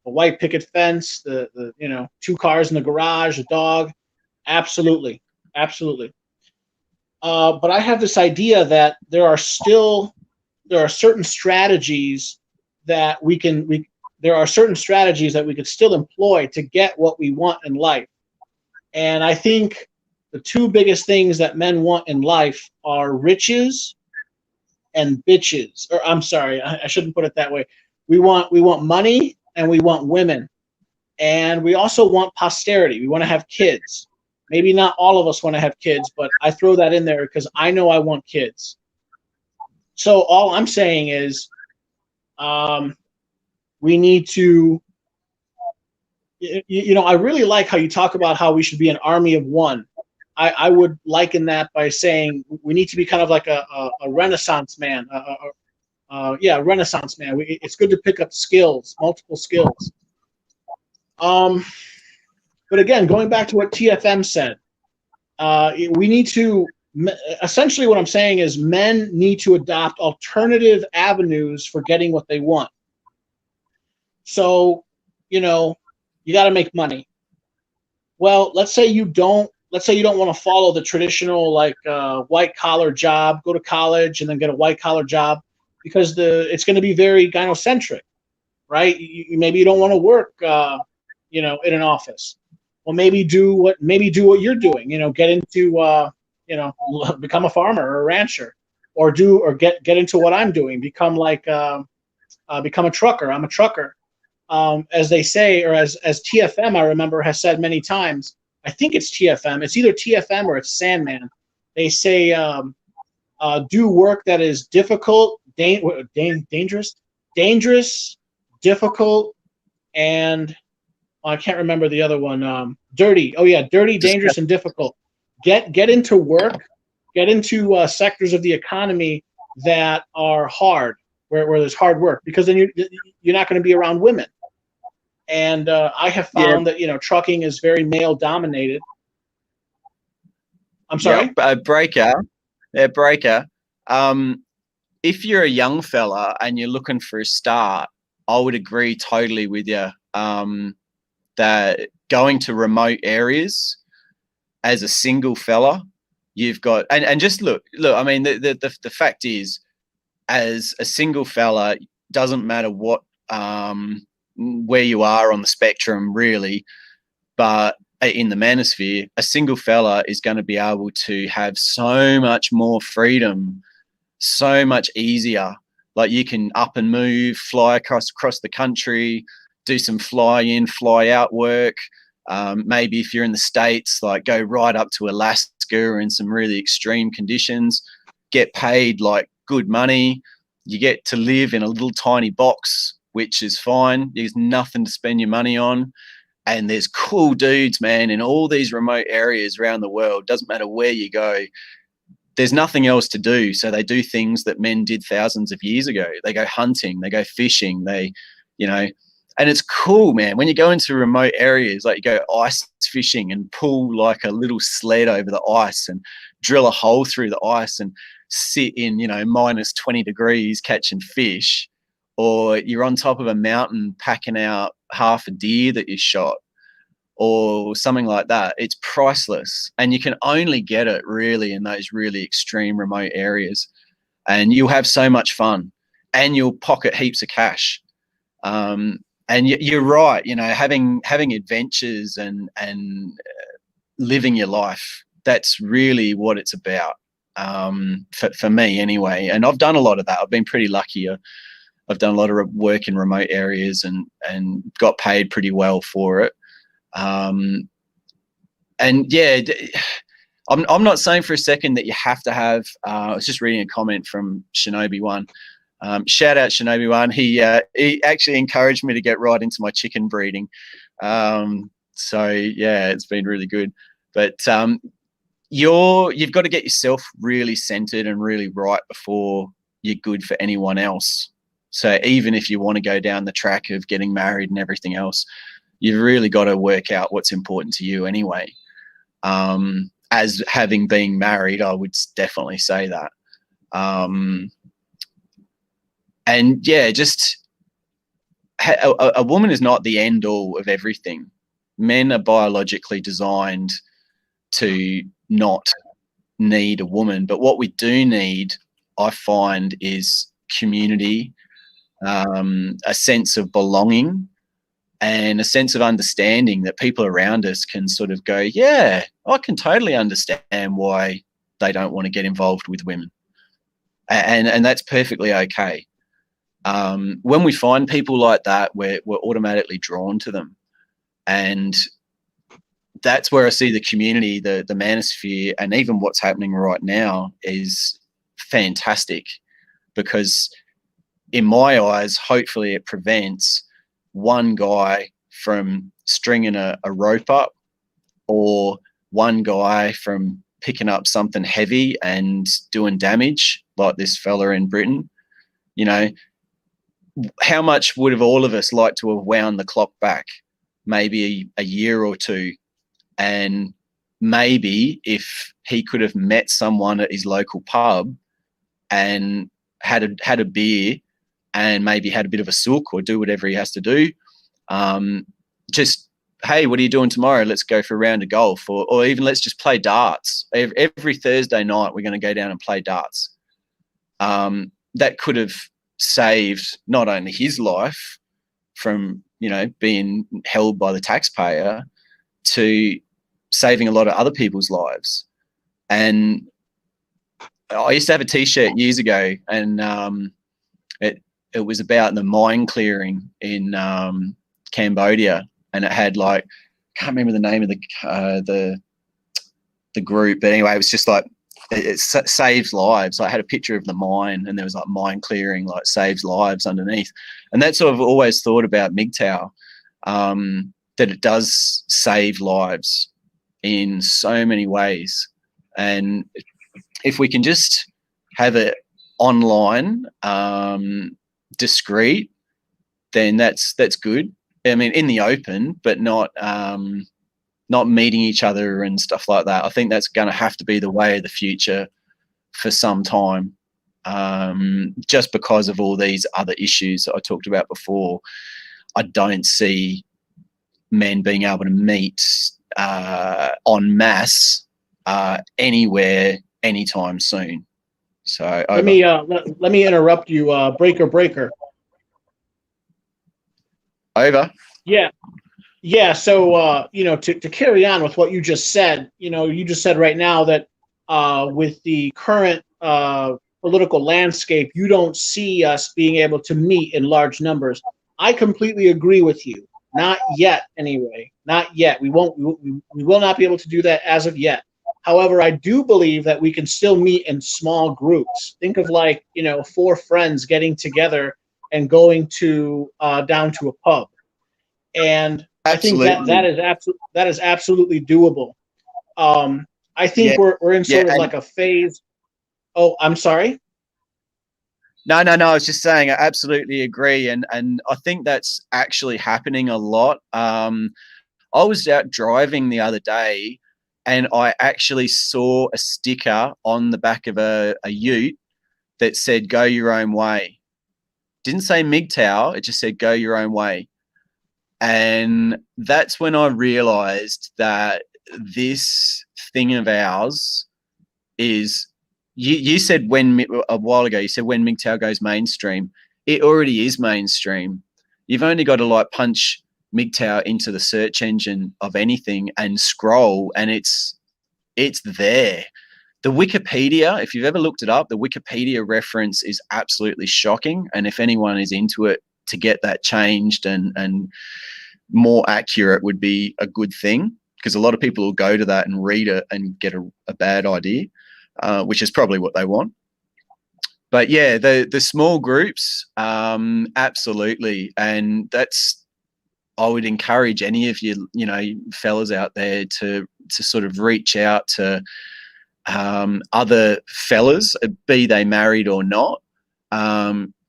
white picket fence, the 2 cars in the garage, a dog. Absolutely. But I have this idea that there are certain strategies that we could still employ to get what we want in life. And I think the 2 biggest things that men want in life are riches and bitches. Or I'm sorry, I shouldn't put it that way. We want money and we want women. And we also want posterity. We want to have kids. Maybe not all of us want to have kids, but I throw that in there because I know I want kids. So all I'm saying is we need to I really like how you talk about how we should be an army of one. I would liken that by saying we need to be kind of like a Renaissance man. Renaissance man. It's good to pick up skills, multiple skills. But again, going back to what TFM said, we need to, essentially what I'm saying is men need to adopt alternative avenues for getting what they want. So, you got to make money. Well, let's say you don't want to follow the traditional white collar job, go to college and then get a white collar job, because it's going to be very gynocentric, right? Maybe you don't want to work, in an office. Well, maybe do what you're doing. Get into become a farmer or a rancher, or get into what I'm doing. Become become a trucker. I'm a trucker. As they say, or as TFM, I remember, has said many times, I think it's TFM. It's either TFM or it's Sandman. They say, do work that is difficult, dangerous, difficult, and I can't remember the other one. Dirty. Oh yeah, dirty, dangerous, and difficult. Get into work. Get into sectors of the economy that are hard, where there's hard work, because then you're not going to be around women. And I have found that trucking is very male dominated. I'm sorry. Yeah, Breaker. If you're a young fella and you're looking for a start, I would agree totally with you. That going to remote areas as a single fella, you've got, and just look. I mean, the fact is, as a single fella, doesn't matter what where you are on the spectrum, really, but in the manosphere, a single fella is going to be able to have so much more freedom, so much easier. Like, you can up and move, fly across the country, do some fly in, fly out work. Maybe if you're in the States, like, go right up to Alaska in some really extreme conditions, get paid like good money. You get to live in a little tiny box, which is fine. There's nothing to spend your money on. And there's cool dudes, man, in all these remote areas around the world. Doesn't matter where you go. There's nothing else to do. So they do things that men did thousands of years ago. They go hunting, they go fishing, and it's cool, man. When you go into remote areas, like, you go ice fishing and pull like a little sled over the ice and drill a hole through the ice and sit in, minus 20 degrees catching fish. Or you're on top of a mountain packing out half a deer that you shot, or something like that. It's priceless. And you can only get it really in those really extreme remote areas. And you'll have so much fun, and you'll pocket heaps of cash. And you're right, having adventures and living your life, that's really what it's about, for me anyway. And I've done a lot of that. I've been pretty lucky. I've done a lot of work in remote areas and got paid pretty well for it. And yeah, I'm not saying for a second that you have to have, I was just reading a comment from Shinobi One. Shout out Shinobi One. He actually encouraged me to get right into my chicken breeding. So yeah, it's been really good. But you've got to get yourself really centered and really right before you're good for anyone else. So even if you want to go down the track of getting married and everything else, you've really got to work out what's important to you anyway. As having been married, I would definitely say that. And yeah, just a woman is not the end all of everything. Men are biologically designed to not need a woman, but what we do need, I find, is community, a sense of belonging, and a sense of understanding that people around us can sort of go, yeah, I can totally understand why they don't want to get involved with women. And that's perfectly okay. When we find people like that, we're automatically drawn to them. And that's where I see the community, the manosphere, and even what's happening right now is fantastic, because in my eyes, hopefully it prevents one guy from stringing a rope up, or one guy from picking up something heavy and doing damage, like this fella in Britain. You know, how much would have all of us liked to have wound the clock back maybe a year or two, and maybe if he could have met someone at his local pub and had a beer and maybe had a bit of a sook or do whatever he has to do, just, hey, what are you doing tomorrow? Let's go for a round of golf, or even let's just play darts. Every Thursday night we're going to go down and play darts. That could have saved not only his life from, you know, being held by the taxpayer, to saving a lot of other people's lives. And I used to have a T-shirt years ago, and it was about the mine clearing in Cambodia, and it had, like, I can't remember the name of the group, but anyway, it was just like it saves lives. I had a picture of the mine, and there was like mine clearing, like saves lives underneath. And that's what I've always thought about MGTOW, that it does save lives in so many ways. And if we can just have it online, discreet, then that's good. I mean, in the open, but not meeting each other and stuff like that. I think that's going to have to be the way of the future for some time, just because of all these other issues that I talked about before. I don't see men being able to meet en masse anywhere anytime soon. So let me interrupt you, breaker. Over. Yeah. So, to carry on with what you just said, you just said right now that with the current political landscape, you don't see us being able to meet in large numbers. I completely agree with you. Not yet, anyway. Not yet. We will not be able to do that as of yet. However, I do believe that we can still meet in small groups. Think of 4 friends getting together and going to down to a pub. And Absolutely. I think that is absolutely doable. I think we're in sort of like a phase. Oh, I'm sorry. No. I was just saying, I absolutely agree, and I think that's actually happening a lot. I was out driving the other day, and I actually saw a sticker on the back of a ute that said "Go your own way." Didn't say MGTOW, it just said "Go your own way." And that's when I realized that this thing of ours is, you said a while ago, you said when MGTOW goes mainstream, it already is mainstream. You've only got to punch MGTOW into the search engine of anything and scroll, and it's there. The Wikipedia, if you've ever looked it up, the Wikipedia reference is absolutely shocking. And if anyone is into it, to get that changed and more accurate would be a good thing, because a lot of people will go to that and read it and get a bad idea, which is probably what they want. But yeah, the small groups, absolutely. And I would encourage any of you, fellas out there to sort of reach out to other fellas, be they married or not,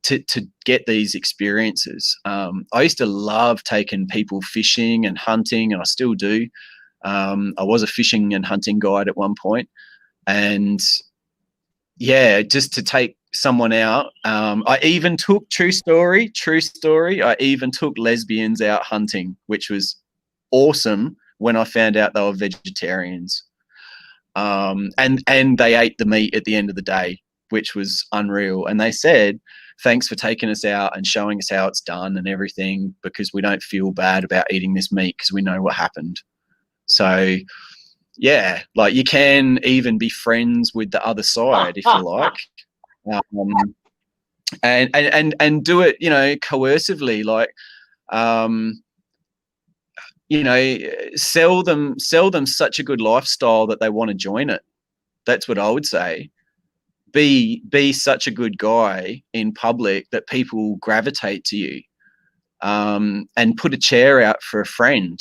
to get these experiences. I used to love taking people fishing and hunting, and I still do. I was a fishing and hunting guide at one point, and yeah, just to take someone out. I even took, true story, I even took lesbians out hunting, which was awesome when I found out they were vegetarians. And they ate the meat at the end of the day, which was unreal. And they said, thanks for taking us out and showing us how it's done and everything, because we don't feel bad about eating this meat because we know what happened. So yeah, you can even be friends with the other side if you like. And do it, coercively, sell them such a good lifestyle that they want to join it. That's what I would say. Be such a good guy in public that people gravitate to you. and put a chair out for a friend.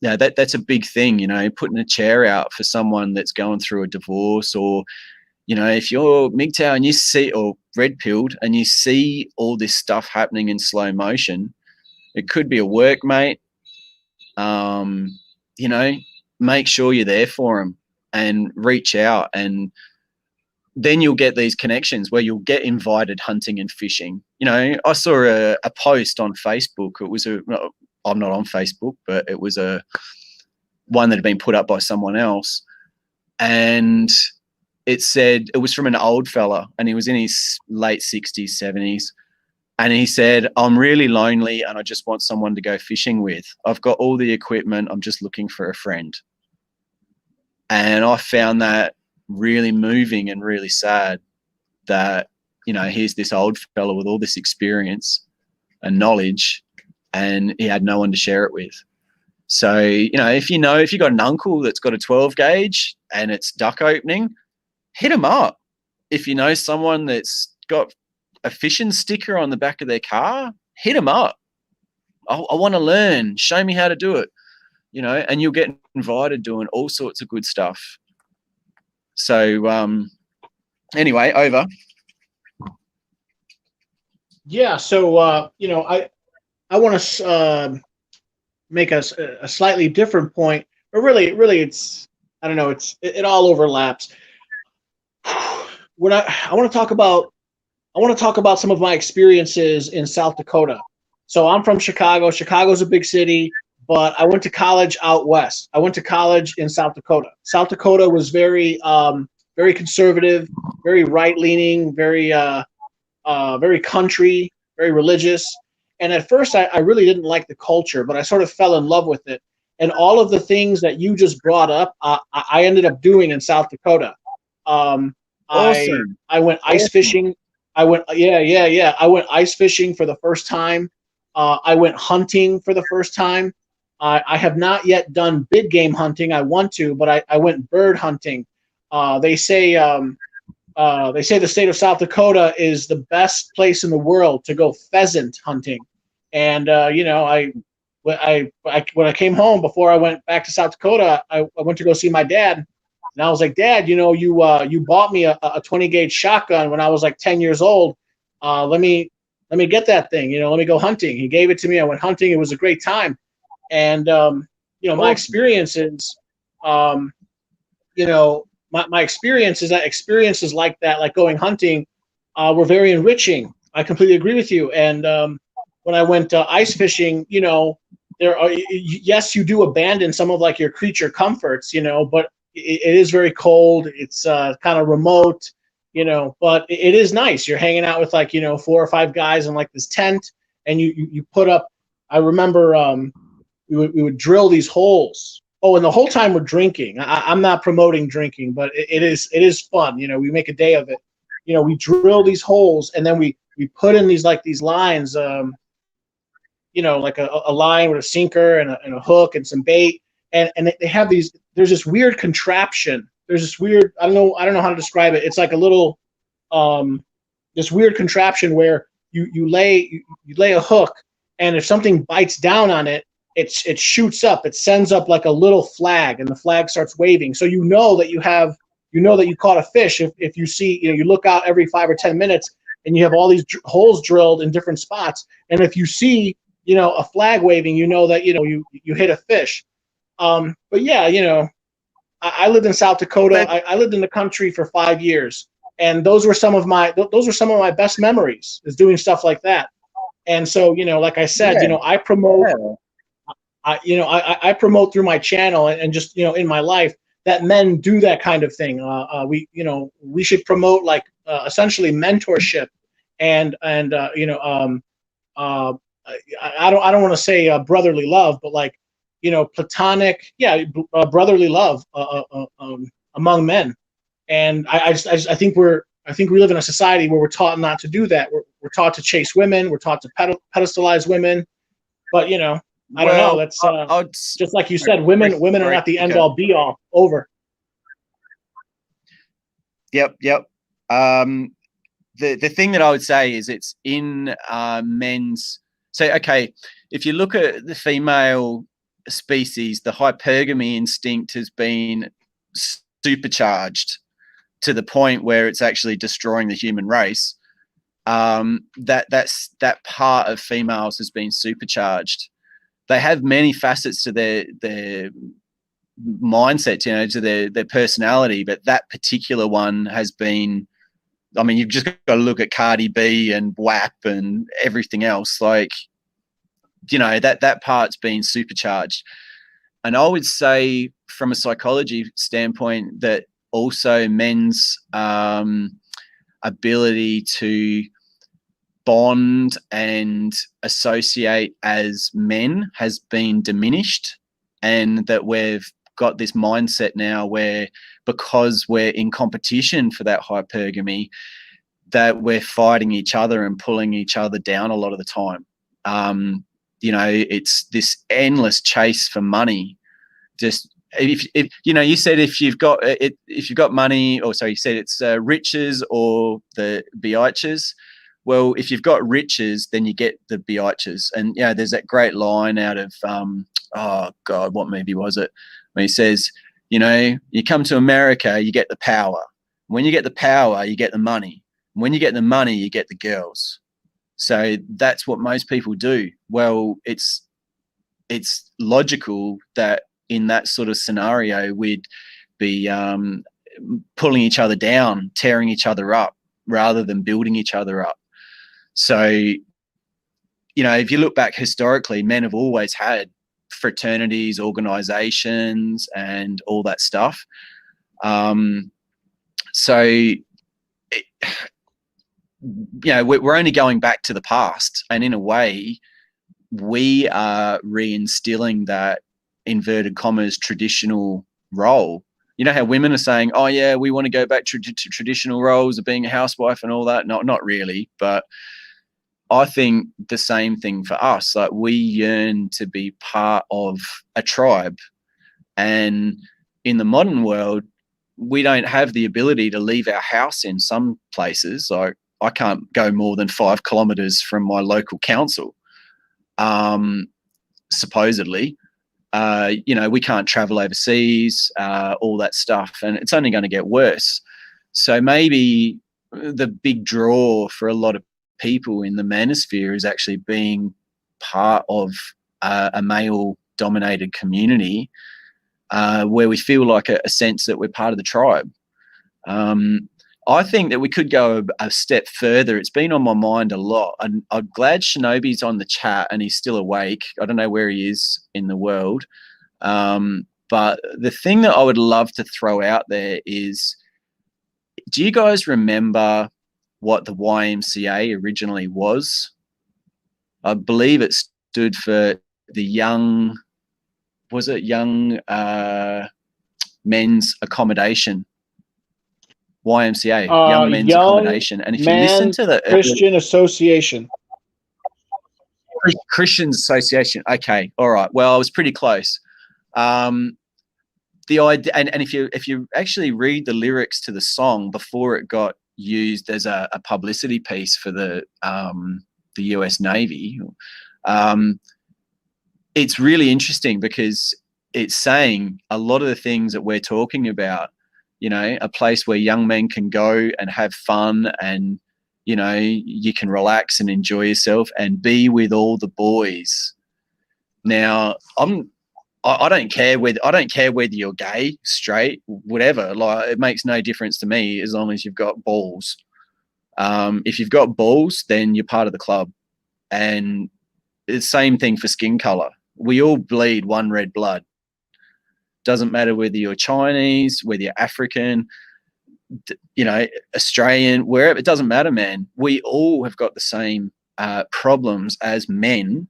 Yeah, that's a big thing, putting a chair out for someone that's going through a divorce, or, if you're MGTOW and you see, or red pilled and you see all this stuff happening in slow motion, it could be a workmate, make sure you're there for them and reach out, and then you'll get these connections where you'll get invited hunting and fishing. I saw a post on Facebook. It was I'm not on Facebook, but it was one that had been put up by someone else. And it said, it was from an old fella, and he was in his late 60s, 70s. And he said, I'm really lonely and I just want someone to go fishing with. I've got all the equipment. I'm just looking for a friend. And I found that really moving and really sad that, here's this old fella with all this experience and knowledge, and he had no one to share it with. So, if you got an uncle that's got a 12 gauge and it's duck opening, hit him up. If you know someone that's got a fishing sticker on the back of their car, hit him up. I want to learn. Show me how to do it, and you'll get invited doing all sorts of good stuff. So, anyway, over. Yeah. So, I want to make a slightly different point, but really, it's, I don't know, it all overlaps. When I want to talk about some of my experiences in South Dakota. So I'm from Chicago. Chicago's a big city, but I went to college out west. I went to college in South Dakota. South Dakota was very conservative, very right-leaning, very country, very religious. And at first, I really didn't like the culture, but I sort of fell in love with it. And all of the things that you just brought up, I ended up doing in South Dakota. Awesome. I went ice fishing. I went ice fishing for the first time. I went hunting for the first time. I have not yet done big game hunting. I want to, but I went bird hunting. They say the state of South Dakota is the best place in the world to go pheasant hunting. And when I came home, before I went back to South Dakota, I went to go see my dad. And I was like, Dad, you bought me a 20 gauge shotgun when I was like 10 years old. Let me get that thing. Let me go hunting. He gave it to me. I went hunting. It was a great time. And my experiences, my experiences like that, like going hunting, were very enriching. I completely agree with you. And when I went ice fishing, yes, you do abandon some of like your creature comforts, but it is very cold. It's kind of remote, but it is nice. You're hanging out with like, 4 or 5 guys in like this tent, and you put up, I remember we would drill these holes. Oh, and the whole time we're drinking. I'm not promoting drinking, but it is fun. We make a day of it. We drill these holes, and then we put in these lines, like a line with a sinker and a hook and some bait. And they have these, there's this weird contraption. There's this weird, I don't know how to describe it. It's like a little, this weird contraption where you lay a hook, and if something bites down on it, it shoots up. It sends up like a little flag, and the flag starts waving. So that you caught a fish if you see, you look out every 5 or 10 minutes, and you have all these holes drilled in different spots. And if you see, a flag waving, that you hit a fish. But yeah, I lived in South Dakota. I lived in the country for 5 years, and those were some of my best memories, is doing stuff like that. And so, like I said, I promote. I promote through my channel and just, in my life, that men do that kind of thing. We should promote like essentially mentorship and I don't want to say brotherly love, but like, platonic, brotherly love among men. And I think we live in a society where we're taught not to do that. We're taught to chase women. We're taught to pedestalize women. But I don't know. That's just like you said. Women are not the end all be all. Over. Yep. the thing that I would say is it's in men's. So, okay, if you look at the female species, the hypergamy instinct has been supercharged to the point where it's actually destroying the human race. That part of females has been supercharged. They have many facets to their mindset, you know, to their personality, but that particular one has been. I mean, you've just got to look at Cardi B and WAP and everything else. Like, you know, that part's been supercharged. And I would say, from a psychology standpoint, that also men's ability to bond and associate as men has been diminished, and that we've got this mindset now where, because we're in competition for that hypergamy, that we're fighting each other and pulling each other down a lot of the time. You know, it's this endless chase for money. Just if you know, you said if you've got money, or sorry, you said it's riches or the biatches. Well, if you've got riches, then you get the biatches. And you know, there's that great line out of oh God, what movie was it? When he says, you know, you come to America, you get the power. When you get the power, you get the money. When you get the money, you get the girls. So that's what most people do. Well, it's logical that in that sort of scenario, we'd be pulling each other down, tearing each other up, rather than building each other up. So, you know, if you look back historically, men have always had fraternities, organizations, and all that stuff. So, you know, we're only going back to the past, and in a way, we are reinstilling that, inverted commas, traditional role. You know how women are saying, "Oh yeah, we want to go back to traditional roles of being a housewife and all that." Not really, but I think the same thing for us. Like, we yearn to be part of a tribe, and in the modern world, we don't have the ability to leave our house in some places. Like, I can't go more than 5 kilometers from my local council. Supposedly, you know, we can't travel overseas, all that stuff, and it's only going to get worse. So maybe the big draw for a lot of people in the manosphere is actually being part of a male-dominated community, where we feel like a sense that we're part of the tribe. I think that we could go a step further. It's been on my mind a lot, and I'm glad Shinobi's on the chat and he's still awake. I don't know where he is in the world. But the thing that I would love to throw out there is, do you guys remember what the YMCA originally was? I believe it stood for the Young Men's Accommodation. YMCA, Young Men's Accommodation. And if you listen to the Christian Association. Christian Association. Okay, all right. Well, I was pretty close. The idea, and if you actually read the lyrics to the song before it got used as a publicity piece for the US Navy, it's really interesting, because it's saying a lot of the things that we're talking about. You know, a place where young men can go and have fun, and, you know, you can relax and enjoy yourself and be with all the boys. Now, I don't care whether you're gay, straight, whatever. Like, it makes no difference to me as long as you've got balls. If you've got balls, then you're part of the club. And it's the same thing for skin color. We all bleed one red blood. Doesn't matter whether you're Chinese, whether you're African, you know, Australian, wherever. It doesn't matter, man. We all have got the same problems as men,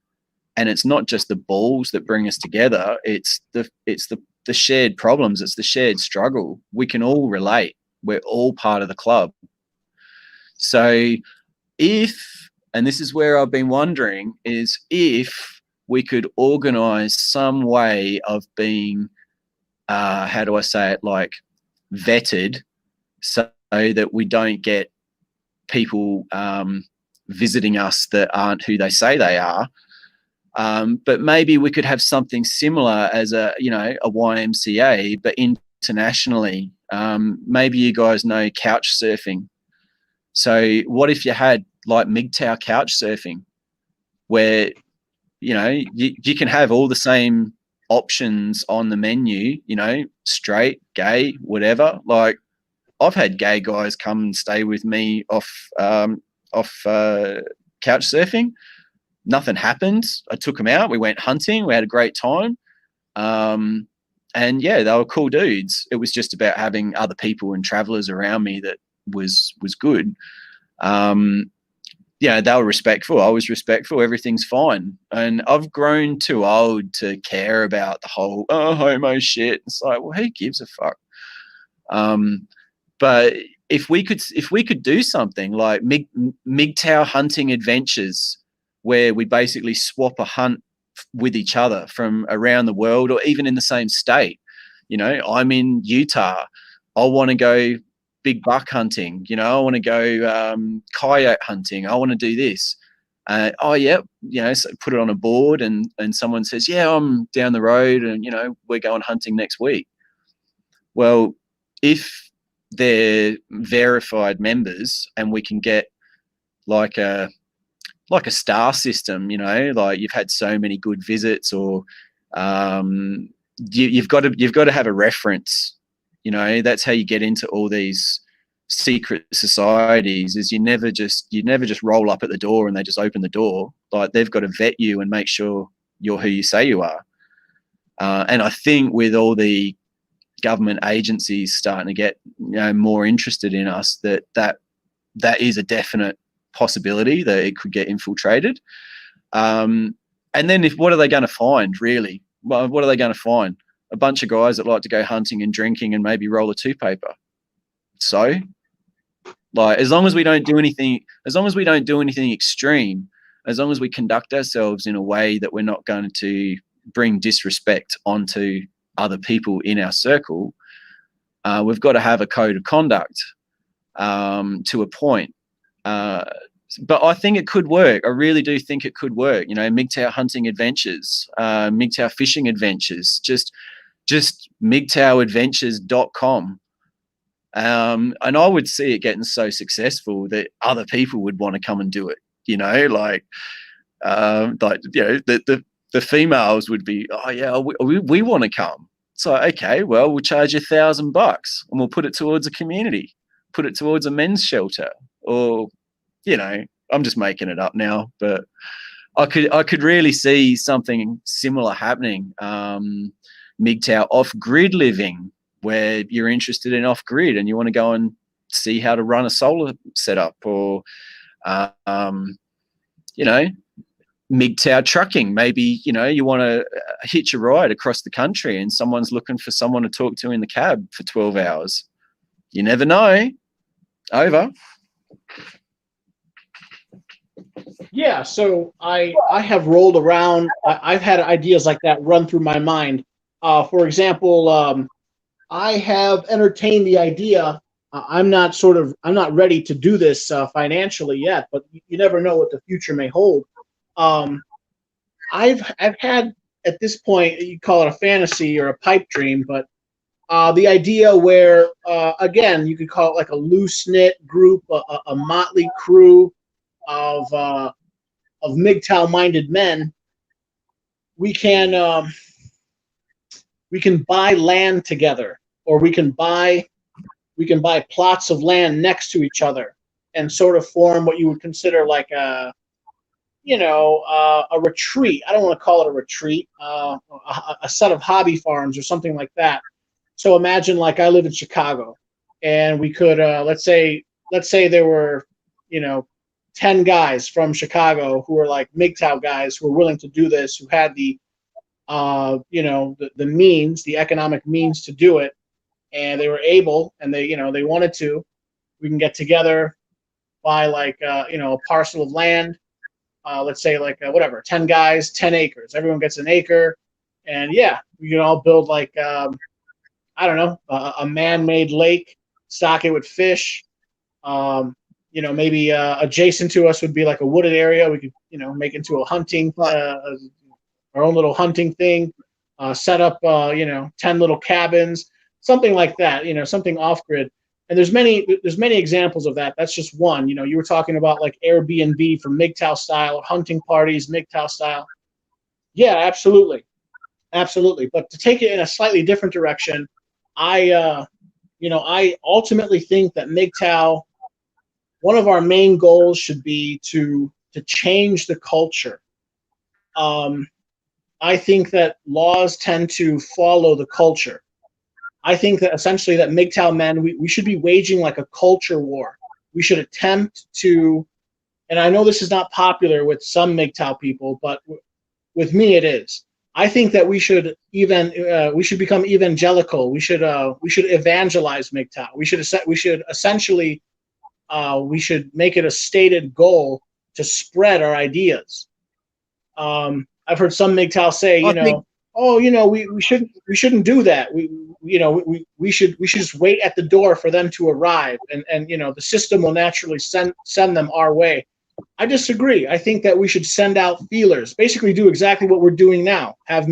and it's not just the balls that bring us together. It's the shared problems. It's the shared struggle. We can all relate. We're all part of the club. So and this is where I've been wondering, is if we could organize some way of being, how do I say it, like, vetted, so that we don't get people visiting us that aren't who they say they are. But maybe we could have something similar as a YMCA, but internationally. Maybe you guys know couch surfing. So what if you had like MGTOW couch surfing, where you can have all the same options on the menu, straight, gay, whatever. Like, I've had gay guys come and stay with me off couch surfing. Nothing happened. I took them out. We went hunting. We had a great time. And yeah, they were cool dudes. It was just about having other people and travelers around me that was good. They were respectful. I was respectful. Everything's fine. And I've grown too old to care about the whole homo shit. It's like, well, who gives a fuck? But if we could do something like MGTOW hunting adventures, where we basically swap a hunt with each other from around the world, or even in the same state. I'm in Utah. I want to go big buck hunting. I want to go coyote hunting. I want to do this. So put it on a board, and someone says, yeah, I'm down the road, and we're going hunting next week. Well, if they're verified members and we can get like a star system, like you've had so many good visits, or you've got to have a reference. That's how you get into all these secret societies. Is you never just roll up at the door and they just open the door. Like, they've got to vet you and make sure you're who you say you are. And I think with all the government agencies starting to get more interested in us, that is a definite possibility that it could get infiltrated. And then what are they going to find, really? Well, what are they going to find? A bunch of guys that like to go hunting and drinking and maybe roll a two paper. So, like, as long as we don't do anything extreme, as long as we conduct ourselves in a way that we're not going to bring disrespect onto other people in our circle, we've got to have a code of conduct to a point. But I think it could work. I really do think it could work. MGTOW hunting adventures, MGTOW fishing adventures, just MGTOWadventures.com. And I would see it getting so successful that other people would want to come and do it. The females would be, oh yeah, we want to come. So, okay, well, we'll charge you $1,000 and we'll put it towards a community, put it towards a men's shelter, or, I'm just making it up now, but I could really see something similar happening. MGTOW off-grid living, where you're interested in off-grid and you want to go and see how to run a solar setup, or, MGTOW trucking. Maybe, you want to hitch a ride across the country and someone's looking for someone to talk to in the cab for 12 hours. You never know. Over. Yeah, so I have rolled around. I've had ideas like that run through my mind. For example, I have entertained the idea. I'm not ready to do this financially yet, but you never know what the future may hold. I've had, at this point, you call it a fantasy or a pipe dream, but the idea where, again, you could call it like a loose-knit group, a motley crew of MGTOW-minded men. We can buy land together, or we can buy plots of land next to each other, and sort of form what you would consider like a retreat. I don't want to call it a retreat, a set of hobby farms or something like that. So imagine, like, I live in Chicago, and we could let's say there were 10 guys from Chicago who were like MGTOW guys who were willing to do this, who had the means, the economic means to do it, and they were able, and they wanted to. We can get together, buy like a parcel of land. Let's say like 10 guys, 10 acres. Everyone gets an acre, and yeah, we can all build like a man-made lake, stock it with fish. maybe adjacent to us would be like a wooded area. We could, make into a hunting, our own little hunting thing, set up, 10 little cabins, something like that, something off grid. And there's many examples of that. That's just one. You were talking about like Airbnb for MGTOW style, or hunting parties, MGTOW style. Yeah, absolutely. Absolutely. But to take it in a slightly different direction, I ultimately think that MGTOW, one of our main goals should be to change the culture. I think that laws tend to follow the culture. I think that essentially that MGTOW men, we should be waging like a culture war. We should attempt to, and I know this is not popular with some MGTOW people, but with me it is. I think that we should become evangelical. We should evangelize MGTOW. We should make it a stated goal to spread our ideas. I've heard some MGTOW say, we shouldn't do that. We should just wait at the door for them to arrive, and the system will naturally send them our way. I disagree. I think that we should send out feelers, basically do exactly what we're doing now. Have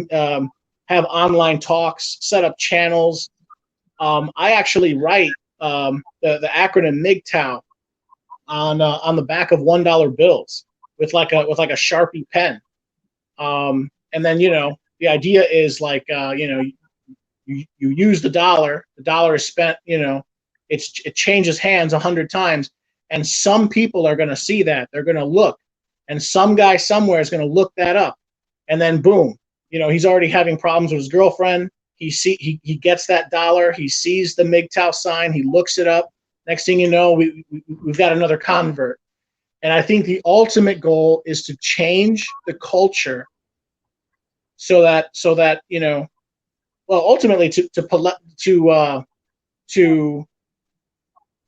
online talks, set up channels. I actually write the acronym MGTOW on the back of $1 bills with like a Sharpie pen. And then, the idea is like, you use the dollar is spent, it changes hands 100 times. And some people are going to see that. They're going to look. And some guy somewhere is going to look that up. And then boom, he's already having problems with his girlfriend. He gets that dollar. He sees the MGTOW sign. He looks it up. Next thing you know, we've got another convert. And I think the ultimate goal is to change the culture so that ultimately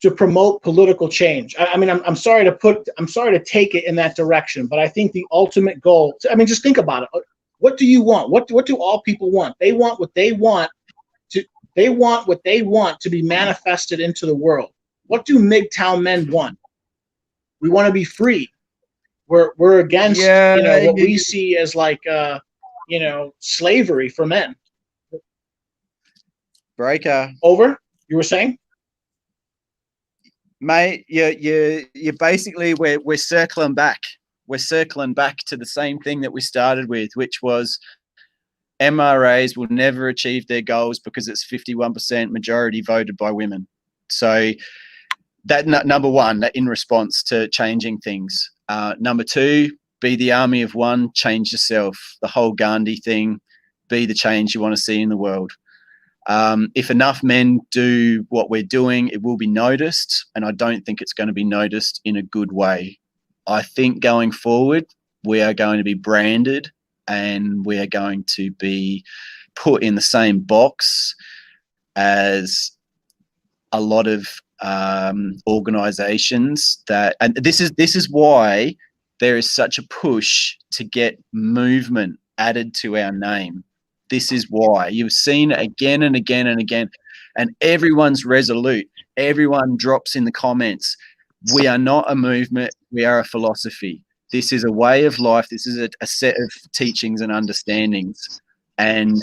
to promote political change. I'm sorry to take it in that direction, but I think the ultimate goal. Just think about it. What do you want? What do all people want? They want what they want to be manifested into the world. What do MGTOW men want? We want to be free. We're against what we see as like slavery for men. Breaker. Over. You were saying? Mate, you're basically we're circling back. We're circling back to the same thing that we started with, which was MRAs will never achieve their goals because it's 51% majority voted by women. So that number one, that in response to changing things. Number two, be the army of one, change yourself. The whole Gandhi thing, be the change you want to see in the world. If enough men do what we're doing, it will be noticed, and I don't think it's going to be noticed in a good way. I think going forward, we are going to be branded and we are going to be put in the same box as a lot of organizations and this is why there is such a push to get movement added to our name. This is why you've seen it again and again and again, and everyone's resolute. Everyone drops in the comments, we are not a movement, we are a philosophy. This is a way of life. This is a set of teachings and understandings and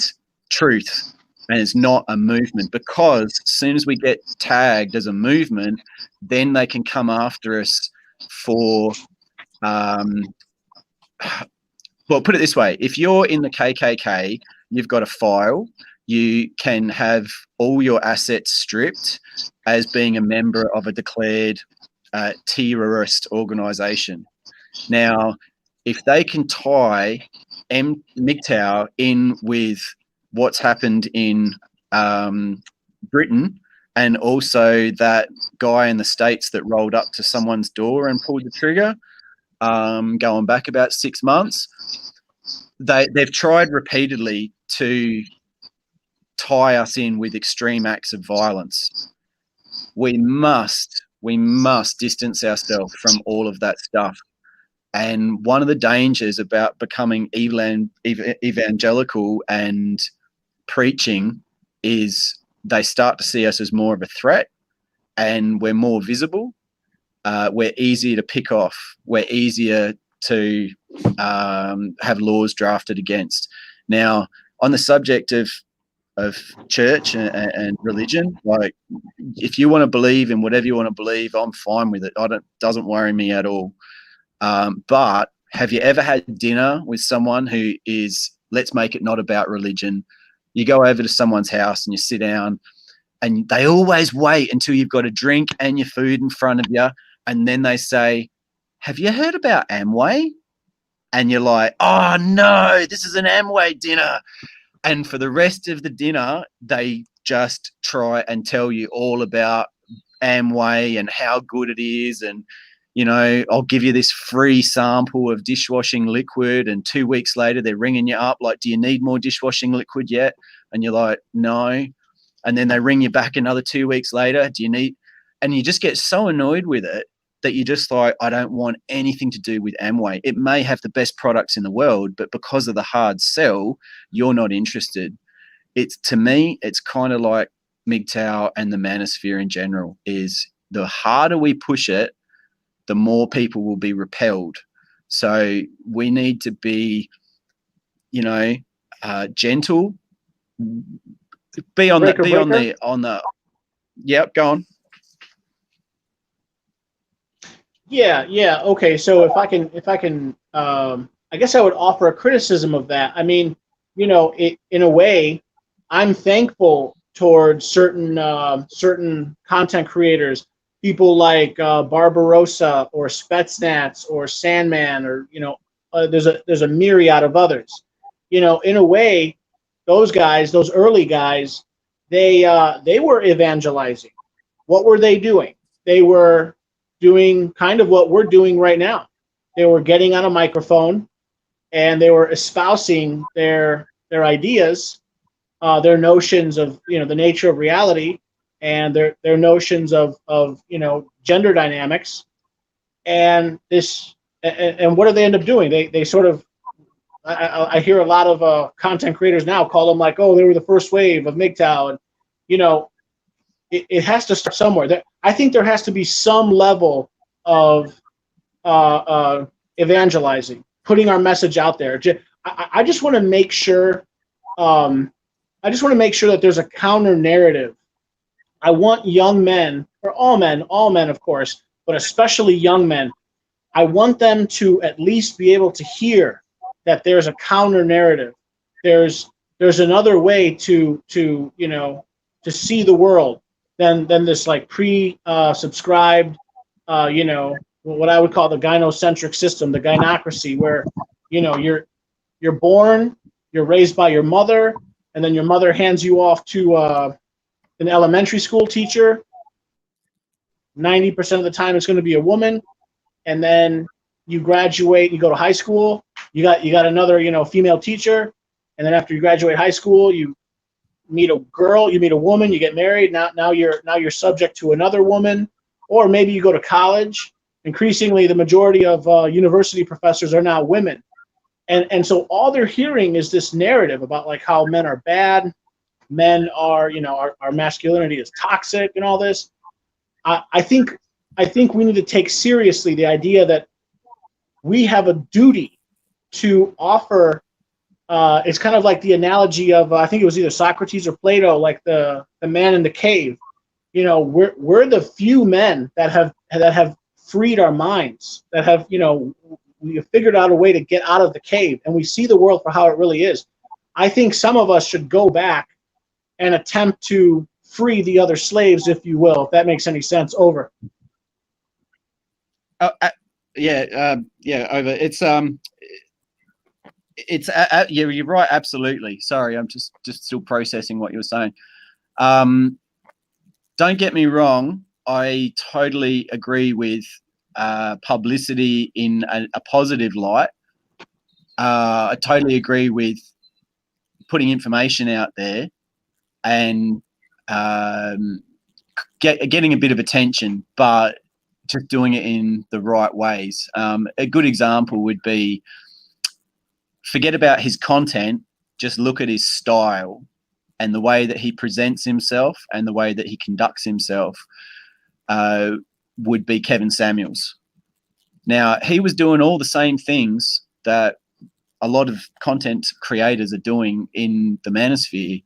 truth. And it's not a movement, because as soon as we get tagged as a movement, then they can come after us for, well, put it this way. If you're in the KKK, you've got a file, you can have all your assets stripped as being a member of a declared terrorist organization. Now, if they can tie MGTOW in with what's happened in Britain, and also that guy in the States that rolled up to someone's door and pulled the trigger, going back about 6 months, they've tried repeatedly to tie us in with extreme acts of violence. We must distance ourselves from all of that stuff. And one of the dangers about becoming evangelical and preaching is they start to see us as more of a threat, and we're more visible. we're easier to pick off. We're easier to have laws drafted against. Now, on the subject of church and religion, like, if you want to believe in whatever you want to believe, I'm fine with it. Doesn't worry me at all. But have you ever had dinner with someone who is, let's make it not about religion? You go over to someone's house and you sit down, and they always wait until you've got a drink and your food in front of you, and then they say, have you heard about Amway? And you're like, oh no, this is an Amway dinner. And for the rest of the dinner, they just try and tell you all about Amway and how good it is. And, you know, I'll give you this free sample of dishwashing liquid. And 2 weeks later, they're ringing you up like, do you need more dishwashing liquid yet? And you're like, no. And then they ring you back another 2 weeks later. Do you need? And you just get so annoyed with it that you're just like, I don't want anything to do with Amway. It may have the best products in the world, but because of the hard sell, you're not interested. To me, it's kind of like MGTOW and the manosphere in general. Is the harder we push it, the more people will be repelled. So we need to be, you know, gentle. Be on the. Yep, go on. Yeah. Okay. So if I can, I guess I would offer a criticism of that. I mean, you know, in a way, I'm thankful towards certain content creators, people like Barbarossa or Spetsnaz or Sandman, or, you know, there's a myriad of others. You know, in a way, those guys, those early guys, they were evangelizing. What were they doing? They were doing kind of what we're doing right now. They were getting on a microphone and they were espousing their ideas, their notions of, you know, the nature of reality, and their notions of you know, gender dynamics. And what do they end up doing? They sort of, I hear a lot of content creators now call them like, oh, they were the first wave of MGTOW. And, you know, it has to start somewhere. I think there has to be some level of evangelizing, putting our message out there. I just want to make sure. I just want to make sure that there's a counter narrative. I want young men, or all men, of course, but especially young men. I want them to at least be able to hear that there's a counter narrative. There's another way to you know, to see the world than this like subscribed, you know, what I would call the gynocentric system, the gynocracy, where, you know, you're born, you're raised by your mother, and then your mother hands you off to an elementary school teacher. 90% of the time, it's going to be a woman, and then you graduate, you go to high school, you got another, you know, female teacher, and then after you graduate high school, you meet a girl, you meet a woman, you get married. Now you're subject to another woman, or maybe you go to college. Increasingly, the majority of university professors are now women, and so all they're hearing is this narrative about like how men are bad, men are, you know, our masculinity is toxic, and all this. I think we need to take seriously the idea that we have a duty to offer. It's kind of like the analogy of I think it was either Socrates or Plato, like the man in the cave. You know, we're the few men that have freed our minds, that have, you know, we have figured out a way to get out of the cave, and we see the world for how it really is. I think some of us should go back and attempt to free the other slaves, if you will, if that makes any sense. Over. Over. Yeah, you're right. Absolutely. Sorry, I'm just still processing what you were saying. Don't get me wrong. I totally agree with publicity in a positive light. I totally agree with putting information out there and getting a bit of attention, but just doing it in the right ways. A good example would be, forget about his content, just look at his style and the way that he presents himself and the way that he conducts himself. would be Kevin Samuels. Now, he was doing all the same things that a lot of content creators are doing in the manosphere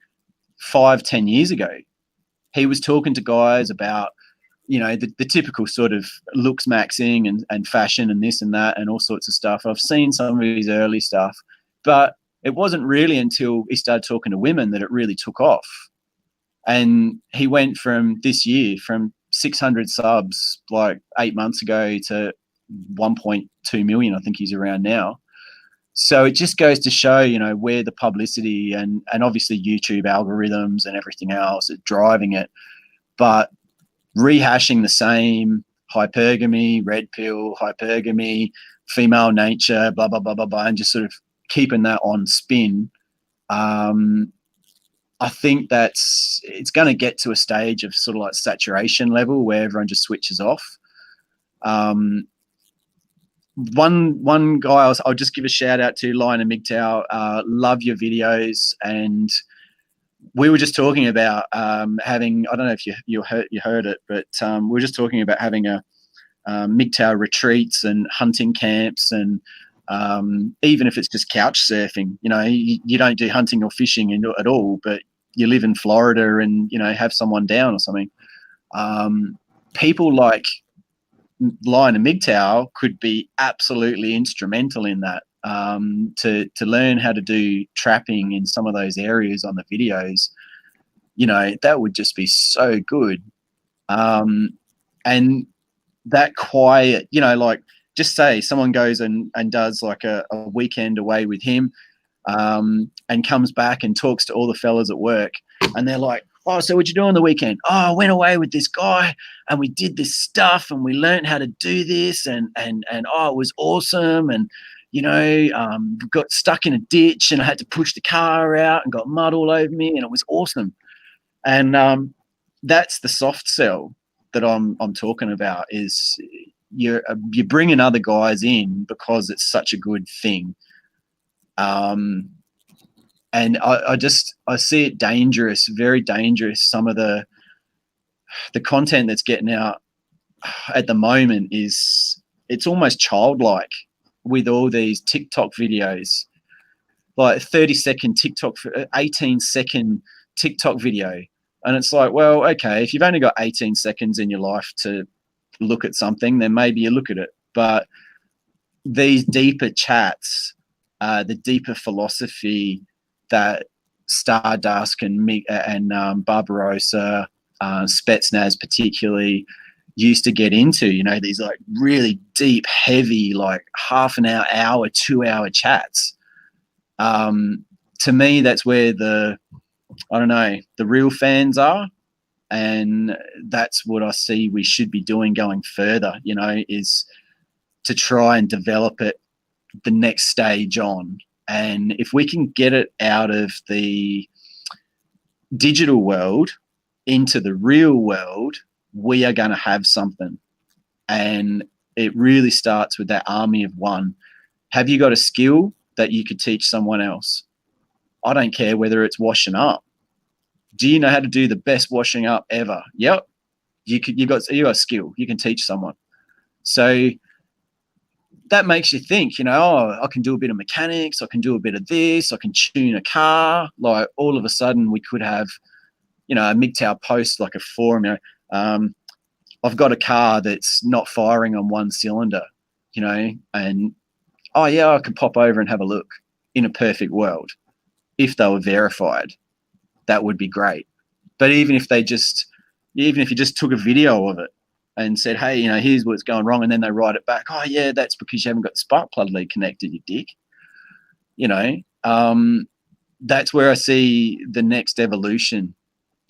5-10 years ago. He was talking to guys about, the typical sort of looks maxing and fashion and this and that and all sorts of stuff. I've seen some of his early stuff, but it wasn't really until he started talking to women that it really took off. And he went from this year, from 600 subs like 8 months ago to 1.2 million, I think he's around now. So it just goes to show, where the publicity and obviously YouTube algorithms and everything else is driving it. But rehashing the same hypergamy, red pill, hypergamy, female nature, blah, blah, blah, blah, blah, and just sort of keeping that on spin. I think it's going to get to a stage of sort of like saturation level where everyone just switches off. One guy I'll just give a shout out to, Lionel MGTOW. Love your videos, and we were just talking about having, I don't know if you heard it, but we were just talking about having a MGTOW retreats and hunting camps, and even if it's just couch surfing, you don't do hunting or fishing at all, but you live in Florida and, have someone down or something. People like Lionel MGTOW could be absolutely instrumental in that, to learn how to do trapping in some of those areas on the videos. That would just be so good. And that quiet, like, just say someone goes and does like a weekend away with him, and comes back and talks to all the fellas at work, and they're like, oh, so what'd you do on the weekend? Oh, I went away with this guy and we did this stuff and we learned how to do this, and oh, it was awesome. And, got stuck in a ditch and I had to push the car out and got mud all over me, and it was awesome. And that's the soft sell that I'm talking about, is you're bringing other guys in because it's such a good thing. And I see it dangerous, very dangerous. Some of the content that's getting out at the moment it's almost childlike, with all these TikTok videos, like 30-second TikTok, 18-second TikTok video. And it's like, well, okay, if you've only got 18 seconds in your life to look at something, then maybe you look at it. But these deeper chats, the deeper philosophy that Stardust and Barbarossa, Spetsnaz particularly, used to get into, these like really deep, heavy, like half an hour, 2 hour chats. To me, that's where the real fans are. And that's what I see we should be doing going further, is to try and develop it the next stage on. And if we can get it out of the digital world into the real world, we are going to have something. And it really starts with that army of one. Have you got a skill that you could teach someone else? I don't care whether it's washing up. Do you know how to do the best washing up ever? Yep. You got a skill. You can teach someone. So that makes you think, I can do a bit of mechanics. I can do a bit of this. I can tune a car. Like, all of a sudden we could have, a MGTOW post, like a forum, I've got a car that's not firing on one cylinder, and, oh yeah, I could pop over and have a look. In a perfect world, if they were verified, that would be great. But even if you just took a video of it and said, hey, here's what's going wrong, and then they write it back, oh yeah, that's because you haven't got the spark plug lead connected, you dick. That's where I see the next evolution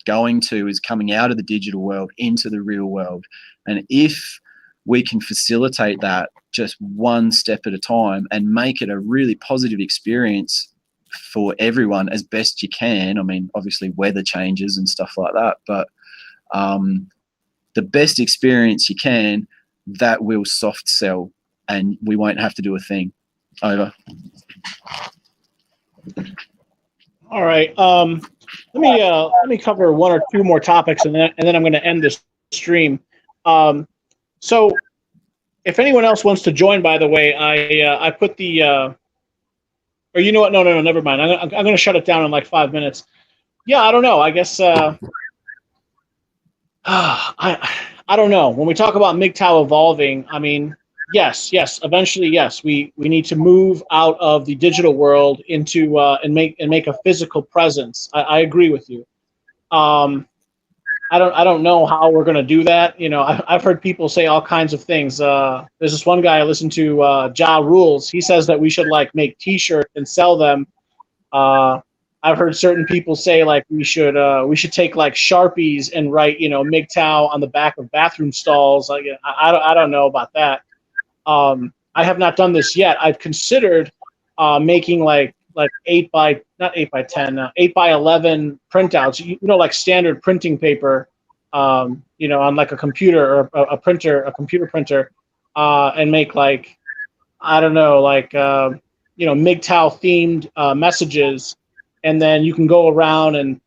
going to, is coming out of the digital world into the real world. And if we can facilitate that just one step at a time and make it a really positive experience for everyone as best you can. I mean, obviously weather changes and stuff like that, but the best experience you can, that will soft sell, and we won't have to do a thing. Over. All right. Let me cover one or two more topics, and then I'm going to end this stream. So, if anyone else wants to join, by the way, I put the or you know what? No, never mind. I'm going to shut it down in like 5 minutes. Yeah, I don't know. I guess I don't know. When we talk about MGTOW evolving, I mean, yes, eventually, yes, we need to move out of the digital world into and make a physical presence. I agree with you. I don't know how we're going to do that. You know, I've heard people say all kinds of things. There's this one guy I listen to, Ja Rules. He says that we should like make T-shirts and sell them. I've heard certain people say like we should take like Sharpies and write, you know, MGTOW on the back of bathroom stalls. Like I don't know about that. I have not done this yet. I've considered making like 8x11 printouts. You know, like standard printing paper. You know, on like a computer or a computer printer, and make like I don't know, like you know, MGTOW themed messages. And then you can go around and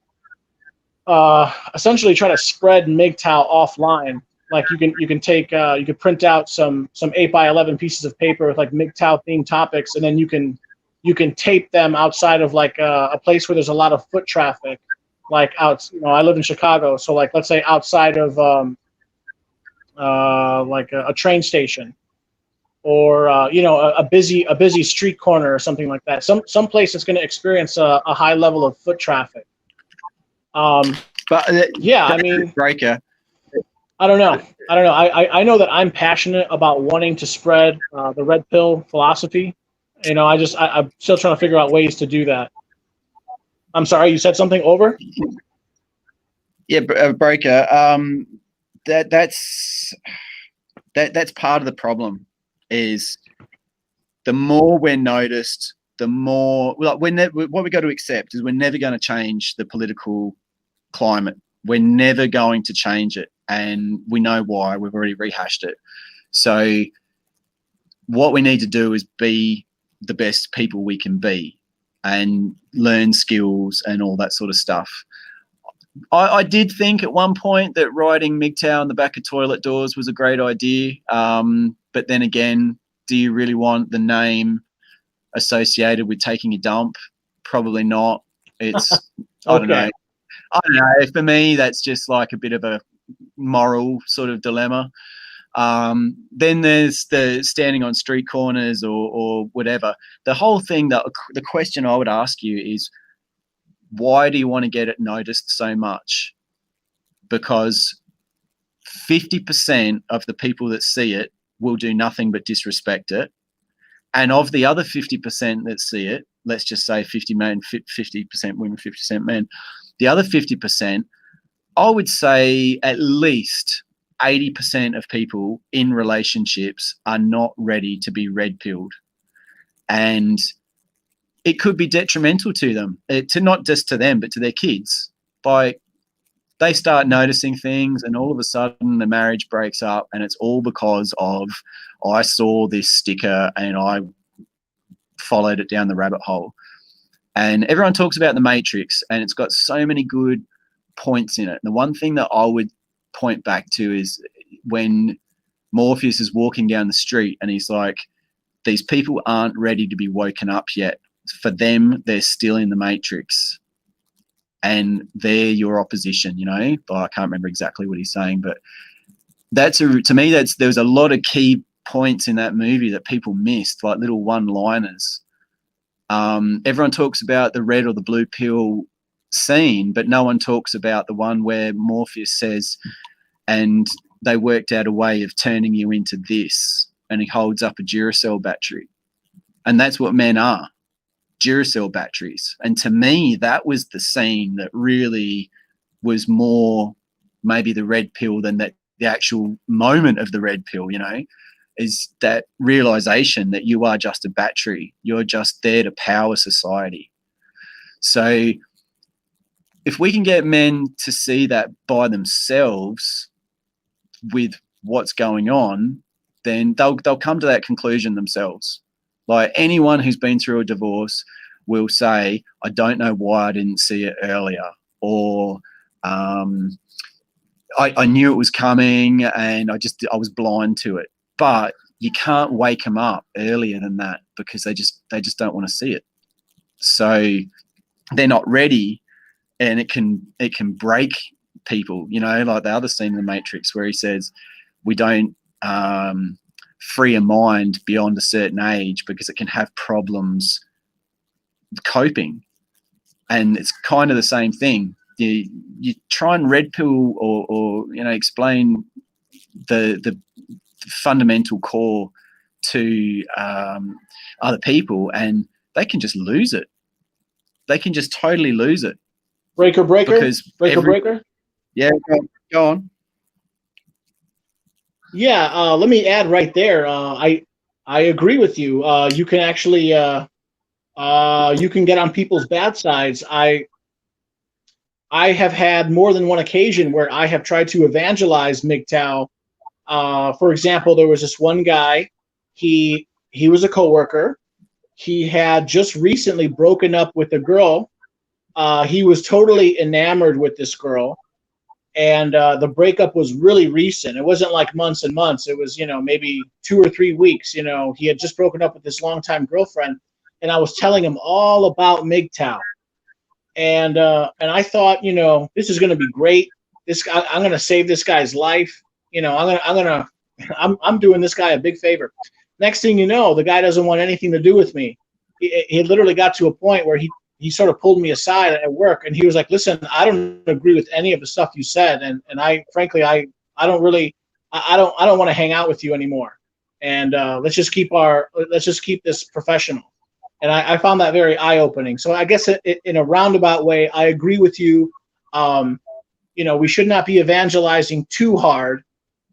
essentially try to spread MGTOW offline. Like you can take you could print out some 8x11 pieces of paper with like MGTOW themed topics, and then you can tape them outside of like a place where there's a lot of foot traffic. Like out, you know, I live in Chicago, so like let's say outside of like a train station, or you know, a busy street corner or something like that. Some place that's going to experience a high level of foot traffic. But yeah, I mean, Breaker. I don't know. I know that I'm passionate about wanting to spread the red pill philosophy. You know, I'm still trying to figure out ways to do that. I'm sorry, you said something over? Yeah, Breaker. That's part of the problem. Is the more we're noticed, the more what we got to accept is we're never going to change the political climate. We're never going to change it, and we know why. We've already rehashed it. So what we need to do is be the best people we can be and learn skills and all that sort of stuff. I did think at one point that writing MGTOW on the back of toilet doors was a great idea. But then again, do you really want the name associated with taking a dump? Probably not. It's, I don't know. For me, that's just like a bit of a moral sort of dilemma. Then there's the standing on street corners or whatever. The whole thing, the question I would ask you is, why do you want to get it noticed so much? Because 50% of the people that see it will do nothing but disrespect it. And of the other 50% that see it, let's just say 50 men, 50% women, 50% men, the other 50%, I would say at least 80% of people in relationships are not ready to be red-pilled. And it could be detrimental to them, to not just to them, but to their kids. By they start noticing things, and all of a sudden the marriage breaks up, and it's all because of I saw this sticker and I followed it down the rabbit hole. And everyone talks about the Matrix, and it's got so many good points in it. And the one thing that I would point back to is when Morpheus is walking down the street and he's like, these people aren't ready to be woken up yet. For them, they're still in the Matrix, and they're your opposition, you know. But I can't remember exactly what he's saying, but to me, there's a lot of key points in that movie that people missed, like little one-liners. Everyone talks about the red or the blue pill scene, but no one talks about the one where Morpheus says, and they worked out a way of turning you into this, and he holds up a Duracell battery, and that's what men are. Duracell batteries. And to me, that was the scene that really was more maybe the red pill than the actual moment of the red pill, you know, is that realization that you are just a battery. You're just there to power society. So if we can get men to see that by themselves with what's going on, then they'll come to that conclusion themselves. Like anyone who's been through a divorce will say, I don't know why I didn't see it earlier, or I knew it was coming, and I was blind to it. But you can't wake them up earlier than that, because they just don't want to see it. So they're not ready, and it can break people. You know, like the other scene in The Matrix where he says, "We don't free a mind beyond a certain age because it can have problems coping." And it's kind of the same thing. You try and red pill or you know, explain the fundamental core to other people, and they can just lose it. They can just totally lose it. Breaker. Because Breaker. Yeah, go on. Yeah, let me add right there. I agree with you. You can actually you can get on people's bad sides. I have had more than one occasion where I have tried to evangelize MGTOW. For example, there was this one guy. He was a coworker. He had just recently broken up with a girl. He was totally enamored with this girl, and the breakup was really recent. It wasn't like months and months. It was, you know, maybe 2 or 3 weeks. You know, he had just broken up with this longtime girlfriend, and I was telling him all about MGTOW. And I thought, you know, this is going to be great. I'm going to save this guy's life. You know, I'm doing this guy a big favor. Next thing you know, the guy doesn't want anything to do with me. He literally got to a point where he sort of pulled me aside at work, and he was like, "Listen, I don't agree with any of the stuff you said, and I frankly I don't want to hang out with you anymore. And let's just keep this professional." And I found that very eye-opening. So I guess in a roundabout way, I agree with you. You know, we should not be evangelizing too hard.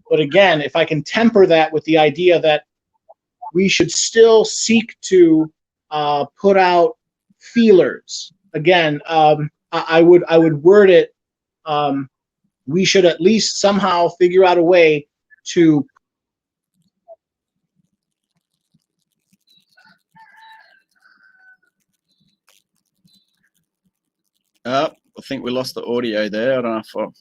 But again, if I can temper that with the idea that we should still seek to put out feelers. Again, I would word it. We should at least somehow figure out a way to. I think we lost the audio there. I don't know if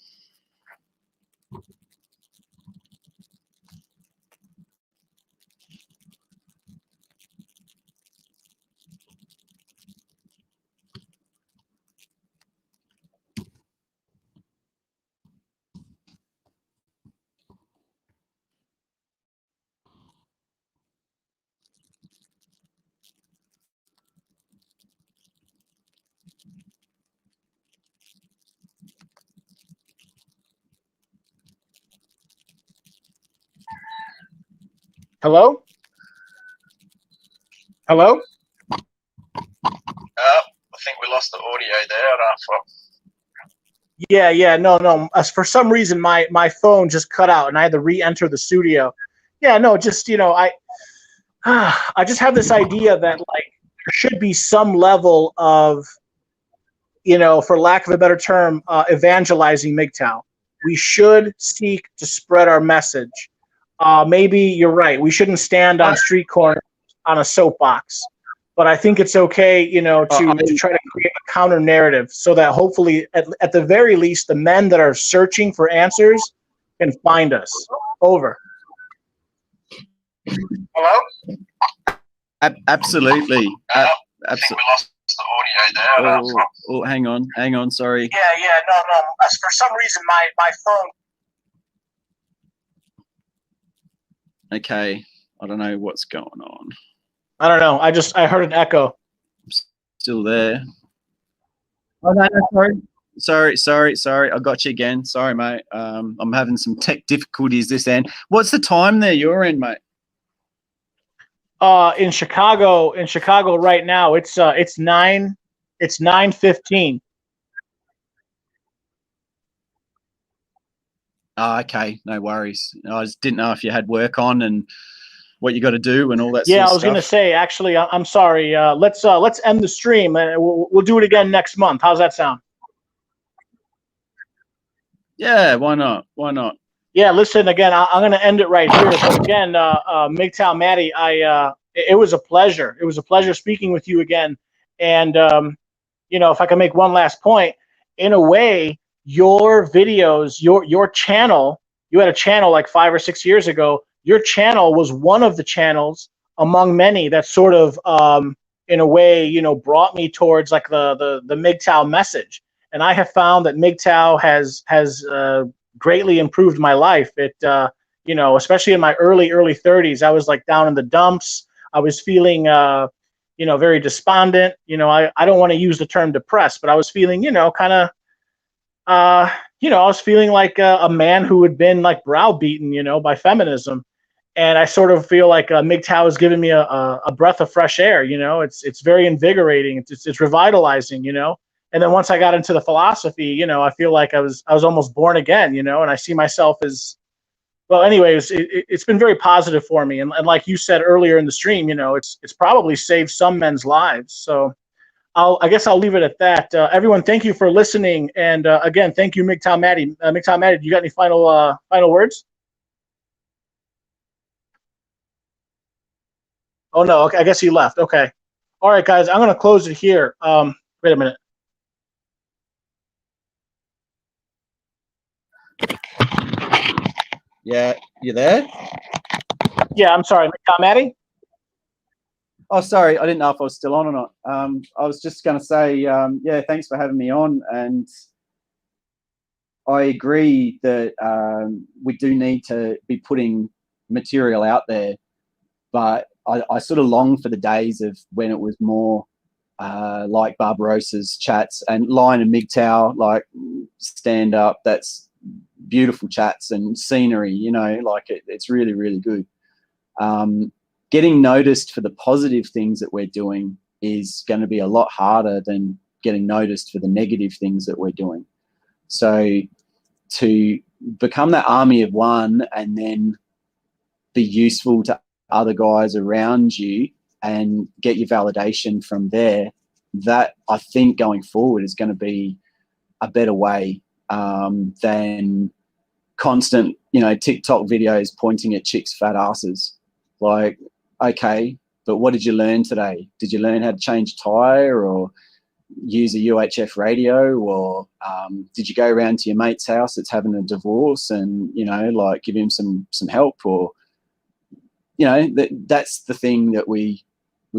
Hello? Hello? I think we lost the audio there. I don't know if Yeah. No. For some reason, my phone just cut out, and I had to re-enter the studio. Yeah, no, just, you know, I just have this idea that, like, there should be some level of, you know, for lack of a better term, evangelizing MGTOW. We should seek to spread our message. Maybe you're right. We shouldn't stand on street corners on a soapbox. But I think it's okay, you know, to try to create a counter narrative so that hopefully, at the very least, the men that are searching for answers can find us. Over. Hello? Absolutely. I Absolutely. we lost the audio there. Oh, hang on. Sorry. Yeah. No. For some reason, my phone. Okay. I don't know what's going on. I don't know. I heard an echo. Still there. Oh, no, sorry. Sorry. I got you again. Sorry, mate. I'm having some tech difficulties this end. What's the time there you're in, mate? In Chicago right now, it's 9:15. Oh, okay, no worries. I just didn't know if you had work on and what you got to do and all that. Yeah, sort of I was going to stuff. say, actually, I'm sorry. Let's end the stream, and we'll do it again next month. How's that sound? Yeah, why not? Yeah, listen, again, I'm going to end it right here. But again, MGTOW Maddie, it was a pleasure. It was a pleasure speaking with you again. And, you know, if I can make one last point, in a way, your videos, your channel, you had a channel like 5 or 6 years ago. Your channel was one of the channels among many that sort of, in a way, brought me towards like the MGTOW message. And I have found that MGTOW has greatly improved my life. It, especially in my early 30s, I was like down in the dumps. I was feeling, very despondent. I don't want to use the term depressed, but I was feeling, kind of, I was feeling like a man who had been like browbeaten, by feminism. And I sort of feel like MGTOW has given me a breath of fresh air. It's very invigorating. It's revitalizing. And then once I got into the philosophy, I feel like I was almost born again. And I see myself as, well. Anyways, it's been very positive for me. And like you said earlier in the stream, it's probably saved some men's lives. So I guess I'll leave it at that. Everyone, thank you for listening. And again, thank you, MGTOW Matty. MGTOW Matty, do you got any final words? Oh no, okay, I guess he left. Okay. All right, guys, I'm gonna close it here. Wait a minute. Yeah, you there? Yeah, I'm sorry, Matty. Oh, sorry, I didn't know if I was still on or not. I was just going to say, yeah, thanks for having me on. And I agree that we do need to be putting material out there, but I sort of long for the days of when it was more like Barbarossa's chats and Lion and MGTOW, like stand up. That's beautiful chats and scenery, like it's really, really good. Getting noticed for the positive things that we're doing is going to be a lot harder than getting noticed for the negative things that we're doing. So to become that army of one and then be useful to other guys around you and get your validation from there, that I think going forward is going to be a better way than constant, TikTok videos pointing at chicks' fat asses. Like, okay, but what did you learn today? Did you learn how to change a tire or use a UHF radio, or did you go around to your mate's house that's having a divorce and, like give him some help? Or, that's the thing that we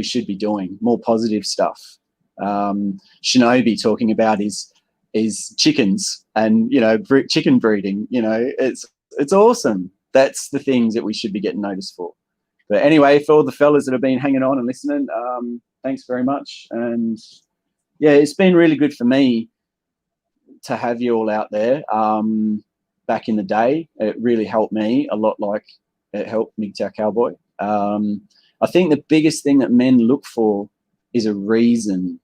should be doing, more positive stuff. Shinobi talking about his chickens and, chicken breeding, it's awesome. That's the things that we should be getting noticed for. But anyway, for all the fellas that have been hanging on and listening, thanks very much. And yeah, it's been really good for me to have you all out there. Back in the day, it really helped me a lot, like it helped MGTOW Cowboy. I think the biggest thing that men look for is a reason.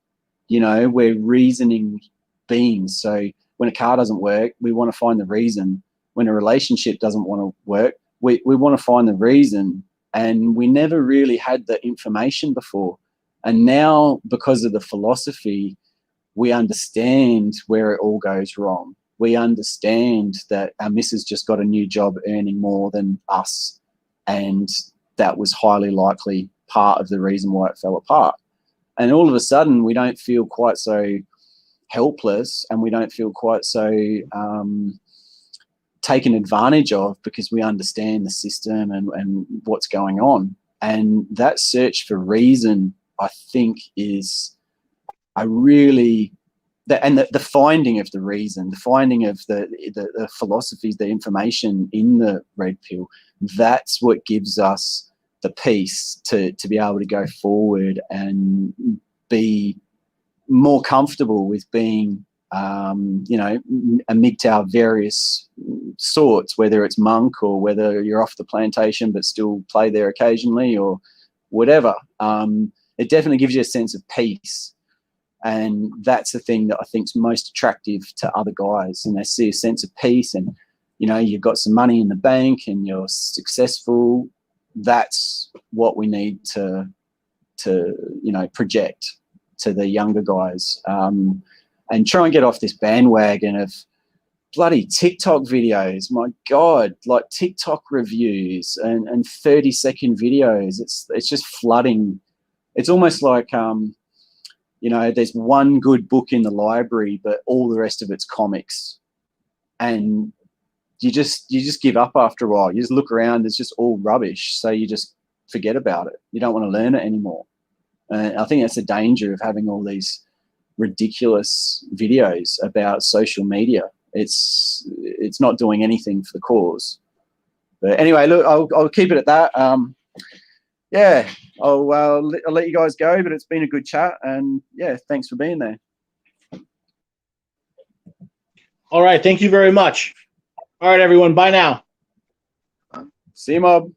We're reasoning beings. So when a car doesn't work, we want to find the reason. When a relationship doesn't want to work, we want to find the reason. And we never really had the information before. And now, because of the philosophy, we understand where it all goes wrong. We understand that our missus just got a new job earning more than us. And that was highly likely part of the reason why it fell apart. And all of a sudden, we don't feel quite so helpless, and we don't feel quite so taken advantage of, because we understand the system and what's going on. And that search for reason, I think, is the finding of the reason, the finding of the philosophies, the information in the red pill. That's what gives us the peace to be able to go forward and be more comfortable with being a MGTOW various sorts, whether it's monk or whether you're off the plantation but still play there occasionally or whatever. It definitely gives you a sense of peace, and that's the thing that I think is most attractive to other guys. And they see a sense of peace, and you've got some money in the bank and you're successful. That's what we need to project to the younger guys, and try and get off this bandwagon of bloody TikTok videos. My God, like TikTok reviews and 30-second videos. It's just flooding. It's almost like, there's one good book in the library, but all the rest of it's comics. and you just give up after a while. You just look around, it's just all rubbish, so you just forget about it. You don't want to learn it anymore. And I think that's the danger of having all these ridiculous videos about social media. It's not doing anything for the cause. But anyway, look, I'll keep it at that. Yeah, I'll let you guys go, but it's been a good chat, and yeah, thanks for being there. All right. Thank you very much. All right, everyone. Bye now. See you, Mob.